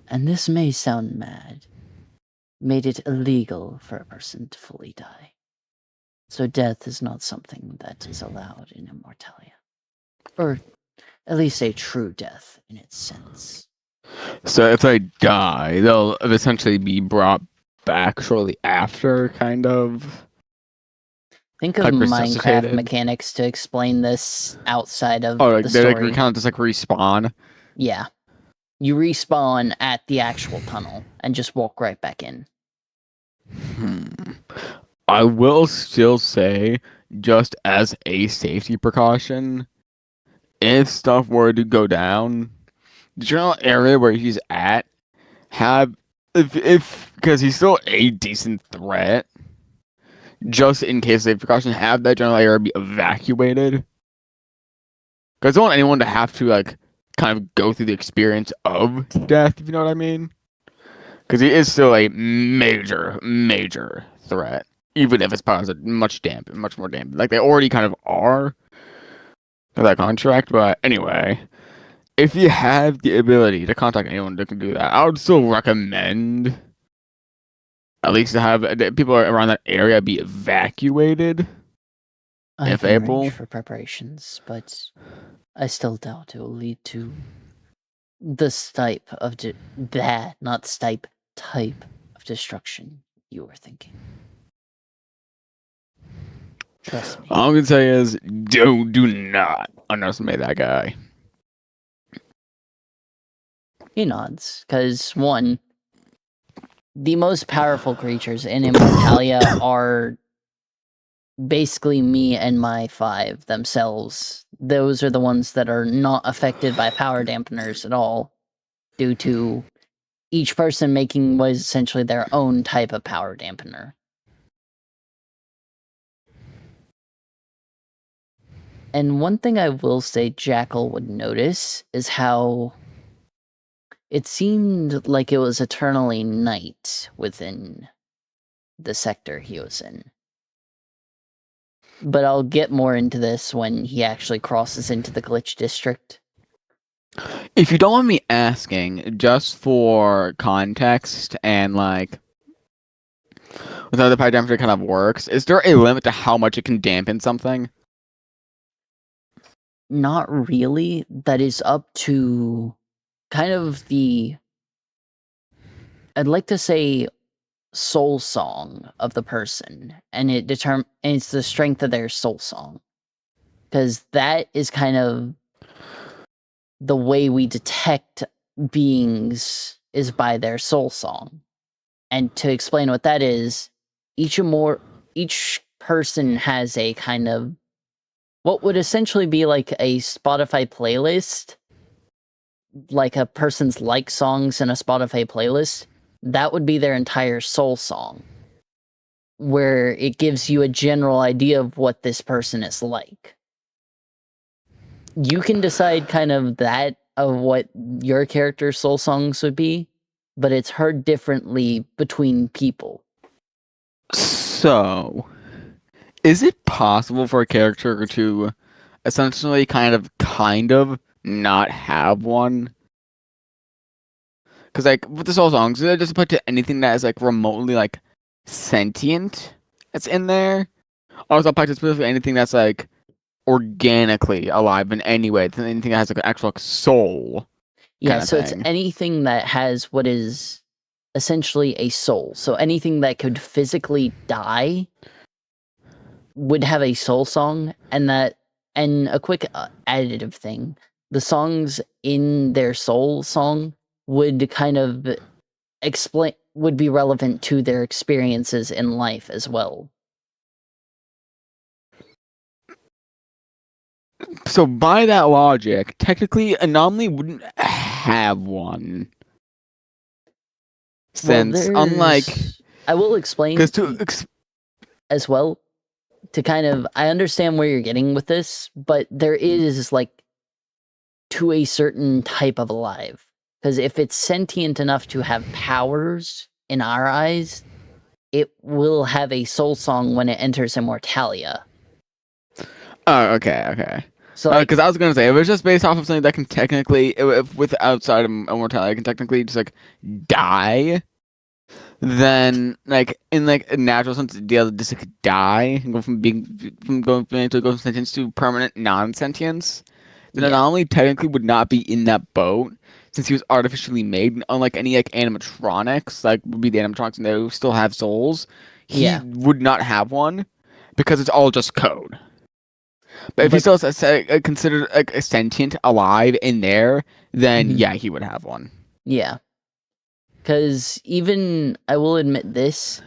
and this may sound mad, made it illegal for a person to fully die. So death is not something that is allowed in Immortalia. Or at least a true death in its sense. So if they die, they'll essentially be brought back shortly after, kind of. Think of Like Minecraft resuscitated? mechanics to explain this outside of Oh, like the they like story. kind of just like respawn. Yeah. You respawn at the actual tunnel and just walk right back in. I will still say, just as a safety precaution, if stuff were to go down, the general area where he's at have if because he's still a decent threat, just in case of precaution, have that general area be evacuated. Because I don't want anyone to have to like kind of go through the experience of death, if you know what I mean. Because he is still a major threat, even if his powers are much more dampened. Like they already kind of are for that contract. But anyway, if you have the ability to contact anyone that can do that, I would still recommend at least to have people around that area be evacuated. I If can arrange able. for preparations, but I still doubt it will lead to this type of type of destruction you were thinking. Trust me. All I'm gonna say is, do not underestimate that guy. He nods, because one, the most powerful creatures in Immortalia are basically me and my 5 themselves. Those are the ones that are not affected by power dampeners at all, due to each person making what is essentially their own type of power dampener. And one thing I will say Jackal would notice is how it seemed like it was eternally night within the sector he was in. But I'll get more into this when he actually crosses into the glitch district. If you don't mind me asking, just for context and like with how the power dampener kind of works, is there a limit to how much it can dampen something? Not really. That is up to kind of the, I'd like to say, soul song of the person, and it's the strength of their soul song, because that is kind of the way we detect beings is by their soul song. And to explain what that is, each person has a kind of what would essentially be like a Spotify playlist, like a person's like songs in a Spotify playlist. That would be their entire soul song, where it gives you a general idea of what this person is like. You can decide kind of that of what your character's soul songs would be, but it's heard differently between people. So, is it possible for a character to essentially kind of not have one? Because like with the soul songs, they just put to anything that is like remotely like sentient that's in there. Also, apply to specifically anything that's like organically alive in any way, anything that has like an actual like, soul Yeah, kind of so it's thing. anything that has what is essentially a soul. So anything that could physically die would have a soul song, and a quick additive thing. The songs in their soul song would kind of would be relevant to their experiences in life as well. So by that logic, technically Anomaly wouldn't have one. Well, Since unlike I will explain because to as well to kind of, I understand where you're getting with this, but there is like to a certain type of alive. Because if it's sentient enough to have powers in our eyes, it will have a soul song when it enters Immortalia. oh, okay. So like, Because I was gonna say if it's just based off of something that can technically, if with outside of immortality, can technically just like die. Then, like in like a natural sense, the other just like die and go from sentience to permanent non-sentience. Then yeah, Anomaly technically would not be in that boat since he was artificially made. And unlike any like animatronics, like would be the animatronics, and they still have souls, he yeah. would not have one because it's all just code. But if he's But still considered like a sentient alive in there, then mhm, yeah, he would have one. yeah, because even I will admit this,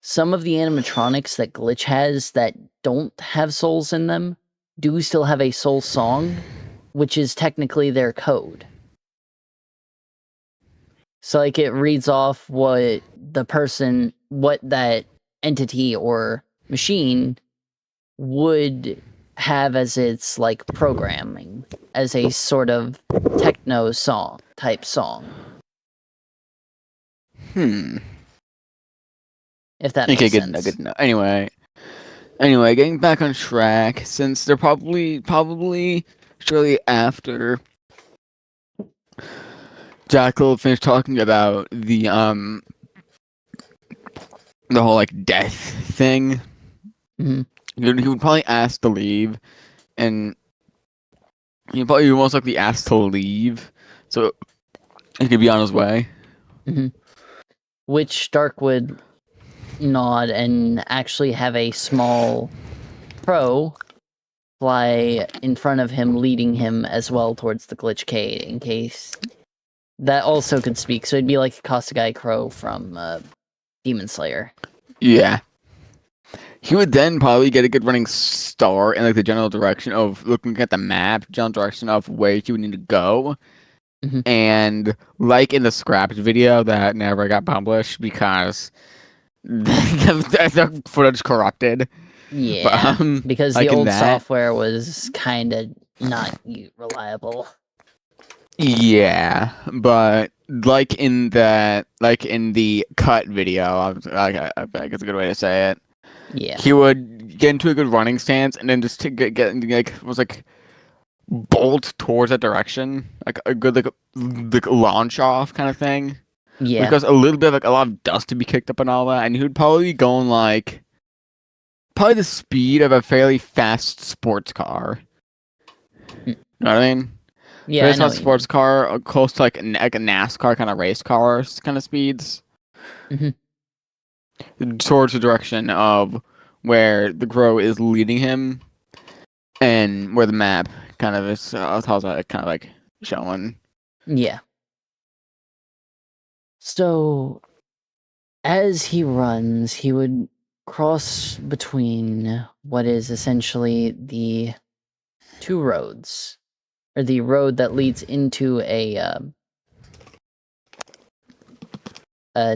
some of the animatronics that Glitch has that don't have souls in them do still have a soul song, which is technically their code. So like it reads off what what that entity or machine would have as its like programming, as a sort of techno song type song, Hmm. if that Okay, makes good to know. Good sense. to know. Anyway, getting back on track, since they're probably shortly after Jackal finished talking about the whole like death thing, Hmm. he would probably ask to leave, and he'd probably most likely ask to leave, so he could be on his way. Hmm. Which Dark would nod and actually have a small crow fly in front of him, leading him as well towards the glitchcade in case that also could speak. So it'd be like a Kostagai crow from Demon Slayer. Yeah. He would then probably get a good running start in like the general direction of looking at the map, general direction of where he would need to go. Mhm. And like in the scrapped video that never got published because the footage corrupted. Yeah, But because the like in old that, software was kind of not reliable. yeah. But like in the cut video, I think it's a good way to say it. Yeah, He would get into a good running stance and then just to get like was like bolt towards that direction, like a good like launch off kind of thing. yeah, Because a little bit of like a lot of dust to be kicked up and all that, and he would probably be going like probably the speed of a fairly fast sports car. Hmm. You know what I mean? Yeah. Very I know fast what you sports mean. car, close to like a NASCAR kind of race cars kind of speeds Hmm. towards the direction of where the crow is leading him, and where the map kind of is. How's that kind of like showing? Yeah. So as he runs, he would cross between what is essentially the two roads, or the road that leads into a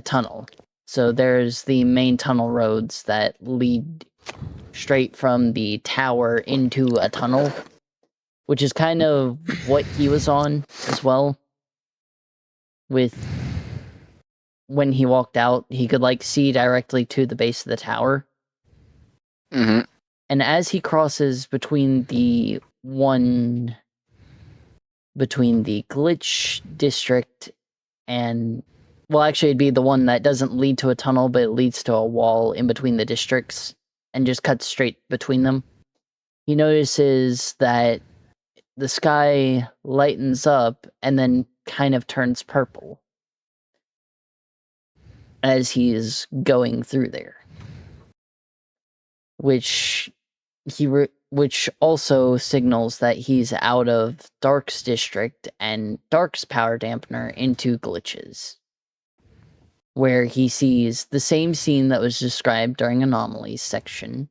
tunnel. So there's the main tunnel roads that lead straight from the tower into a tunnel, which is kind of what he was on as well. With when he walked out, he could like see directly to the base of the tower. Mm-hmm. And as he crosses between the glitch district and, well, actually it'd be the one that doesn't lead to a tunnel, but it leads to a wall in between the districts and just cuts straight between them. He notices that the sky lightens up and then kind of turns purple as he is going through there, which which also signals that he's out of Dark's district and Dark's power dampener into glitches, where he sees the same scene that was described during Anomalies section,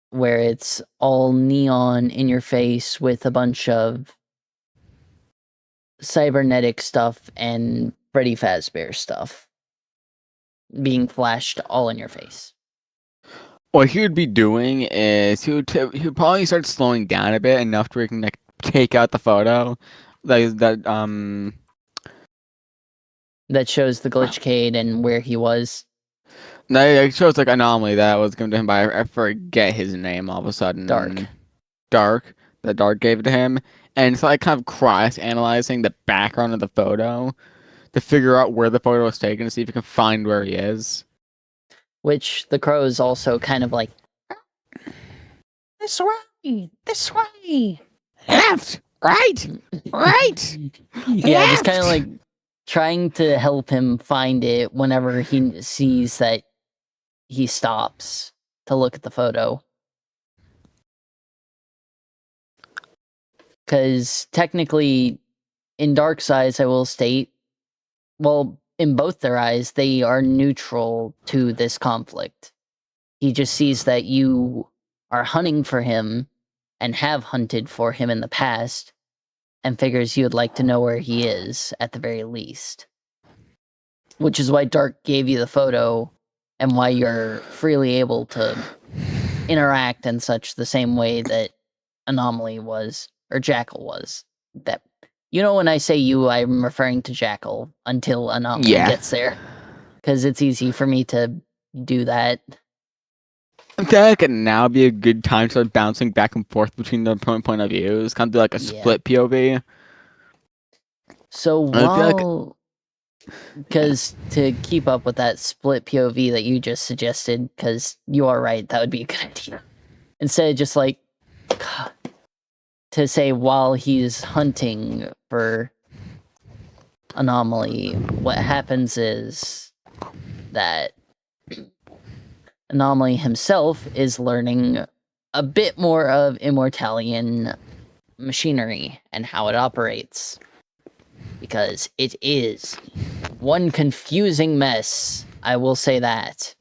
where it's all neon in your face with a bunch of cybernetic stuff and Freddy Fazbear stuff being flashed all in your face. What he would be doing is he would probably start slowing down a bit enough to where he can like take out the photo. That shows the glitchcade and where he was. That shows like anomaly that was given to him by I forget his name all of a Dark. sudden. Dark. That Dark gave it to him. And it's like kind of cross analyzing the background of the photo to figure out where the photo was taken to see if he can find where he is. Which the crow is also kind of like, this way, this way. Left, right, right, Yeah, just kind of left. like trying to help him find it whenever he sees that he stops to look at the photo. Because technically, in Dark's eyes, I will state, well, in both their eyes, they are neutral to this conflict. He just sees that you are hunting for him and have hunted for him in the past, and figures you'd like to know where he is, at the very least. Which is why Dark gave you the photo, and why you're freely able to interact and such the same way that Anomaly was, or Jackal was. That, you know, when I say you, I'm referring to Jackal until Anomaly Yeah. gets there. Because it's easy for me to do that. I feel like it now be a good time to start bouncing back and forth between the point of views. Kind of do like a Yeah. split POV. So I feel like while, because to keep up with that split POV that you just suggested, because you are right, that would be a good idea. Instead of just like, to say while he's hunting for Anomaly, what happens is that Anomaly himself is learning a bit more of Immortalian machinery and how it operates. Because it is one confusing mess, I will say that.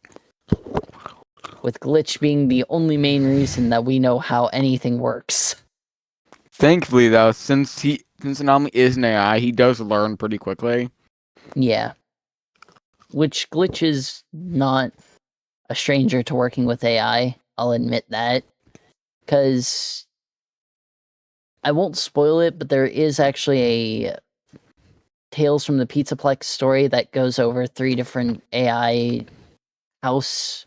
With Glitch being the only main reason that we know how anything works. Thankfully, though, since Anomaly is an AI, he does learn pretty quickly. Yeah. Which Glitch is not a stranger to working with AI, I'll admit that. Because I won't spoil it, but there is actually a Tales from the Pizzaplex story that goes over 3 different AI house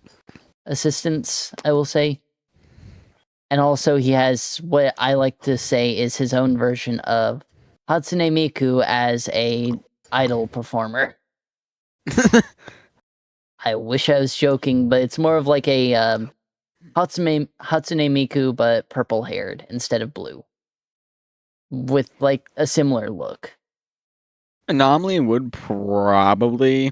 assistants, I will say. And also he has what I like to say is his own version of Hatsune Miku as a idol performer. I wish I was joking, but it's more of like a Hatsune Miku, but purple-haired instead of blue. With, like, a similar look. Anomaly would probably...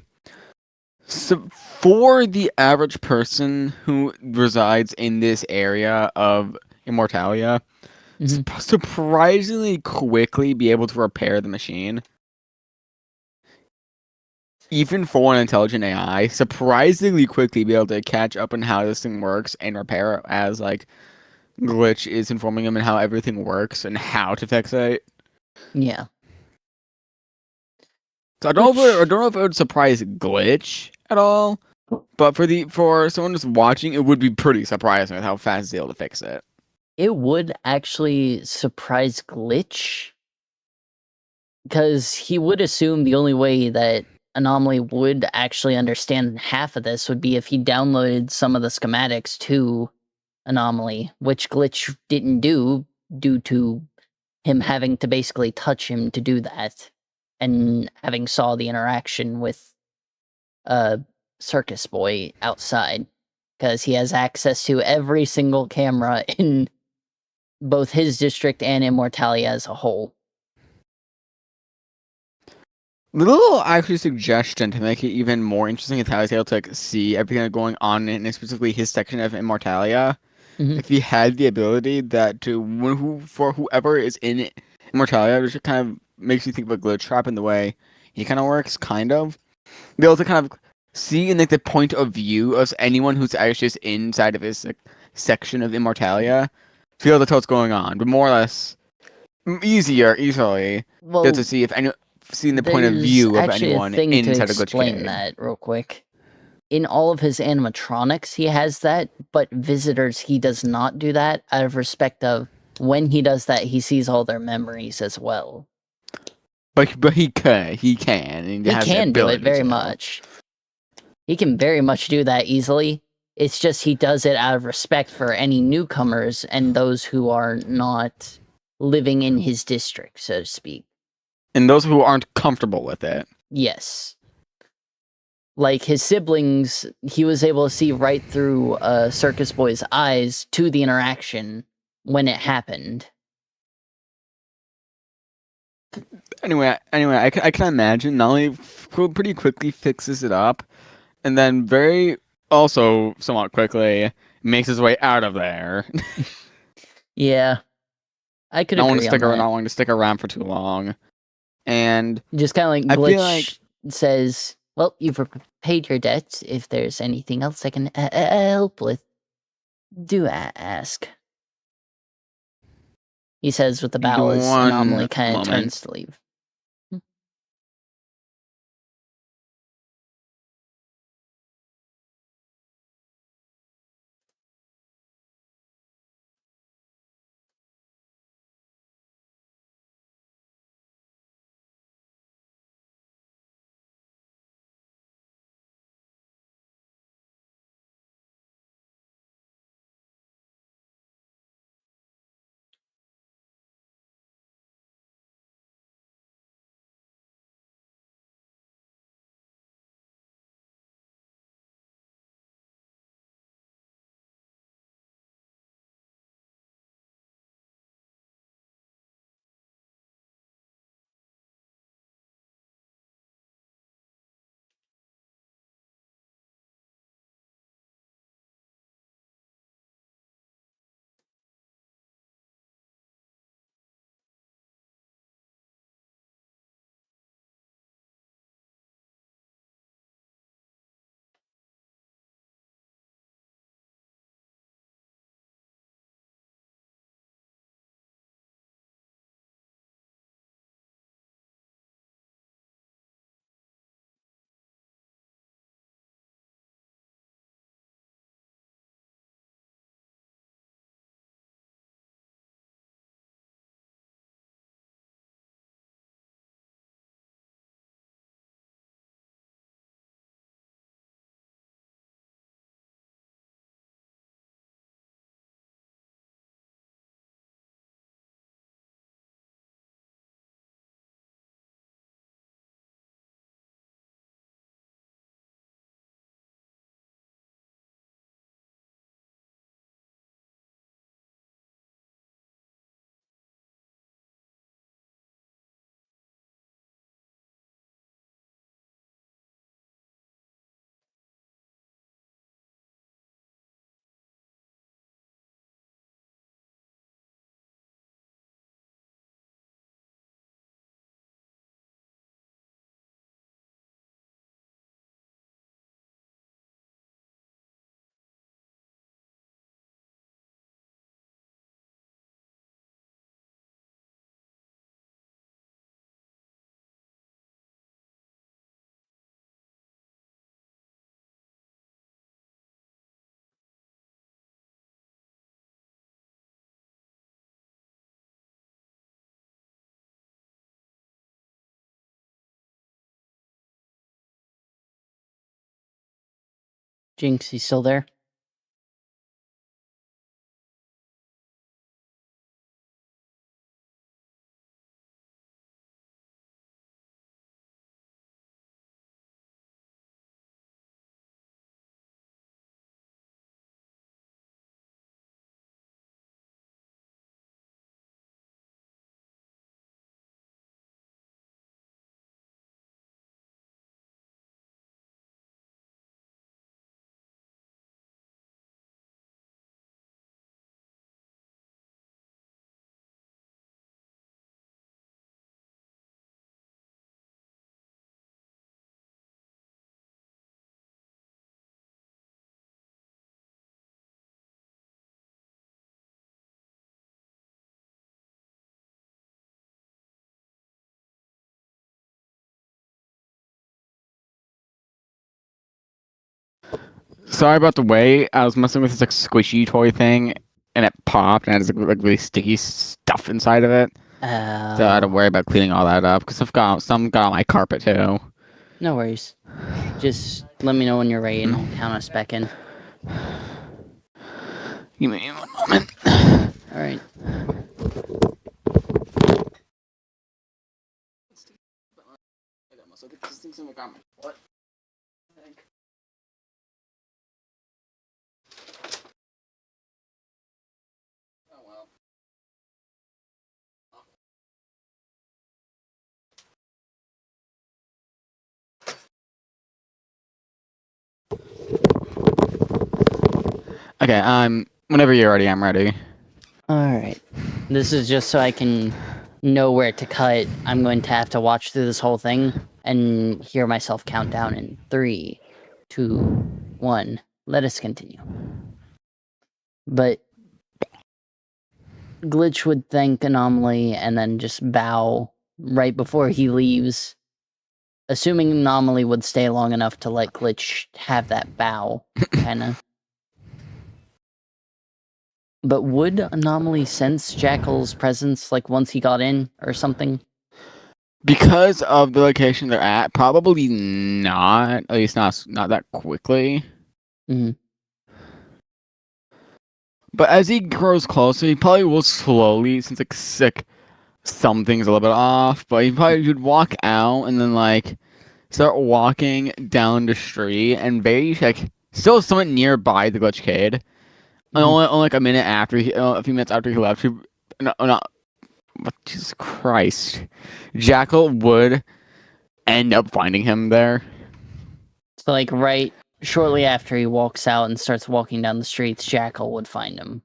So for the average person who resides in this area of Immortalia, surprisingly quickly be able to repair the machine. Even for an intelligent AI, surprisingly quickly be able to catch up on how this thing works and repair it as like Glitch is informing him on how everything works and how to fix it. Yeah. So I don't know if it would surprise Glitch at all, but for someone just watching, it would be pretty surprising with how fast he's able to fix it. It would actually surprise Glitch, because he would assume the only way that Anomaly would actually understand half of this would be if he downloaded some of the schematics to Anomaly, which Glitch didn't do due to him having to basically touch him to do that, and having saw the interaction with Circus Boy outside, because he has access to every single camera in both his district and Immortalia as a whole. Little actually suggestion to make it even more interesting is how he's able to like, see everything going on in specifically his section of Immortalia. Mhm. If he had the ability that for whoever is in Immortalia, which kind of makes you think of a glitch trap in the way he kind of works, kind of be able to kind of see in like the point of view of anyone who's actually just inside of his like, section of Immortalia, to be able to tell what's going on, but more or less easily be able to Well, see if any seeing the point of there's view of actually a anyone thing to inside a glitch explain cave. that real quick. In all of his animatronics, he has that, but visitors, he does not do that out of respect of when he does that, he sees all their memories as well. But he can, and he He has the can do it ability very to. much. He can very much do that easily. It's just he does it out of respect for any newcomers and those who are not living in his district, so to speak. And those who aren't comfortable with it. Yes. Like his siblings, he was able to see right through Circus Boy's eyes to the interaction when it happened. Anyway, I can imagine not only pretty quickly fixes it up, and then very also somewhat quickly makes his way out of there. Yeah, I could Not agree on that. wanting to stick around for too long, and Just kind of like I feel like Glitch says, well, you've repaid your debts. If there's anything else I can help with, do ask. He says with the bow as Anomaly one kind of moment. turns to leave. Jinxy still there? Sorry about the wait. I was messing with this like squishy toy thing, and it popped, and it has like really sticky stuff inside of it. So I had to worry about cleaning all that up because I've got some got on my carpet too. No worries. Just let me know when you're ready, and I'll count us back in. Give me 1 moment. All right. Okay, whenever you're ready, I'm ready. All right. This is just so I can know where to cut. I'm going to have to watch through this whole thing and hear myself count down in 3, 2, 1. Let us continue. But Glitch would thank Anomaly and then just bow right before he leaves, assuming Anomaly would stay long enough to let Glitch have that bow, kinda. But would Anomaly sense Jackal's presence, like, once he got in, or something? Because of the location they're at, probably not. At least not that quickly. Mm-hmm. But as he grows closer, he probably will slowly, since like sick, something's a little bit off. But he probably would walk out and then like start walking down the street and very like still somewhat nearby the glitch kid. Mm-hmm. Only like a minute after a few minutes after he left, Jesus Christ, Jackal would end up finding him there. So, like, right shortly after he walks out and starts walking down the streets, Jackal would find him.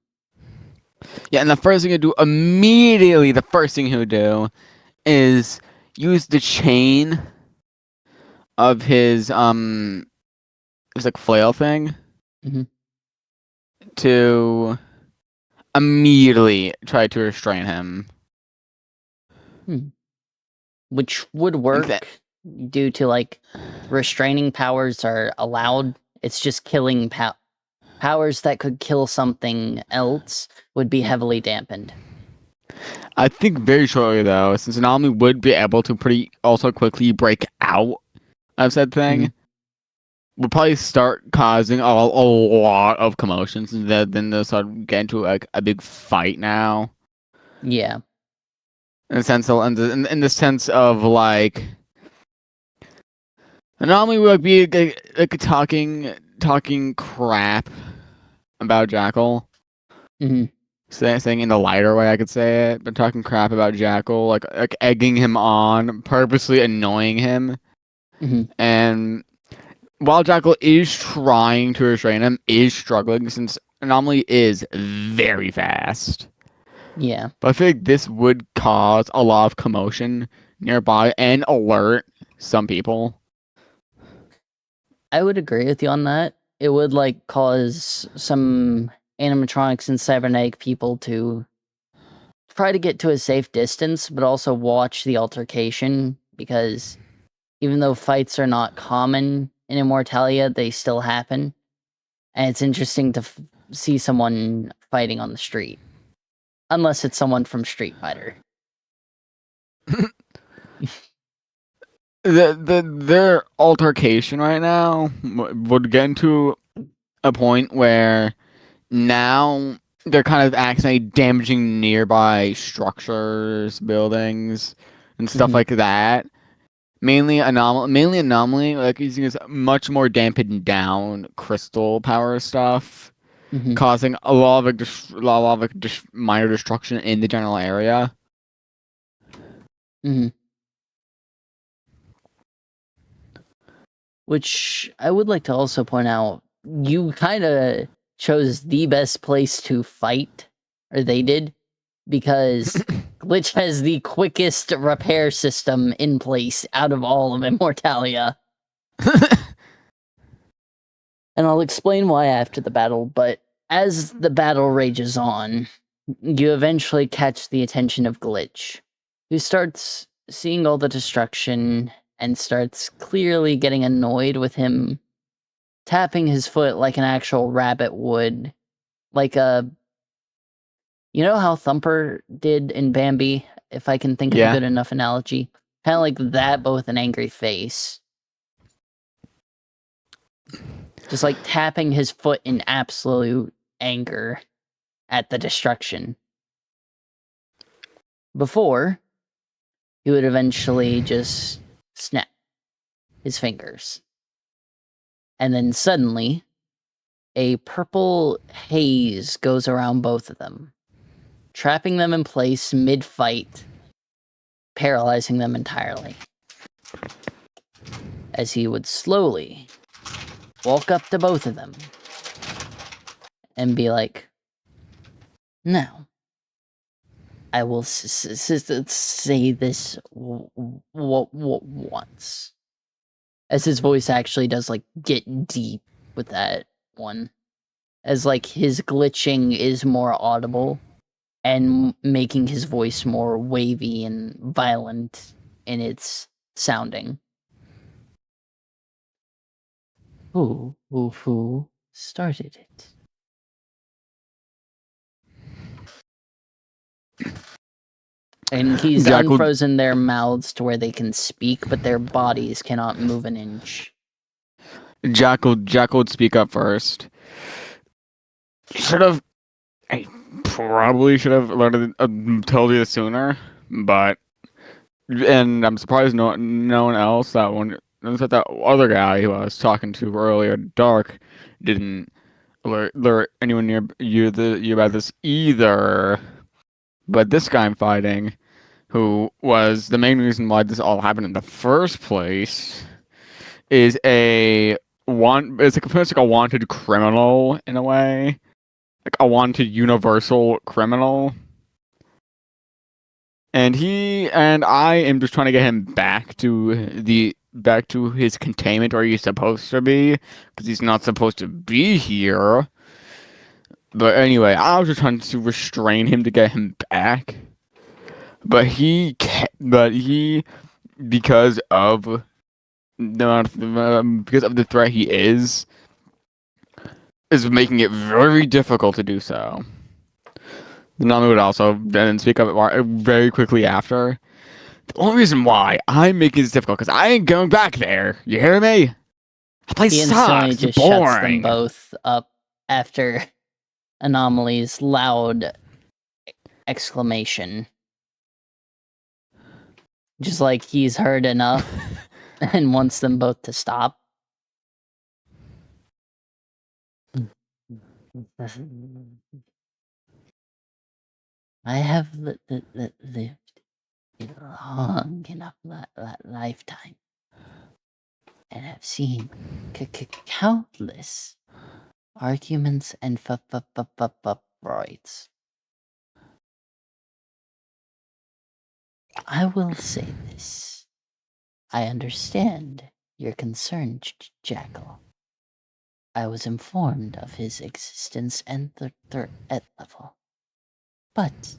Yeah, and the first thing he'd do immediately, the first thing he would do is use the chain of his like flail thing Mm-hmm. to immediately try to restrain him. Which would work due to, like, restraining powers are allowed. It's just killing powers that could kill something else would be heavily dampened. I think very shortly though, since Anomaly would be able to pretty also quickly break out of said thing, would probably start causing a lot of commotions, and then they'll start getting into like a big fight now. Yeah. In the sense of like, Anomaly would like, be like talking crap about Jackal. Mm-hmm. Saying in the lighter way I could say it, but talking crap about Jackal, like egging him on, purposely annoying him. Mm-hmm. And while Jackal is trying to restrain him, is struggling since Anomaly is very fast. Yeah. But I feel like this would cause a lot of commotion nearby and alert some people. I would agree with you on that. It would, like, cause some animatronics and cybernetic people to try to get to a safe distance, but also watch the altercation, because even though fights are not common in Immortalia, they still happen. And it's interesting to see someone fighting on the street. Unless it's someone from Street Fighter. Their altercation right now would get into a point where now they're kind of accidentally damaging nearby structures, buildings, and stuff like that. Mainly anomaly, like using this much more dampened down crystal power stuff, causing a lot of minor destruction in the general area. Which I would like to also point out, you kind of chose the best place to fight, or they did, because Glitch has the quickest repair system in place out of all of Immortalia. And I'll explain why after the battle, but as the battle rages on, you eventually catch the attention of Glitch, who starts seeing all the destruction and starts clearly getting annoyed with him tapping his foot like an actual rabbit would. Like you know how Thumper did in Bambi, if I can think of a Yeah. good enough analogy? Kind of like that, but with an angry face. Just like tapping his foot in absolute anger at the destruction. Before, he would eventually just snap his fingers. And then suddenly, a purple haze goes around both of them, trapping them in place mid-fight, paralyzing them entirely. As he would slowly walk up to both of them and be like, "Now, I will say this once." As his voice actually does, like, get deep with that one. As, like, his glitching is more audible and making his voice more wavy and violent in its sounding. Who started it? And he's Jackal unfrozen their mouths to where they can speak, but their bodies cannot move an inch. Jackal would speak up first. I probably should have learned told you this sooner, but and I'm surprised no one else that other guy who I was talking to earlier, Dark, didn't alert anyone near you about this either. But this guy I'm fighting, who was the main reason why this all happened in the first place, is it's like a wanted criminal in a way, like a wanted universal criminal. And I am just trying to get him back to his containment where he's supposed to be, because he's not supposed to be here. But anyway, I was just trying to restrain him to get him back. But because of the threat he is making it very difficult to do so. The Nami would also then speak up very quickly after. The only reason why I'm making this difficult because I ain't going back there. You hear me? That place He instantly sucks. It's just shuts them boring. both up after Anomaly's loud exclamation. Just like he's heard enough and wants them both to stop. I have lived a long enough lifetime and have seen countless arguments and fights. I will say this. I understand your concern, Jackal. I was informed of his existence and the threat level. But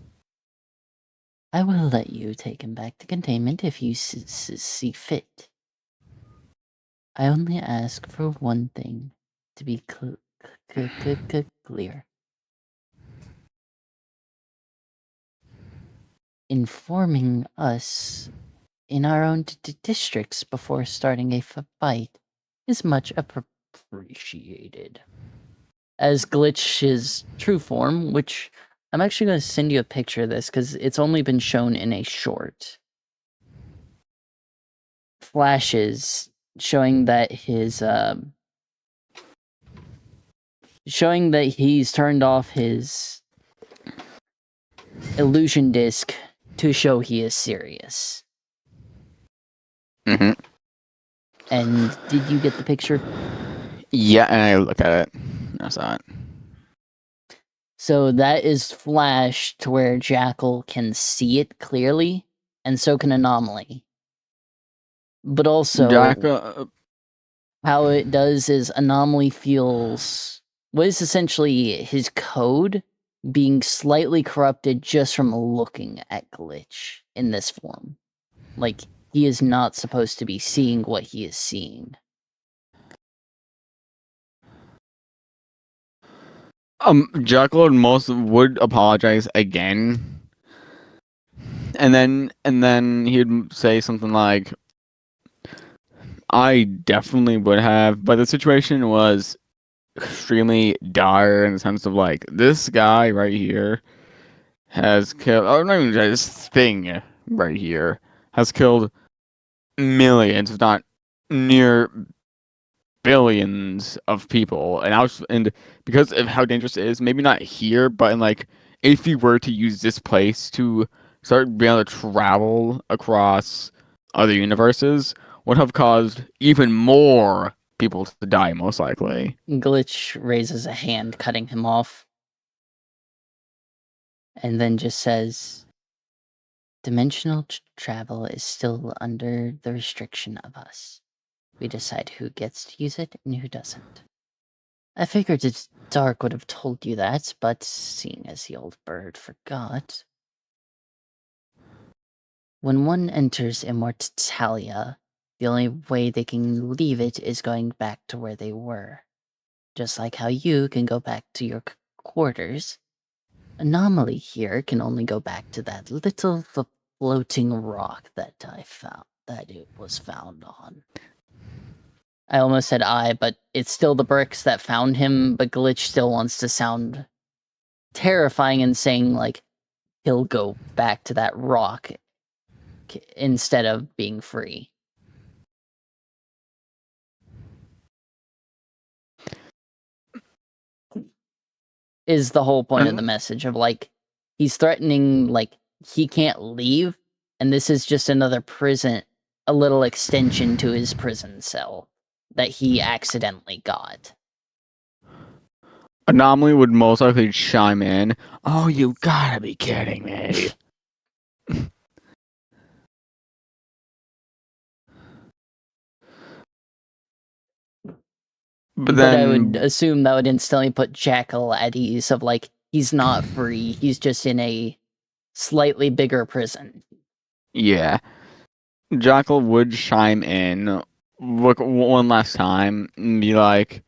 I will let you take him back to containment if you see fit. I only ask for one thing, to be clear. Informing us in our own districts before starting a fight is much appreciated. as Glitch's true form, which I'm actually going to send you a picture of this because it's only been shown in a short. Flashes showing that showing that he's turned off his illusion disc to show he is serious. Mm-hmm. And did you get the picture? Yeah, and I looked at it. I saw it. So that is flashed to where Jackal can see it clearly, and so can Anomaly. But also, how it does is Anomaly feels what is essentially his code being slightly corrupted just from looking at Glitch in this form. Like, he is not supposed to be seeing what he is seeing. Jekyll and most would apologize again, and then he'd say something like, "I definitely would have," but the situation was extremely dire in the sense of like this guy right here has killed. Oh, not even this thing right here has killed millions, if not near billions of people, and because of how dangerous it is, maybe not here, but in like if you were to use this place to start being able to travel across other universes, would have caused even more people to die, most likely. Glitch raises a hand, cutting him off, and then just says, dimensional travel is still under the restriction of us. We decide who gets to use it and who doesn't. I figured Dark would have told you that, but seeing as the old bird forgot. When one enters Immortalia, the only way they can leave it is going back to where they were. Just like how you can go back to your quarters. Anomaly here can only go back to that little floating rock that I found, that it was found on. I almost said but it's still the bricks that found him, but Glitch still wants to sound terrifying and saying, like, he'll go back to that rock instead of being free. Is the whole point of the message of, like, he's threatening, like, he can't leave, and this is just another prison, a little extension to his prison cell that he accidentally got. Anomaly would most likely chime in. Oh, you gotta be kidding me. But I would assume that would instantly put Jackal at ease of, like, he's not free, he's just in a slightly bigger prison. Yeah. Jackal would chime in, look one last time, and be like,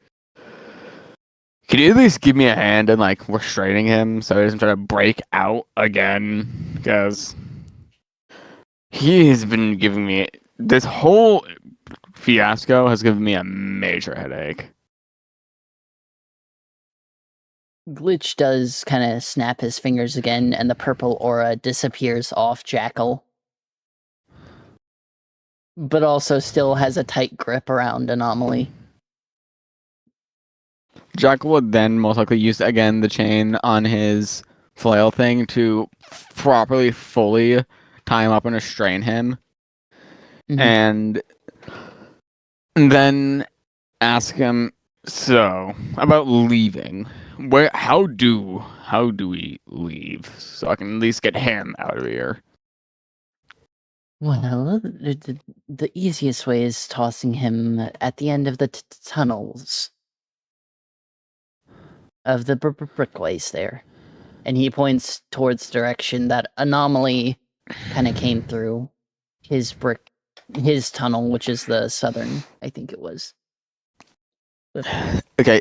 "Can you at least give me a hand in like restraining him so he doesn't try to break out again? Because he has been giving me this whole fiasco has given me a major headache." Glitch does kind of snap his fingers again, and the purple aura disappears off Jackal. But also still has a tight grip around Anomaly. Jackal would then most likely use again the chain on his flail thing to properly, fully tie him up and restrain him. Mhm. And then ask him, so about leaving. How do we leave so I can at least get him out of here? Well, the easiest way is tossing him at the end of the tunnels of the brickways there. And he points towards the direction that Anomaly kind of came through. His tunnel, which is the southern, I think it was. Okay.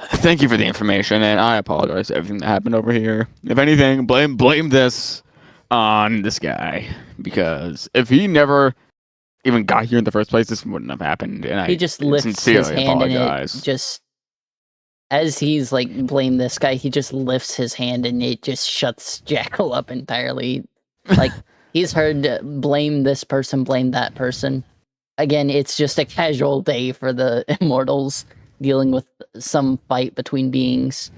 Thank you for the information, and I apologize for everything that happened over here. If anything, blame this on this guy, because if he never even got here in the first place, this wouldn't have happened. And He I just lifts his sincerely hand and it apologize. just as he's like, blame this guy, he just lifts his hand and it just shuts Jackal up entirely. Like, he's heard blame this person, blame that person. Again, it's just a casual day for the immortals dealing with some fight between beings.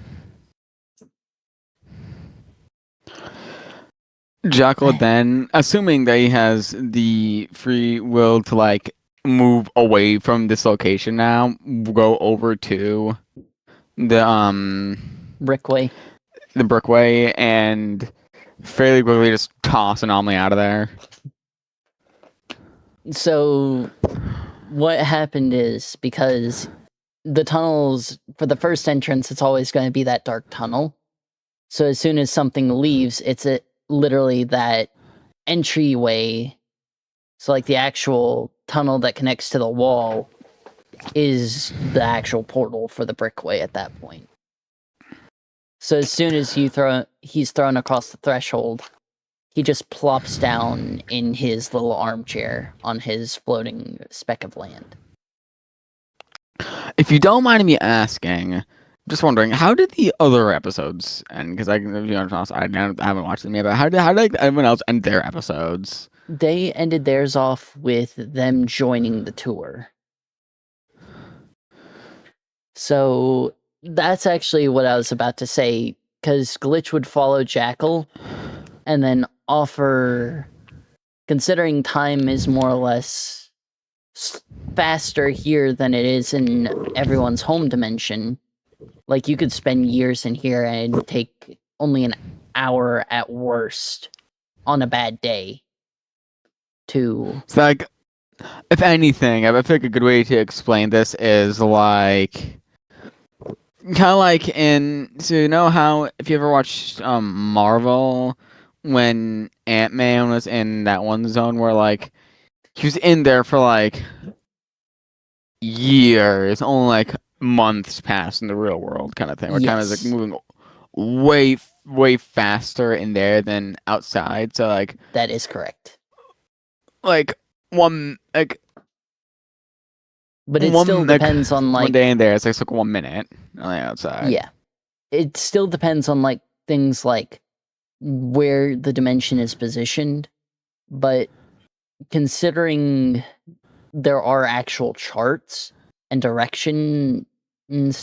Jackal then, assuming that he has the free will to like move away from this location now, go over to the Brickway. the Brickway and fairly quickly just toss Anomaly out of there. So what happened is, because the tunnels, for the first entrance, it's always going to be that dark tunnel. So as soon as something leaves, it's literally that entryway. So like the actual tunnel that connects to the wall is the actual portal for the Brickway at that point. So as soon as he's thrown across the threshold, he just plops down in his little armchair on his floating speck of land. If you don't mind me asking, I'm just wondering, how did the other episodes end? Because I haven't watched them yet, but how did everyone else end their episodes? They ended theirs off with them joining the tour. So that's actually what I was about to say, because Glitch would follow Jackal and then offer, considering time is more or less faster here than it is in everyone's home dimension. Like, you could spend years in here and take only an hour at worst on a bad day to... It's like, if anything, I feel like a good way to explain this is like, kind of like so you know how, if you ever watched Marvel, when Ant-Man was in that one zone where like he was in there for like years, only like months passed in the real world kind of thing. Where time is like Yes, moving way faster in there than outside. So that is correct. like one like But it still one like depends on, one like... day in there, it's like 1 minute on the outside. Yeah. It still depends on, like, things like where the dimension is positioned, but considering there are actual charts and directions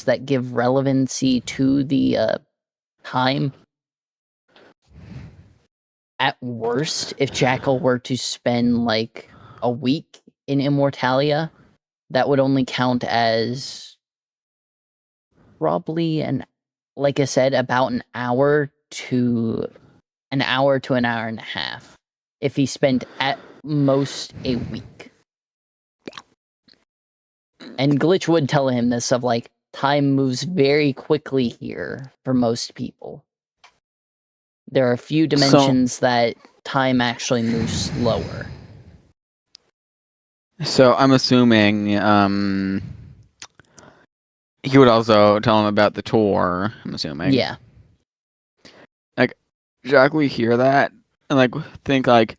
that give relevancy to the time, at worst, if Jackal were to spend like a week in Immortalia, that would only count as probably like I said, about an hour to an hour and a half if he spent at most a week. And Glitch would tell him this, of like, time moves very quickly here for most people. There are a few dimensions that time actually moves slower. So I'm assuming he would also tell him about the tour, I'm assuming. Yeah. Like, Jack will hear that and like think like,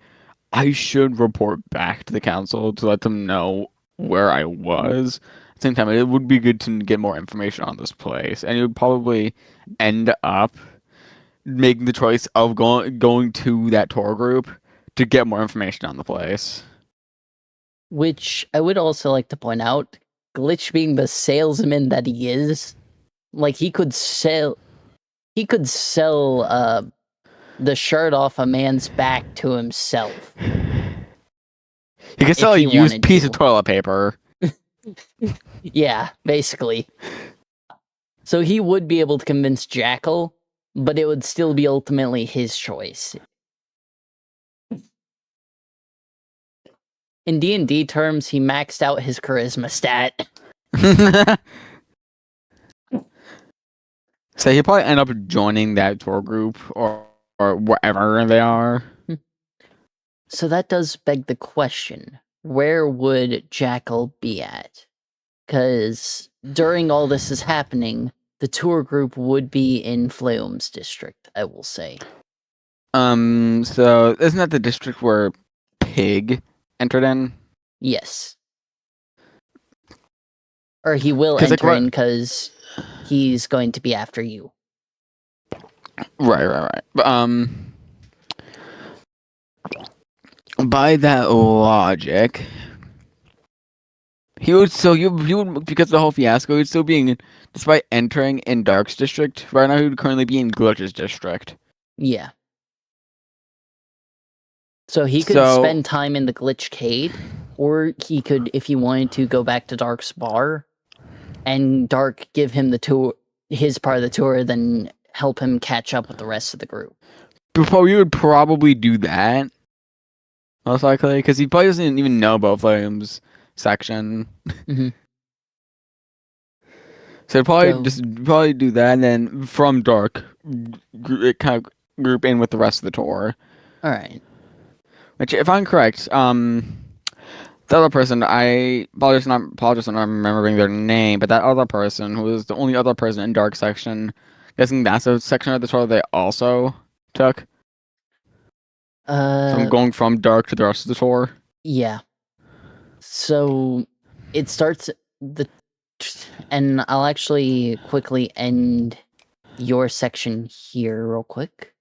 I should report back to the council to let them know where I was. At the same time, it would be good to get more information on this place, and he would probably end up making the choice of going to that tour group to get more information on the place. Which I would also like to point out, Glitch being the salesman that he is, like, he could sell the shirt off a man's back to himself. He could sell a he used wanted piece to. of toilet paper. Yeah, basically. So he would be able to convince Jackal, but it would still be ultimately his choice. In D&D terms, he maxed out his charisma stat. So he'll probably end up joining that tour group or wherever they are. So that does beg the question, where would Jackal be at? Because during all this is happening, the tour group would be in Fleum's district, I will say. So isn't that the district where Pig entered in? Yes. Or he will 'Cause, like, enter right- in because he's going to be after you. Right. But, by that logic, he would because of the whole fiasco, he'd still be despite entering in Dark's district right now. He would currently be in Glitch's district. Yeah. So he could So spend time in the Glitchcade, or he could, if he wanted to, go back to Dark's bar, and Dark give him the tour, his part of the tour, then help him catch up with the rest of the group. before we would probably do that, most likely, because he probably doesn't even know about Flame's section. Mm-hmm. So probably do that, and then from Dark, kind of group in with the rest of the tour. All right. Which, if I'm correct, the other person, I apologize for not remembering their name, but that other person who was the only other person in Dark section, guessing that's a section of the tour they also took. So I'm going from Dark to the rest of the tour. Yeah. So it starts and I'll actually quickly end your section here real quick.